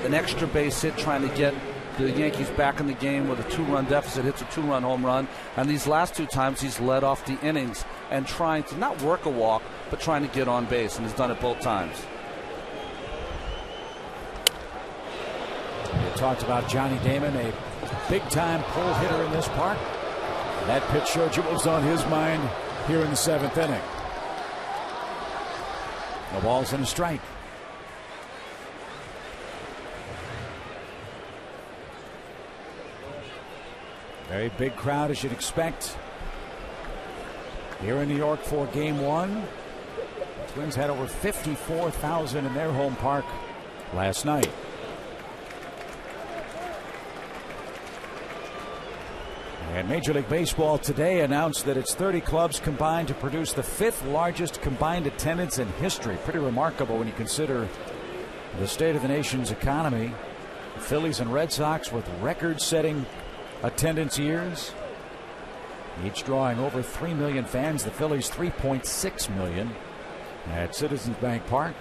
an extra base hit, trying to get the Yankees back in the game with a 2-run deficit, hits a 2-run home run. And these last 2 times he's led off the innings and trying to not work a walk, but trying to get on base, and he's done it both times. We talked about Johnny Damon, a big-time pull hitter in this park. That pitch showed you what was on his mind here in the 7th inning. No balls and a strike. Very big crowd, as you'd expect, here in New York for Game 1. The Twins had over 54,000 in their home park last night. And Major League Baseball today announced that its 30 clubs combined to produce the 5th largest combined attendance in history. Pretty remarkable when you consider the state of the nation's economy. The Phillies and Red Sox with record-setting attendance years, each drawing over 3 million fans. The Phillies 3.6 million at Citizens Bank Park.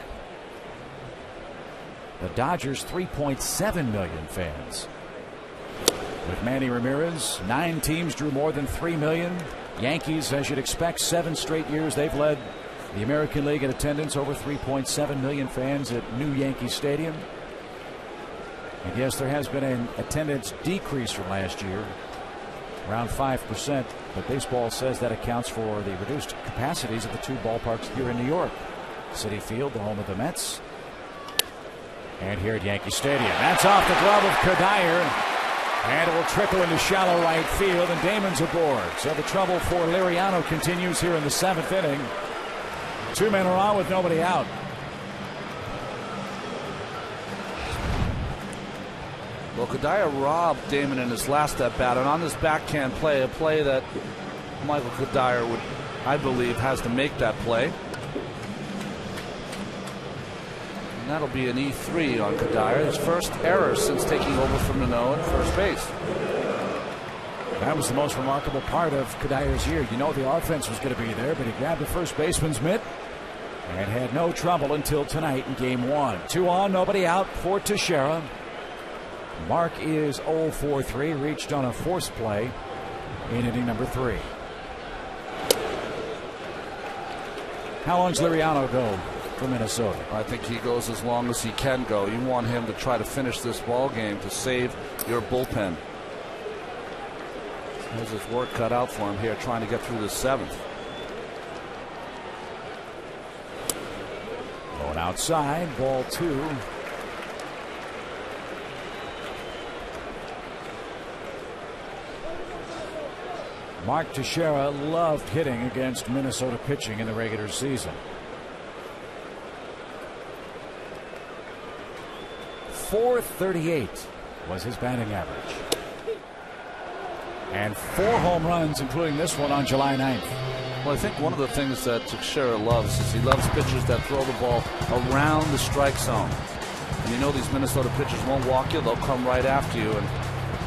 The Dodgers 3.7 million fans. With Manny Ramirez, 9 teams drew more than 3 million. Yankees, as you'd expect, 7 straight years they've led the American League in attendance, over 3.7 million fans at New Yankee Stadium. And yes, there has been an attendance decrease from last year, around 5%, but baseball says that accounts for the reduced capacities of the 2 ballparks here in New York. Citi Field, the home of the Mets, and here at Yankee Stadium. That's off the glove of Kadire. And it will trickle into shallow right field, and Damon's aboard. So the trouble for Liriano continues here in the 7th inning. 2 men are on with nobody out. Well, Kadire robbed Damon in his last at bat, and on this backhand play, a play that Michael Kadire would, I believe, has to make that play. And that'll be an E3 on Kadire, his first error since taking over from Manoah at first base. That was the most remarkable part of Kadire's year. You know the offense was going to be there, but he grabbed the first baseman's mitt and had no trouble until tonight in Game 1. 2 on, nobody out for Teixeira. Mark is 0 for 3, reached on a force play in inning number 3. How long's Liriano go for Minnesota? I think he goes as long as he can go. You want him to try to finish this ball game to save your bullpen. There's his work cut out for him here, trying to get through the 7th. Going outside, ball 2. Mark Teixeira loved hitting against Minnesota pitching in the regular season. .438 was his batting average. And 4 home runs, including this one on July 9th. Well, I think one of the things that Teixeira loves is he loves pitchers that throw the ball around the strike zone. And you know these Minnesota pitchers won't walk you, they'll come right after you. And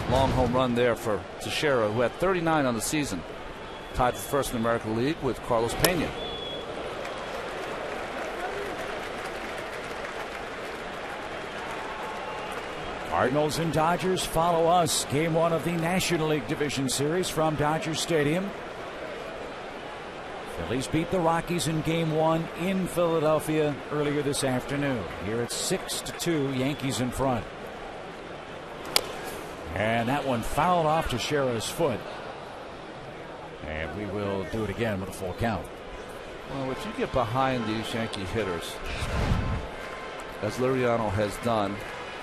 long home run there for Teixeira, who had 39 on the season, tied for first in the American League with Carlos Pena. Cardinals and Dodgers follow us. Game 1 of the National League Division Series from Dodger Stadium. Phillies beat the Rockies in Game 1 in Philadelphia earlier this afternoon. Here it's 6-2, Yankees in front. And that one fouled off Teixeira's foot. And we will do it again with a full count. Well, if you get behind these Yankee hitters, as Liriano has done,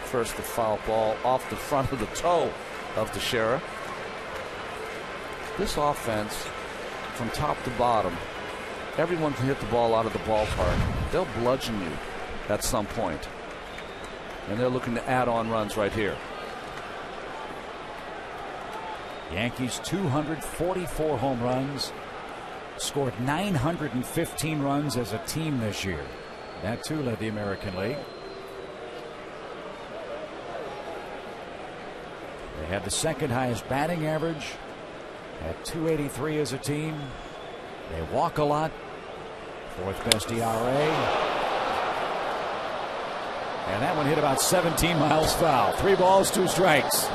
first the foul ball off the front of the toe of Teixeira. This offense, from top to bottom, everyone can hit the ball out of the ballpark. They'll bludgeon you at some point. And they're looking to add on runs right here. Yankees 244 home runs, scored 915 runs as a team this year. That too led the American League. They have the second highest batting average at 283 as a team. They walk a lot, 4th best ERA. And that one hit about 17 miles foul. 3 balls, 2 strikes.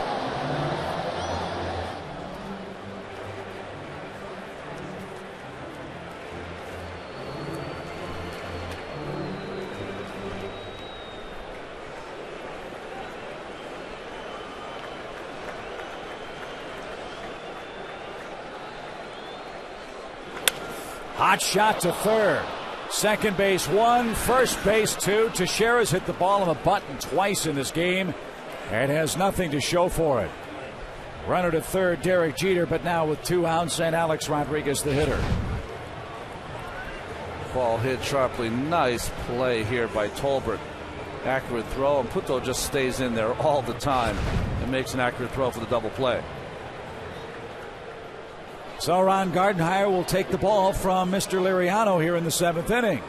Hot shot to third. Second base 1, first base 2. Teixeira's hit the ball on the button twice in this game and has nothing to show for it. Runner to third, Derek Jeter, but now with 2 outs and Alex Rodriguez the hitter. Ball hit sharply. Nice play here by Tolbert. Accurate throw, and Puto just stays in there all the time and makes an accurate throw for the double play. So Ron Gardenhire will take the ball from Mr. Liriano here in the 7th inning.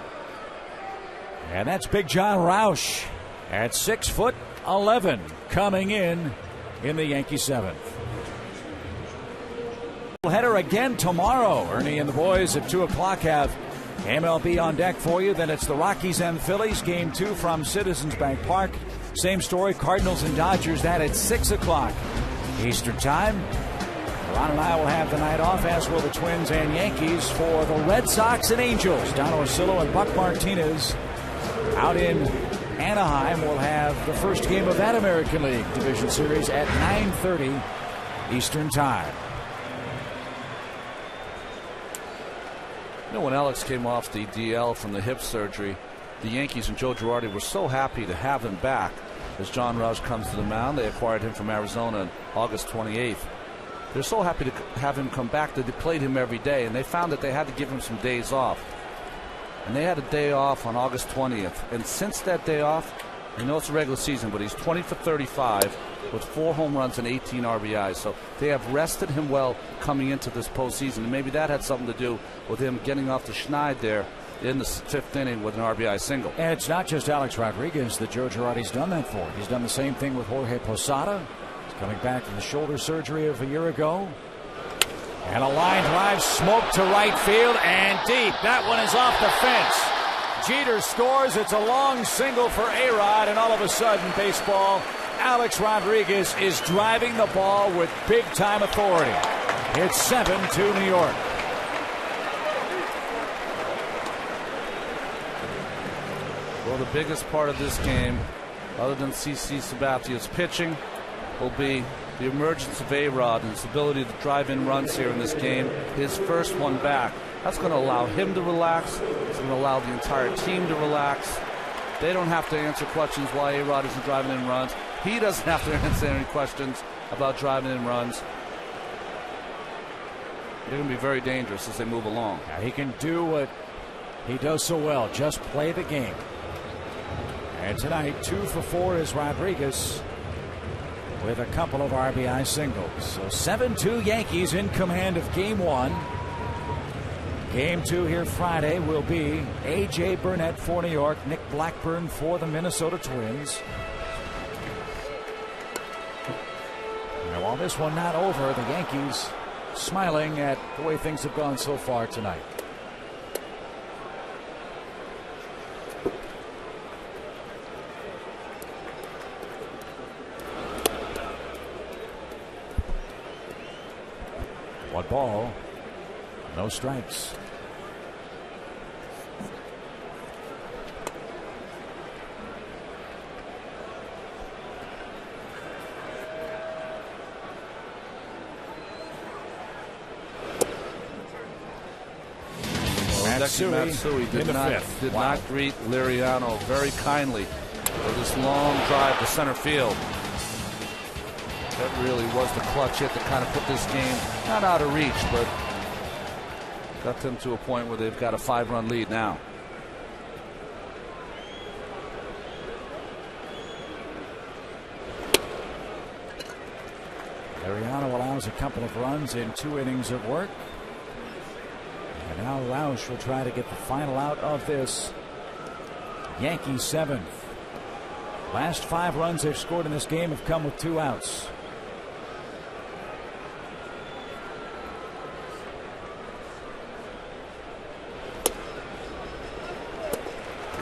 And that's Big John Roush at 6'11" coming in the Yankee 7th. Header again tomorrow. Ernie and the boys at 2 o'clock have MLB on deck for you. Then it's the Rockies and Phillies. Game 2 from Citizens Bank Park. Same story, Cardinals and Dodgers. That at 6 o'clock Eastern Time. Ron and I will have the night off, as will the Twins and Yankees, for the Red Sox and Angels. Don Orsillo and Buck Martinez out in Anaheim will have the first game of that American League Division Series at 9:30 Eastern Time. You know, when Alex came off the DL from the hip surgery, the Yankees and Joe Girardi were so happy to have him back. As John Roush comes to the mound, they acquired him from Arizona on August 28th. They're so happy to have him come back that they played him every day, and they found that they had to give him some days off. And they had a day off on August 20th. And since that day off, I know it's a regular season, but he's 20 for 35 with 4 home runs and 18 RBIs. So they have rested him well coming into this postseason. And maybe that had something to do with him getting off the schneid there in the 5th inning with an RBI single. And it's not just Alex Rodriguez that Joe Girardi's done that for. He's done the same thing with Jorge Posada. Coming back from the shoulder surgery of a year ago. And a line drive, smoke to right field and deep. That one is off the fence. Jeter scores. It's a long single for A-Rod, and all of a sudden, baseball, Alex Rodriguez is driving the ball with big-time authority. It's 7-2 New York. Well, the biggest part of this game, other than CC Sabathia's pitching, will be the emergence of A-Rod and his ability to drive in runs here in this game. His first one back. That's going to allow him to relax. It's going to allow the entire team to relax. They don't have to answer questions why A-Rod isn't driving in runs. He doesn't have to answer any questions about driving in runs. They're going to be very dangerous as they move along. Now he can do what he does so well, just play the game. And tonight, 2 for 4 is Rodriguez, with a couple of RBI singles. So 7-2 Yankees in command of Game 1. Game 2 here Friday will be A.J. Burnett for New York, Nick Blackburn for the Minnesota Twins. Now, while this one not over, the Yankees smiling at the way things have gone so far tonight. One ball, no strikes. Matsui did not greet Liriano very kindly for this long drive to center field. That really was the clutch hit that kind of put this game not out of reach, but got them to a point where they've got a 5-run lead now. Liriano allows a couple of runs in 2 innings of work. And now Roush will try to get the final out of this Yankees 7th. Last 5 runs they've scored in this game have come with 2 outs.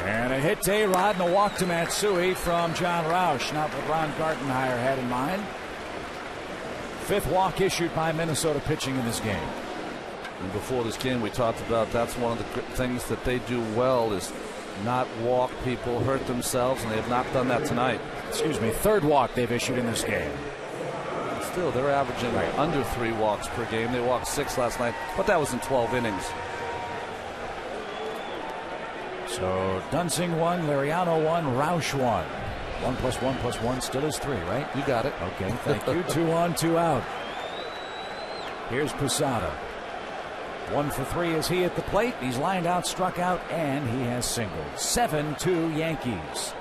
And a hit to A-Rod and a walk to Matsui from John Roush. Not what Ron Gartenhire had in mind. 5th walk issued by Minnesota pitching in this game. And before this game, we talked about that's one of the things that they do well is not walk people, hurt themselves, and they have not done that tonight. Excuse me, 3rd walk they've issued in this game. Still, they're averaging under 3 walks per game. They walked 6 last night, but that was in 12 innings. So Duensing 1, Liriano 1, Roush 1. 1 + 1 + 1 still is 3, right? You got it. Okay, thank you. 2 on, 2 out. Here's Posada. 1 for 3 as he at the plate. He's lined out, struck out, and he has singled. 7-2 Yankees.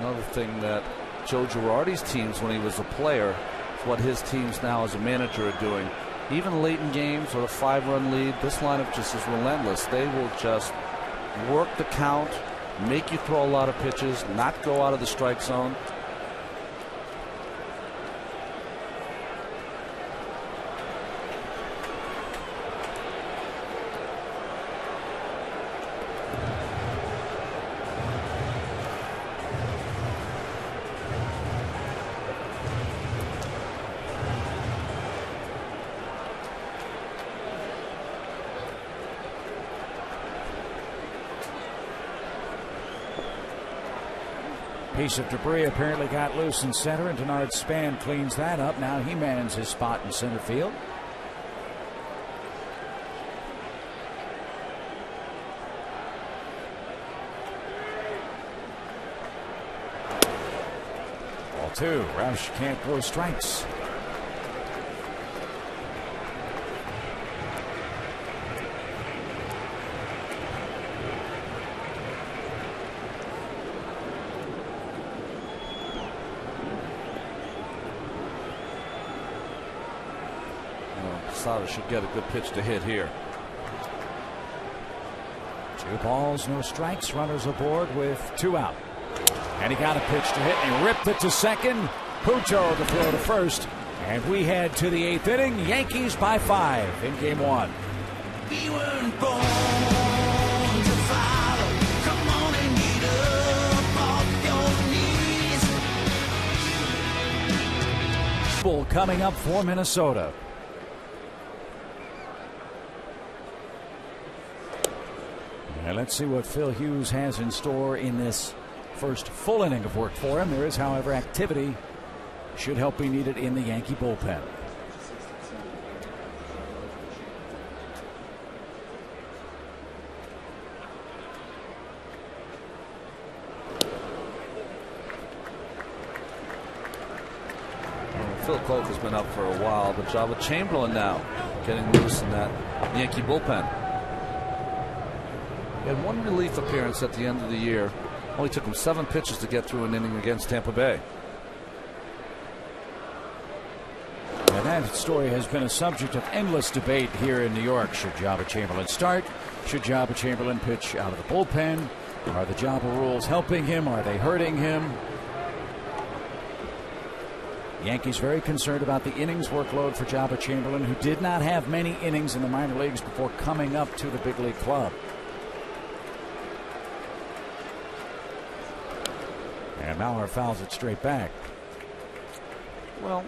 Another thing that Joe Girardi's teams when he was a player is what his teams now as a manager are doing. Even late in games or a 5-run lead, this lineup just is relentless. They will just work the count, make you throw a lot of pitches, not go out of the strike zone. Piece of debris apparently got loose in center, and Denard Span cleans that up. Now he mans his spot in center field. Ball 2. Roush can't throw strikes. Posada should get a good pitch to hit here. 2 balls, no strikes, runners aboard with 2 out. And he got a pitch to hit, and he ripped it to second. Puto to throw to first. And we head to the 8th inning. Yankees by 5 in game 1. We weren't born to follow. Come on and get up off your knees. Bull coming up for Minnesota. And let's see what Phil Hughes has in store in this first full inning of work for him. There is, however, activity. Should help be needed in the Yankee bullpen. Phil Koch has been up for a while, but Java Chamberlain now getting loose in that Yankee bullpen. He had 1 relief appearance at the end of the year. Only took him 7 pitches to get through an inning against Tampa Bay. And that story has been a subject of endless debate here in New York. Should Java Chamberlain start? Should Java Chamberlain pitch out of the bullpen? Are the Java rules helping him? Are they hurting him? Yankees very concerned about the innings workload for Java Chamberlain, who did not have many innings in the minor leagues before coming up to the big league club. And Mauer fouls it straight back. Well,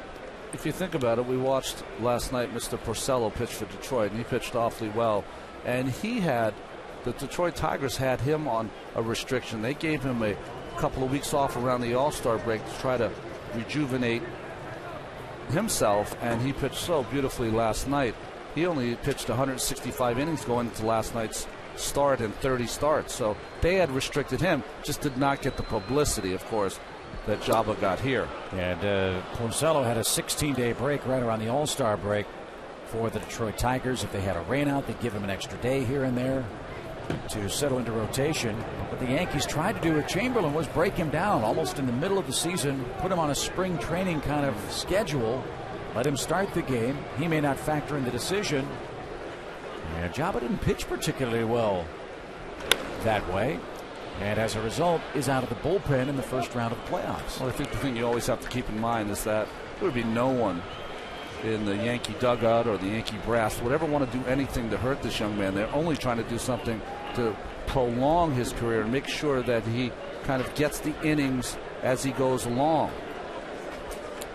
if you think about it, we watched last night Mr. Porcello pitch for Detroit, and he pitched awfully well. And the Detroit Tigers had him on a restriction. They gave him a couple of weeks off around the All-Star break to try to rejuvenate himself, and he pitched so beautifully last night. He only pitched 165 innings going into last night's start and 30 starts, so they had restricted him, just did not get the publicity, of course, that Java got here. And Porcello had a 16-day break right around the All-Star break for the Detroit Tigers. If they had a rainout, they'd give him an extra day here and there to settle into rotation. What the Yankees tried to do with Chamberlain was break him down almost in the middle of the season, put him on a spring training kind of schedule, let him start the game. He may not factor in the decision. And Java didn't pitch particularly well that way. and as a result is out of the bullpen in the first round of the playoffs. Well, I think the thing you always have to keep in mind is that there would be no one in the Yankee dugout or the Yankee brass would ever want to do anything to hurt this young man. They're only trying to do something to prolong his career and make sure that he kind of gets the innings as he goes along.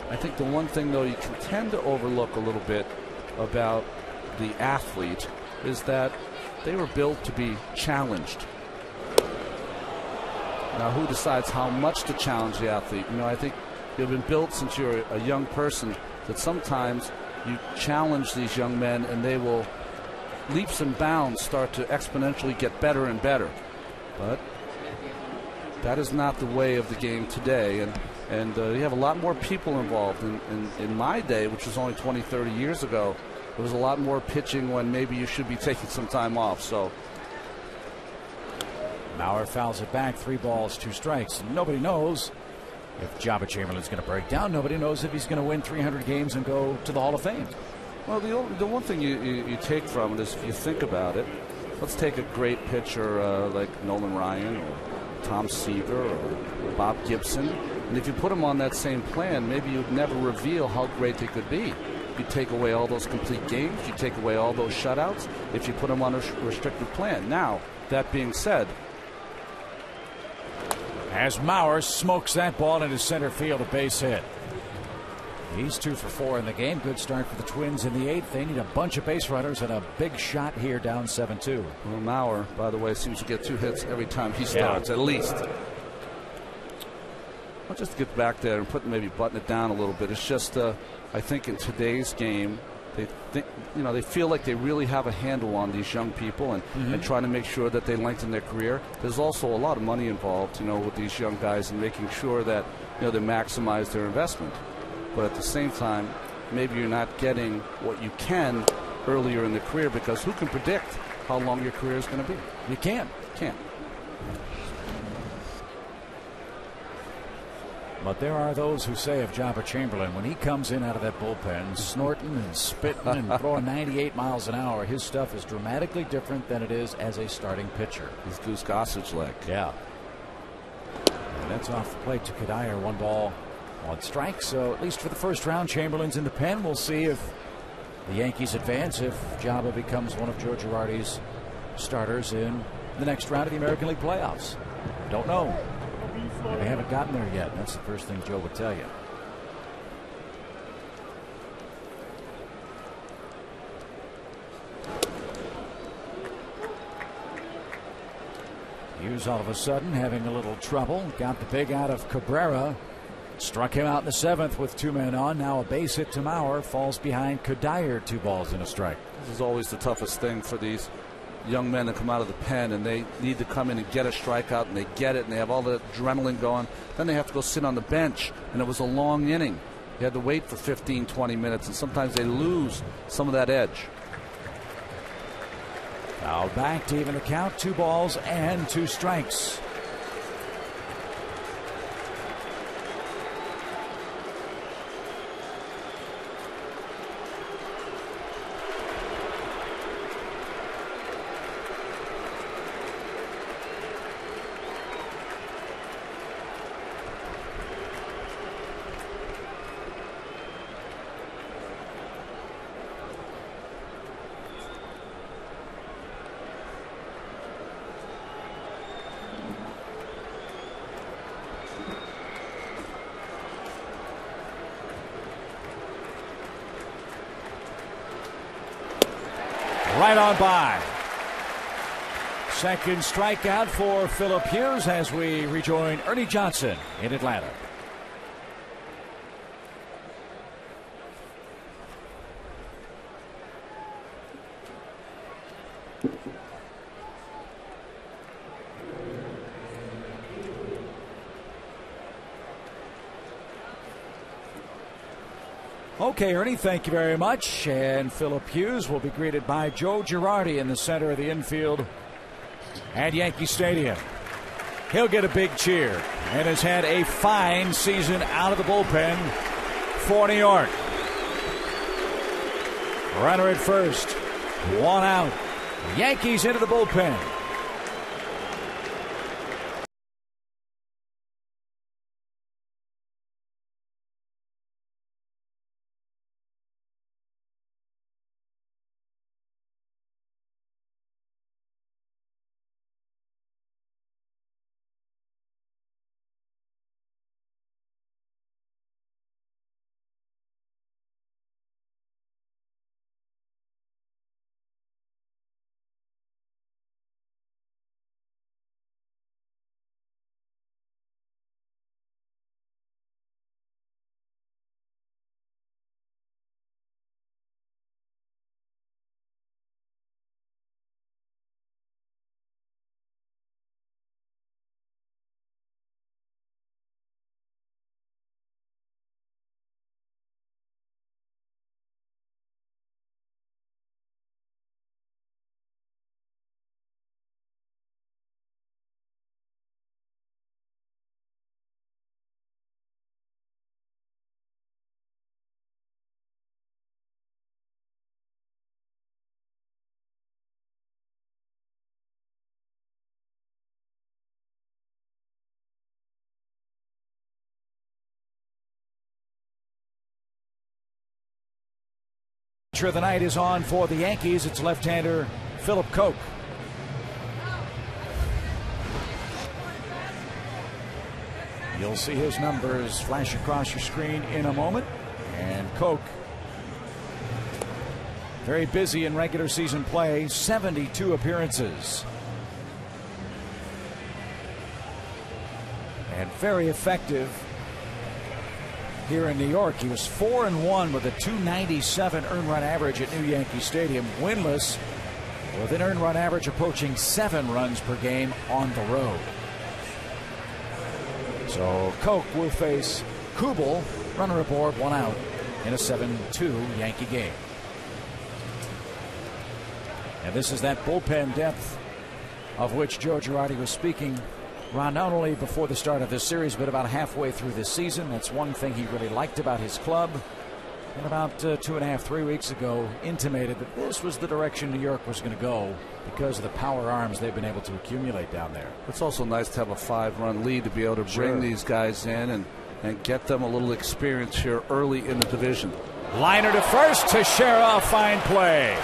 I think the one thing, though, you can tend to overlook a little bit about the athlete is that they were built to be challenged. Now, who decides how much to challenge the athlete? You know, I think you've been built since you're a young person that sometimes you challenge these young men and they will, leaps and bounds, start to exponentially get better and better. But that is not the way of the game today. And you have a lot more people involved. In my day, which was only 20, 30 years ago, there was a lot more pitching when maybe you should be taking some time off. So Mauer fouls it back, 3 balls, 2 strikes. Nobody knows if Jabba Chamberlain's going to break down. Nobody knows if he's going to win 300 games and go to the Hall of Fame. Well, the one thing you take from it is, if you think about it, let's take a great pitcher like Nolan Ryan or Tom Seaver or Bob Gibson, and if you put them on that same plan, maybe you'd never reveal how great they could be. You take away all those complete games, you take away all those shutouts if you put them on a restricted plan. Now, that being said, as Mauer smokes that ball into center field, a base hit. He's 2 for 4 in the game. Good start for the Twins in the 8th. They need a bunch of base runners and a big shot here, down 7-2. Well, Mauer, by the way, seems to get 2 hits every time he starts, at least. Well, just to get back there and maybe button it down a little bit. It's just, I think in today's game, they feel like they really have a handle on these young people and trying to make sure that they lengthen their career. There's also a lot of money involved, with these young guys and making sure that, they maximize their investment. But at the same time, maybe you're not getting what you can earlier in the career, because who can predict how long your career is going to be? You can't. But there are those who say of Jabba Chamberlain, when he comes in out of that bullpen, snorting and spitting and throwing 98 miles an hour, his stuff is dramatically different than it is as a starting pitcher. His Goose Gossage leg. Yeah. And that's off the plate to Kadire. 1 ball, 1 strike. So at least for the first round, Chamberlain's in the pen. We'll see if the Yankees advance, if Jabba becomes one of Joe Girardi's starters in the next round of the American League playoffs. Don't know. They haven't gotten there yet. That's the first thing Joe would tell you. Hughes all of a sudden having a little trouble. Got the big out of Cabrera. Struck him out in the 7th with 2 men on. Now a base hit to Mauer. Falls behind Kadire. 2 balls and a strike. This is always the toughest thing for these young men that come out of the pen, and they need to come in and get a strikeout, and they get it, and they have all the adrenaline going. Then they have to go sit on the bench, and it was a long inning. You had to wait for 15, 20 minutes, and sometimes they lose some of that edge. Now back to even the count. 2 balls and 2 strikes. Right on by. Second strikeout for Philip Hughes as we rejoin Ernie Johnson in Atlanta. Okay, Ernie, thank you very much. And Philip Hughes will be greeted by Joe Girardi in the center of the infield at Yankee Stadium. He'll get a big cheer and has had a fine season out of the bullpen for New York. Runner at first, 1 out. Yankees into the bullpen. Pitcher of the night is on for the Yankees. It's left-hander Philip Koch. You'll see his numbers flash across your screen in a moment. And Koch, very busy in regular season play, 72 appearances. And very effective here in New York. He was 4-1 with a .297 earned run average at New Yankee Stadium. Winless with an earned run average approaching 7 runs per game on the road. So Koch will face Kubel, runner aboard, 1 out in a 7-2 Yankee game. And this is that bullpen depth of which Joe Girardi was speaking, Ron, not only before the start of this series, but about halfway through this season. That's one thing he really liked about his club. And about 2.5, 3 weeks ago, intimated that this was the direction New York was going to go because of the power arms they've been able to accumulate down there. It's also nice to have a 5-run lead to be able to bring these guys in and get them a little experience here early in the division. Liner to first, Teixeira, fine play.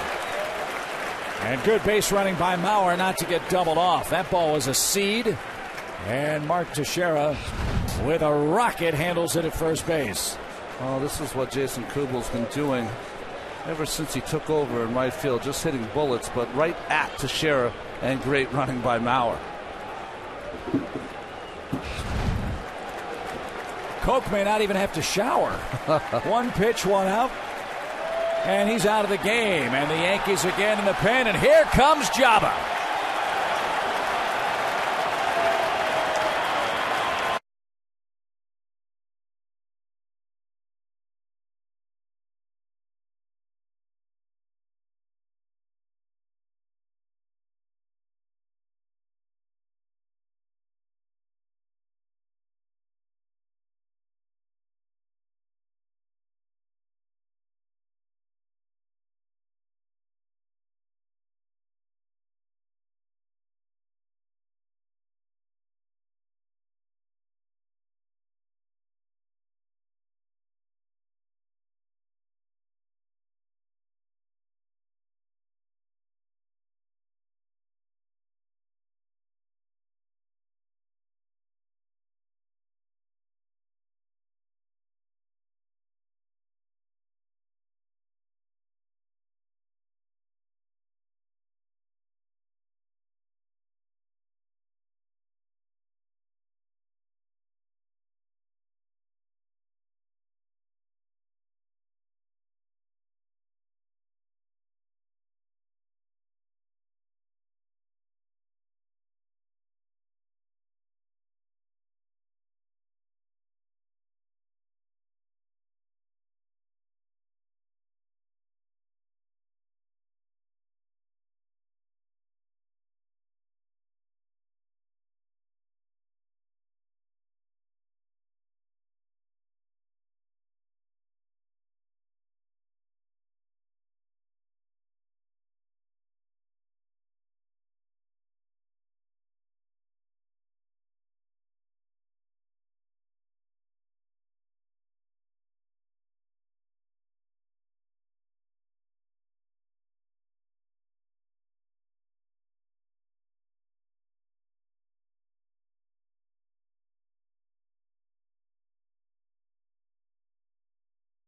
And good base running by Mauer not to get doubled off. That ball was a seed. And Mark Teixeira with a rocket handles it at first base. Oh, this is what Jason Kubel's been doing ever since he took over in right field, just hitting bullets, but right at Teixeira, and great running by Mauer. Koch may not even have to shower. 1 pitch, 1 out. And he's out of the game. And the Yankees again in the pen. And here comes Jabba.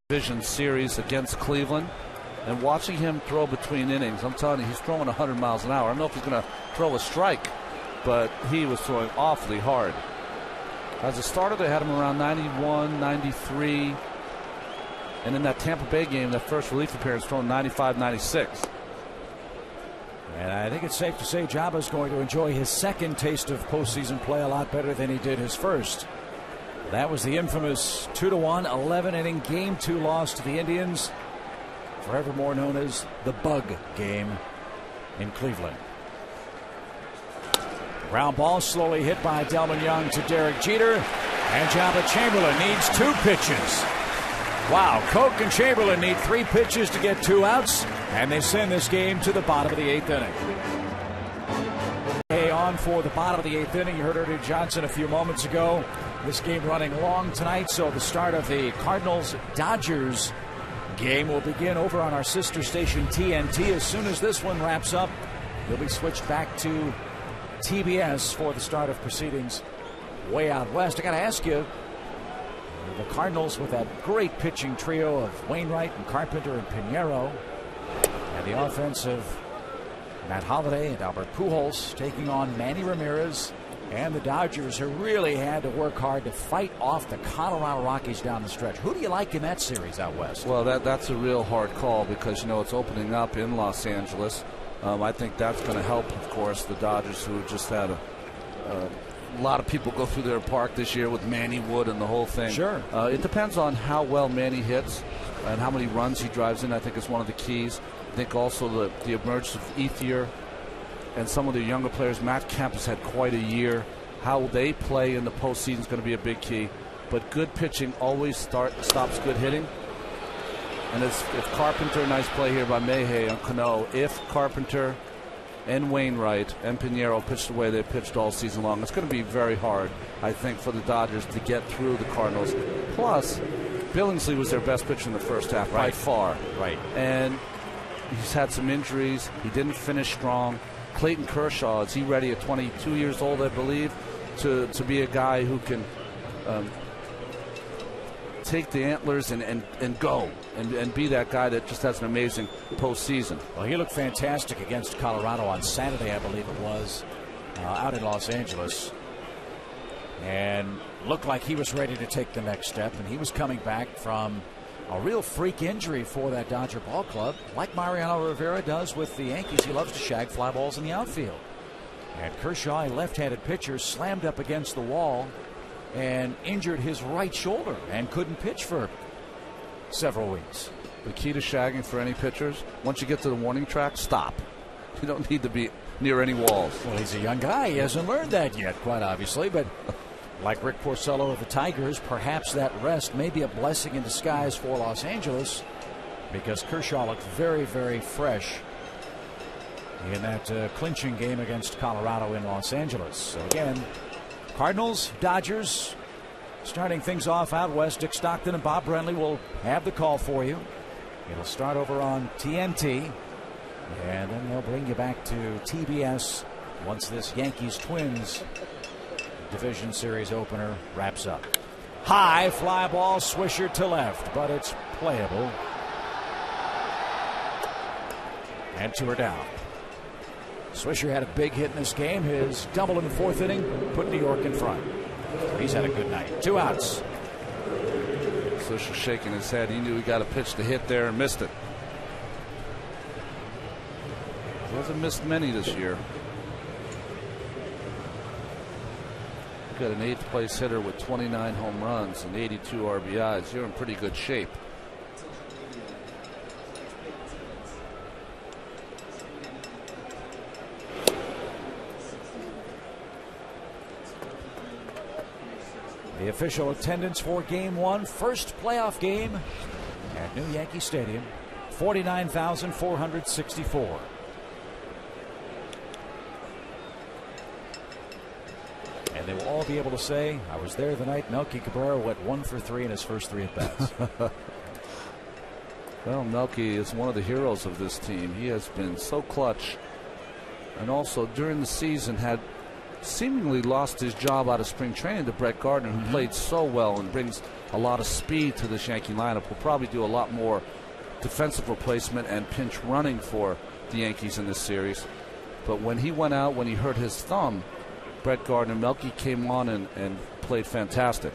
Division series against Cleveland, and watching him throw between innings, I'm telling you, he's throwing 100 miles an hour. I don't know if he's going to throw a strike, but he was throwing awfully hard. As a starter, they had him around 91, 93, and in that Tampa Bay game, that first relief appearance, throwing 95, 96. And I think it's safe to say Jabba's going to enjoy his second taste of postseason play a lot better than he did his first. That was the infamous 2-1 11-inning Game 2 loss to the Indians, forevermore known as the Bug Game in Cleveland. Ground ball slowly hit by Delman Young to Derek Jeter, and Jabba Chamberlain needs 2 pitches. Wow, Koch and Chamberlain need 3 pitches to get 2 outs, and they send this game to the bottom of the 8th inning. On for the bottom of the 8th inning. You heard Ernie Johnson a few moments ago. This game running long tonight, so the start of the Cardinals-Dodgers Game will begin over on our sister station TNT. As soon as this one wraps up, you'll be switched back to TBS for the start of proceedings way out west. I got to ask you, the Cardinals with that great pitching trio of Wainwright and Carpenter and Pinheiro, and the offense of Matt Holliday and Albert Pujols taking on Manny Ramirez, and the Dodgers, who really had to work hard to fight off the Colorado Rockies down the stretch. Who do you like in that series out west? Well, that's a real hard call because, it's opening up in Los Angeles. I think that's going to help, of course, the Dodgers, who just had a lot of people go through their park this year with Manny Wood and the whole thing. Sure. It depends on how well Manny hits and how many runs he drives in. I think is one of the keys. I think also the emergence of Ethier and some of the younger players. Matt Kemp has had quite a year. How they play in the postseason is going to be a big key. But good pitching always stops good hitting. And if Carpenter, nice play here by Mayhay on Cano, if Carpenter and Wainwright and Pinheiro pitched the way they pitched all season long, it's going to be very hard, I think, for the Dodgers to get through the Cardinals. Plus, Billingsley was their best pitcher in the first half by far. Right. And he's had some injuries. He didn't finish strong. Clayton Kershaw, is he ready at 22 years old, I believe, to be a guy who can take the antlers and go and be that guy that just has an amazing postseason? Well, he looked fantastic against Colorado on Saturday, I believe it was, out in Los Angeles, and looked like he was ready to take the next step. And he was coming back from a real freak injury for that Dodger ball club, like Mariano Rivera does with the Yankees. He loves to shag fly balls in the outfield. And Kershaw, a left-handed pitcher, slammed up against the wall and injured his right shoulder and couldn't pitch for several weeks. The key to shagging for any pitchers, once you get to the warning track, stop. You don't need to be near any walls. Well, he's a young guy. He hasn't learned that yet, quite obviously. But like Rick Porcello of the Tigers, perhaps that rest may be a blessing in disguise for Los Angeles, because Kershaw looked very, very fresh in that clinching game against Colorado in Los Angeles. So again, Cardinals, Dodgers, starting things off out west. Dick Stockton and Bob Brenly will have the call for you. It'll start over on TNT, and then they'll bring you back to TBS once this Yankees-Twins division series opener wraps up. High fly ball, Swisher to left, but it's playable. And 2 are down. Swisher had a big hit in this game. His double in the 4th inning put New York in front. He's had a good night. 2 outs. Swisher shaking his head. He knew he got a pitch to hit there and missed it. He hasn't missed many this year. Got an 8th place hitter with 29 home runs and 82 RBIs. You're in pretty good shape. The official attendance for Game 1, first playoff game at New Yankee Stadium, 49,464. And they will all be able to say, I was there the night Melky Cabrera went 1 for 3 in his first 3 at-bats. Well, Melky is one of the heroes of this team. He has been so clutch, and also during the season had seemingly lost his job out of spring training to Brett Gardner, who played so well and brings a lot of speed to this Yankee lineup. Will probably do a lot more defensive replacement and pinch running for the Yankees in this series. But when he went out, when he hurt his thumb, Brett Gardner, Melky came on and played fantastic.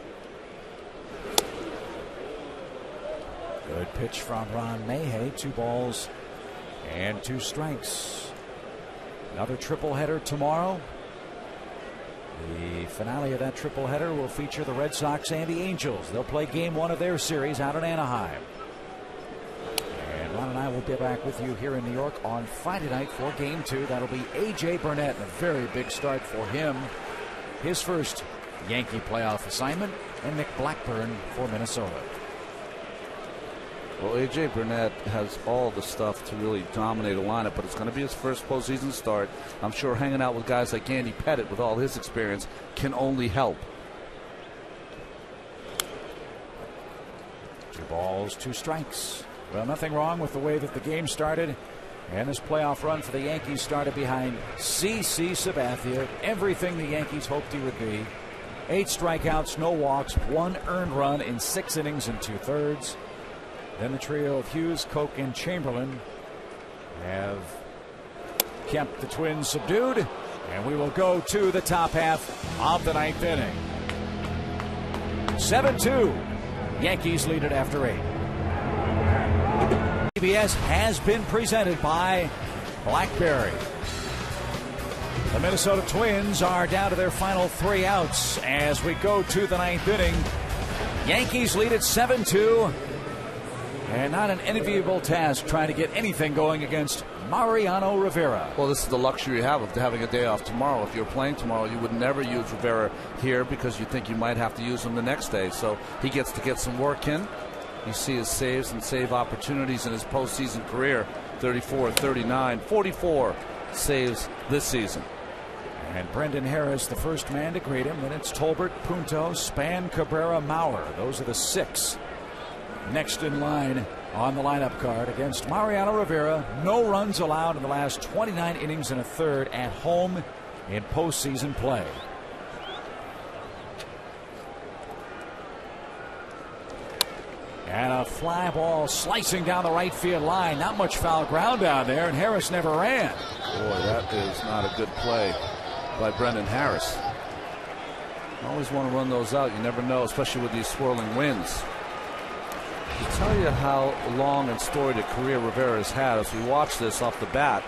Good pitch from Ron Mayhay. 2 balls and 2 strikes. Another triple-header tomorrow. The finale of that triple-header will feature the Red Sox and the Angels. They'll play Game 1 of their series out in Anaheim. And Ron and I will be back with you here in New York on Friday night for Game 2. That'll be A.J. Burnett, and a very big start for him. His first Yankee playoff assignment, and Nick Blackburn for Minnesota. Well, A.J. Burnett has all the stuff to really dominate a lineup, but it's going to be his first postseason start. I'm sure hanging out with guys like Andy Pettitte with all his experience can only help. 2 balls, 2 strikes. Well, nothing wrong with the way that the game started. And this playoff run for the Yankees started behind C.C. Sabathia. Everything the Yankees hoped he would be. 8 strikeouts, no walks, 1 earned run in 6 innings and 2/3. Then the trio of Hughes, Koch, and Chamberlain have kept the Twins subdued. And we will go to the top half of the 9th inning. 7-2. Yankees lead it after 8. CBS has been presented by BlackBerry. The Minnesota Twins are down to their final 3 outs as we go to the 9th inning. Yankees lead at 7-2. And not an enviable task trying to get anything going against Mariano Rivera. Well, this is the luxury you have of having a day off tomorrow. If you're playing tomorrow, you would never use Rivera here because you think you might have to use him the next day. So he gets to get some work in. You see his saves and save opportunities in his postseason career. 34, 39, 44 saves this season. And Brendan Harris, the first man to greet him. Then it's Tolbert, Punto, Span, Cabrera, Maurer. Those are the 6 next in line on the lineup card against Mariano Rivera. No runs allowed in the last 29 innings and a third at home in postseason play. And a fly ball slicing down the right field line. Not much foul ground down there, and Harris never ran. Boy, that is not a good play by Brendan Harris. You always want to run those out. You never know, especially with these swirling winds. To tell you how long and storied a career Rivera has had, as we watch this off the bat,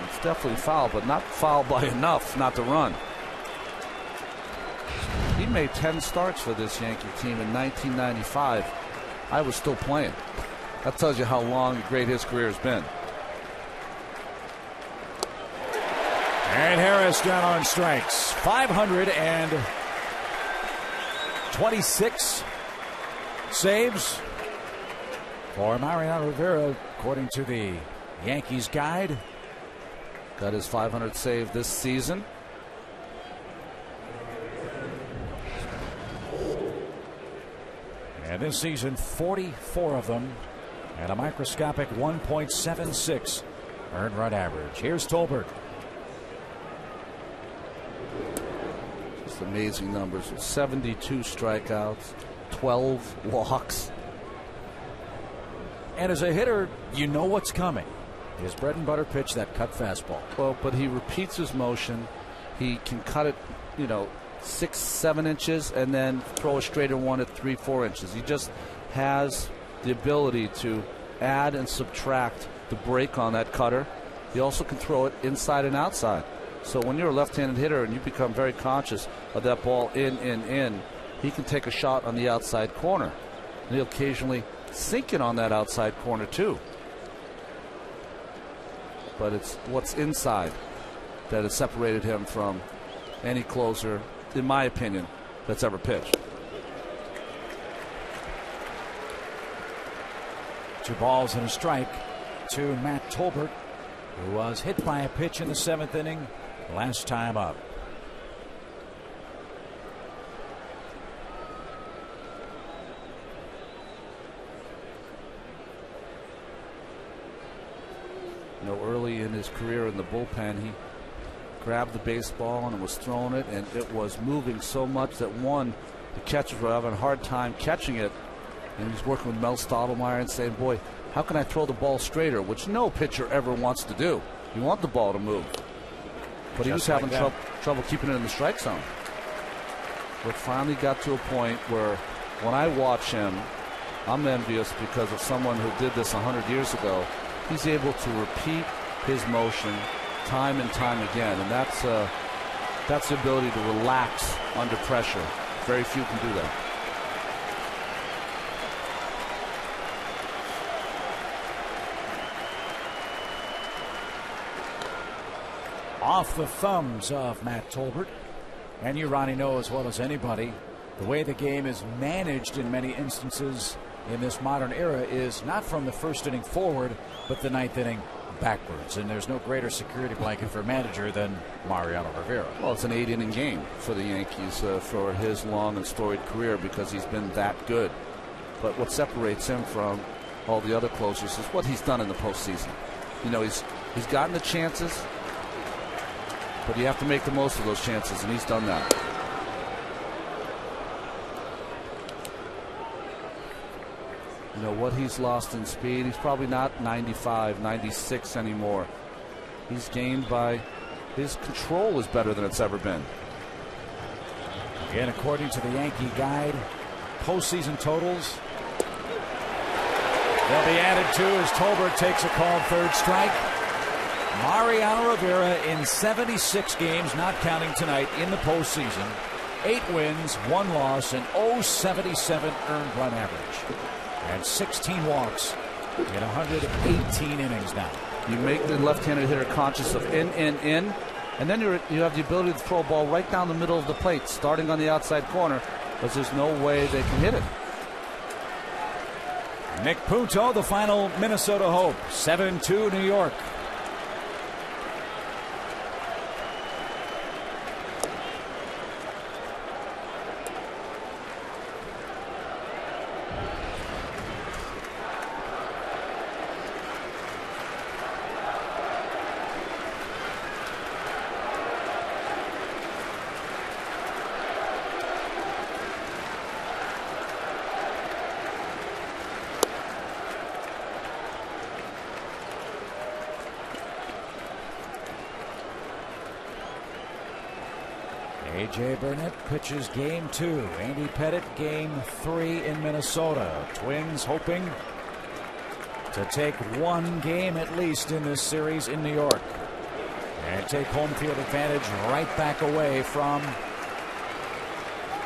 it's definitely foul, but not foul by enough not to run. He made 10 starts for this Yankee team in 1995. I was still playing. That tells you how long and great his career has been. And Harris down on strikes. 526 saves for Mariano Rivera, according to the Yankees guide. Got his 500th save this season. And this season, 44 of them at a microscopic 1.76 earned run average. Here's Tolbert. Just amazing numbers. 72 strikeouts, 12 walks. And as a hitter, you know what's coming. His bread and butter pitch, that cut fastball. Well, but he repeats his motion. He can cut it, 6-7 inches and then throw a straighter one at 3-4 inches. He just has the ability to add and subtract the break on that cutter. He also can throw it inside and outside. So when you're a left-handed hitter and you become very conscious of that ball in, he can take a shot on the outside corner. And he'll occasionally sink it on that outside corner too. But it's what's inside that has separated him from any closer, in my opinion, that's ever pitched. 2 balls and a strike to Matt Tolbert, who was hit by a pitch in the 7th inning last time up. Early in his career in the bullpen, he grabbed the baseball and was throwing it, and it was moving so much that the catchers were having a hard time catching it. And he's working with Mel Stottlemyre and saying, boy, how can I throw the ball straighter, which no pitcher ever wants to do. You want the ball to move. But he was having trouble keeping it in the strike zone. But finally got to a point where when I watch him, I'm envious because of someone who did this 100 years ago. He's able to repeat his motion time and time again, and that's the ability to relax under pressure. Very few can do that. Off the thumbs of Matt Tolbert. And you, Ronnie, know as well as anybody, the way the game is managed in many instances in this modern era is not from the first inning forward, but the 9th inning backwards. And there's no greater security blanket for a manager than Mariano Rivera. Well, it's an 8-inning game for the Yankees for his long and storied career because he's been that good. But what separates him from all the other closers is what he's done in the postseason. You know, he's gotten the chances, but you have to make the most of those chances, and he's done that. You know, what he's lost in speed, he's probably not 95, 96 anymore. He's gained by his control is better than it's ever been. Again, according to the Yankee guide, postseason totals, they'll be added to as Tolbert takes a called third strike. Mariano Rivera in 76 games, not counting tonight, in the postseason. 8 wins, 1 loss, and 0.77 earned run average. And 16 walks in 118 innings now. You make the left-handed hitter conscious of in, and then you have the ability to throw a ball right down the middle of the plate, starting on the outside corner, because there's no way they can hit it. Nick Punto, the final Minnesota hope. 7-2 New York. A.J. Burnett pitches game 2. Andy Pettitte game 3 in Minnesota. Twins hoping to take 1 game at least in this series in New York and take home field advantage right back away from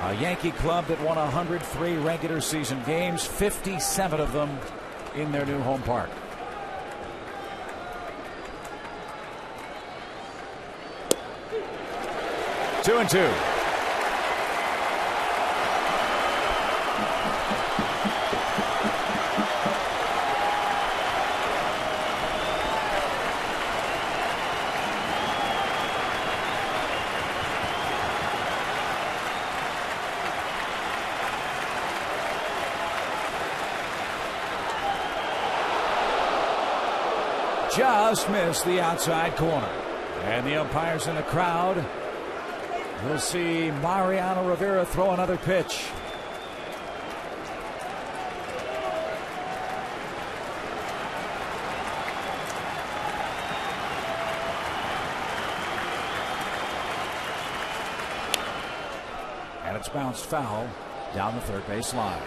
a Yankee club that won 103 regular season games, 57 of them in their new home park. Two and two. Just missed the outside corner. And the umpires in the crowd will see Mariano Rivera throw another pitch. And it's bounced foul down the third base line.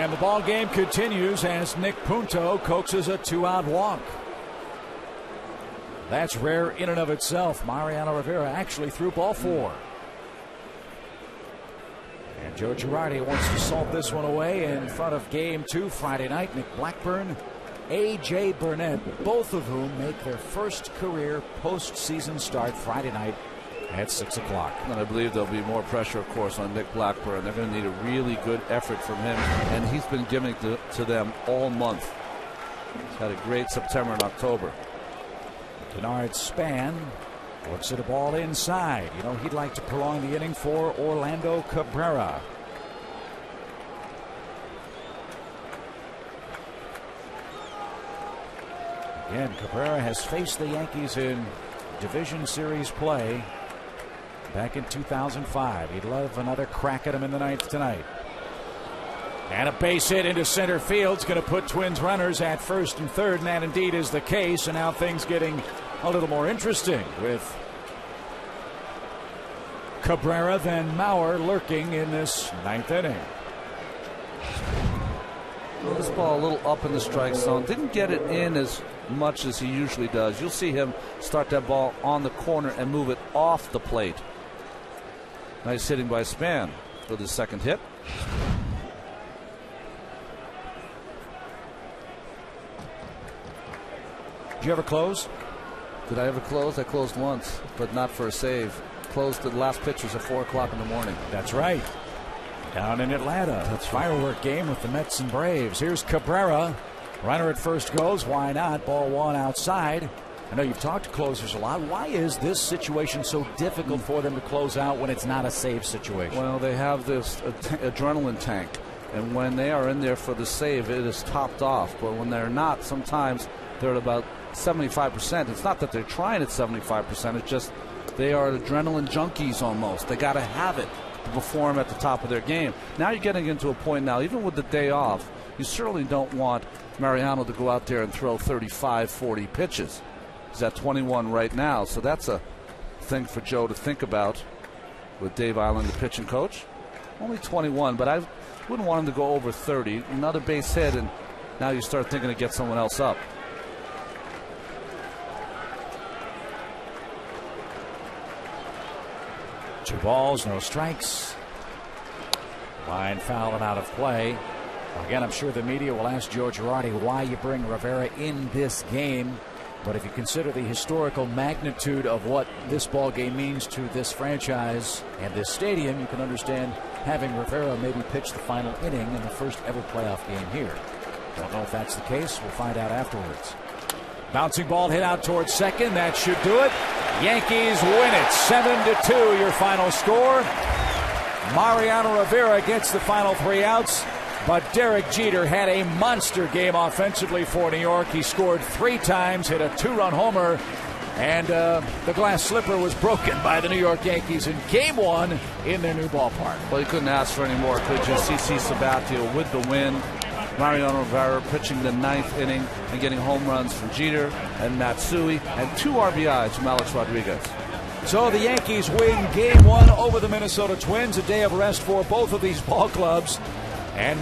The ball game continues as Nick Punto coaxes a 2-out walk. That's rare in and of itself. Mariano Rivera actually threw ball 4. And Joe Girardi wants to salt this one away in front of game 2 Friday night. Nick Blackburn, A.J. Burnett, both of whom make their first career postseason start Friday night at 6 o'clock. And I believe there'll be more pressure, of course, on Nick Blackburn. They're going to need a really good effort from him, and he's been giving to them all month. He's had a great September and October. Denard Span looks at a ball inside. You know, he'd like to prolong the inning for Orlando Cabrera. Again, Cabrera has faced the Yankees in Division Series play back in 2005. He'd love another crack at him in the ninth tonight. And a base hit into center field is going to put Twins runners at first and third, and that indeed is the case. And now things getting a little more interesting with Cabrera than Mauer lurking in this ninth inning. This ball a little up in the strike zone. Didn't get it in as much as he usually does. You'll see him start that ball on the corner and move it off the plate. Nice hitting by Span for the second hit. Did you ever close? Did I ever close? I closed once, but not for a save. Closed the last pitch was at 4 o'clock in the morning. That's right. Down in Atlanta. That's firework game with the Mets and Braves. Here's Cabrera. Runner at first goes. Why not? Ball one outside. I know you've talked to closers a lot. Why is this situation so difficult for them to close out when it's not a save situation? Well, they have this adrenaline tank, and when they are in there for the save, it is topped off. But when they're not, sometimes they're at about 75%. It's not that they're trying at 75%. It's just they are adrenaline junkies almost. They got to have it to perform at the top of their game. Now you're getting into a point now, even with the day off, you certainly don't want Mariano to go out there and throw 35, 40 pitches. He's at 21 right now, so that's a thing for Joe to think about with Dave Island, the pitching coach. Only 21, but I wouldn't want him to go over 30. Another base hit, and now you start thinking to get someone else up. Two balls, no strikes. Line foul and out of play. Again, I'm sure the media will ask Joe Girardi why you bring Rivera in this game. But if you consider the historical magnitude of what this ball game means to this franchise and this stadium, you can understand having Rivera maybe pitch the final inning in the first ever playoff game here. Don't know if that's the case. We'll find out afterwards. Bouncing ball hit out towards second. That should do it. Yankees win it. 7-2 your final score. Mariano Rivera gets the final 3 outs. But Derek Jeter had a monster game offensively for New York. He scored 3 times, hit a 2-run homer, and the glass slipper was broken by the New York Yankees in Game 1 in their new ballpark. Well, you couldn't ask for any more, could you? CC Sabathia with the win. Mariano Rivera pitching the 9th inning and getting home runs from Jeter and Matsui, and 2 RBIs from Alex Rodriguez. So the Yankees win Game 1 over the Minnesota Twins. A day of rest for both of these ball clubs. And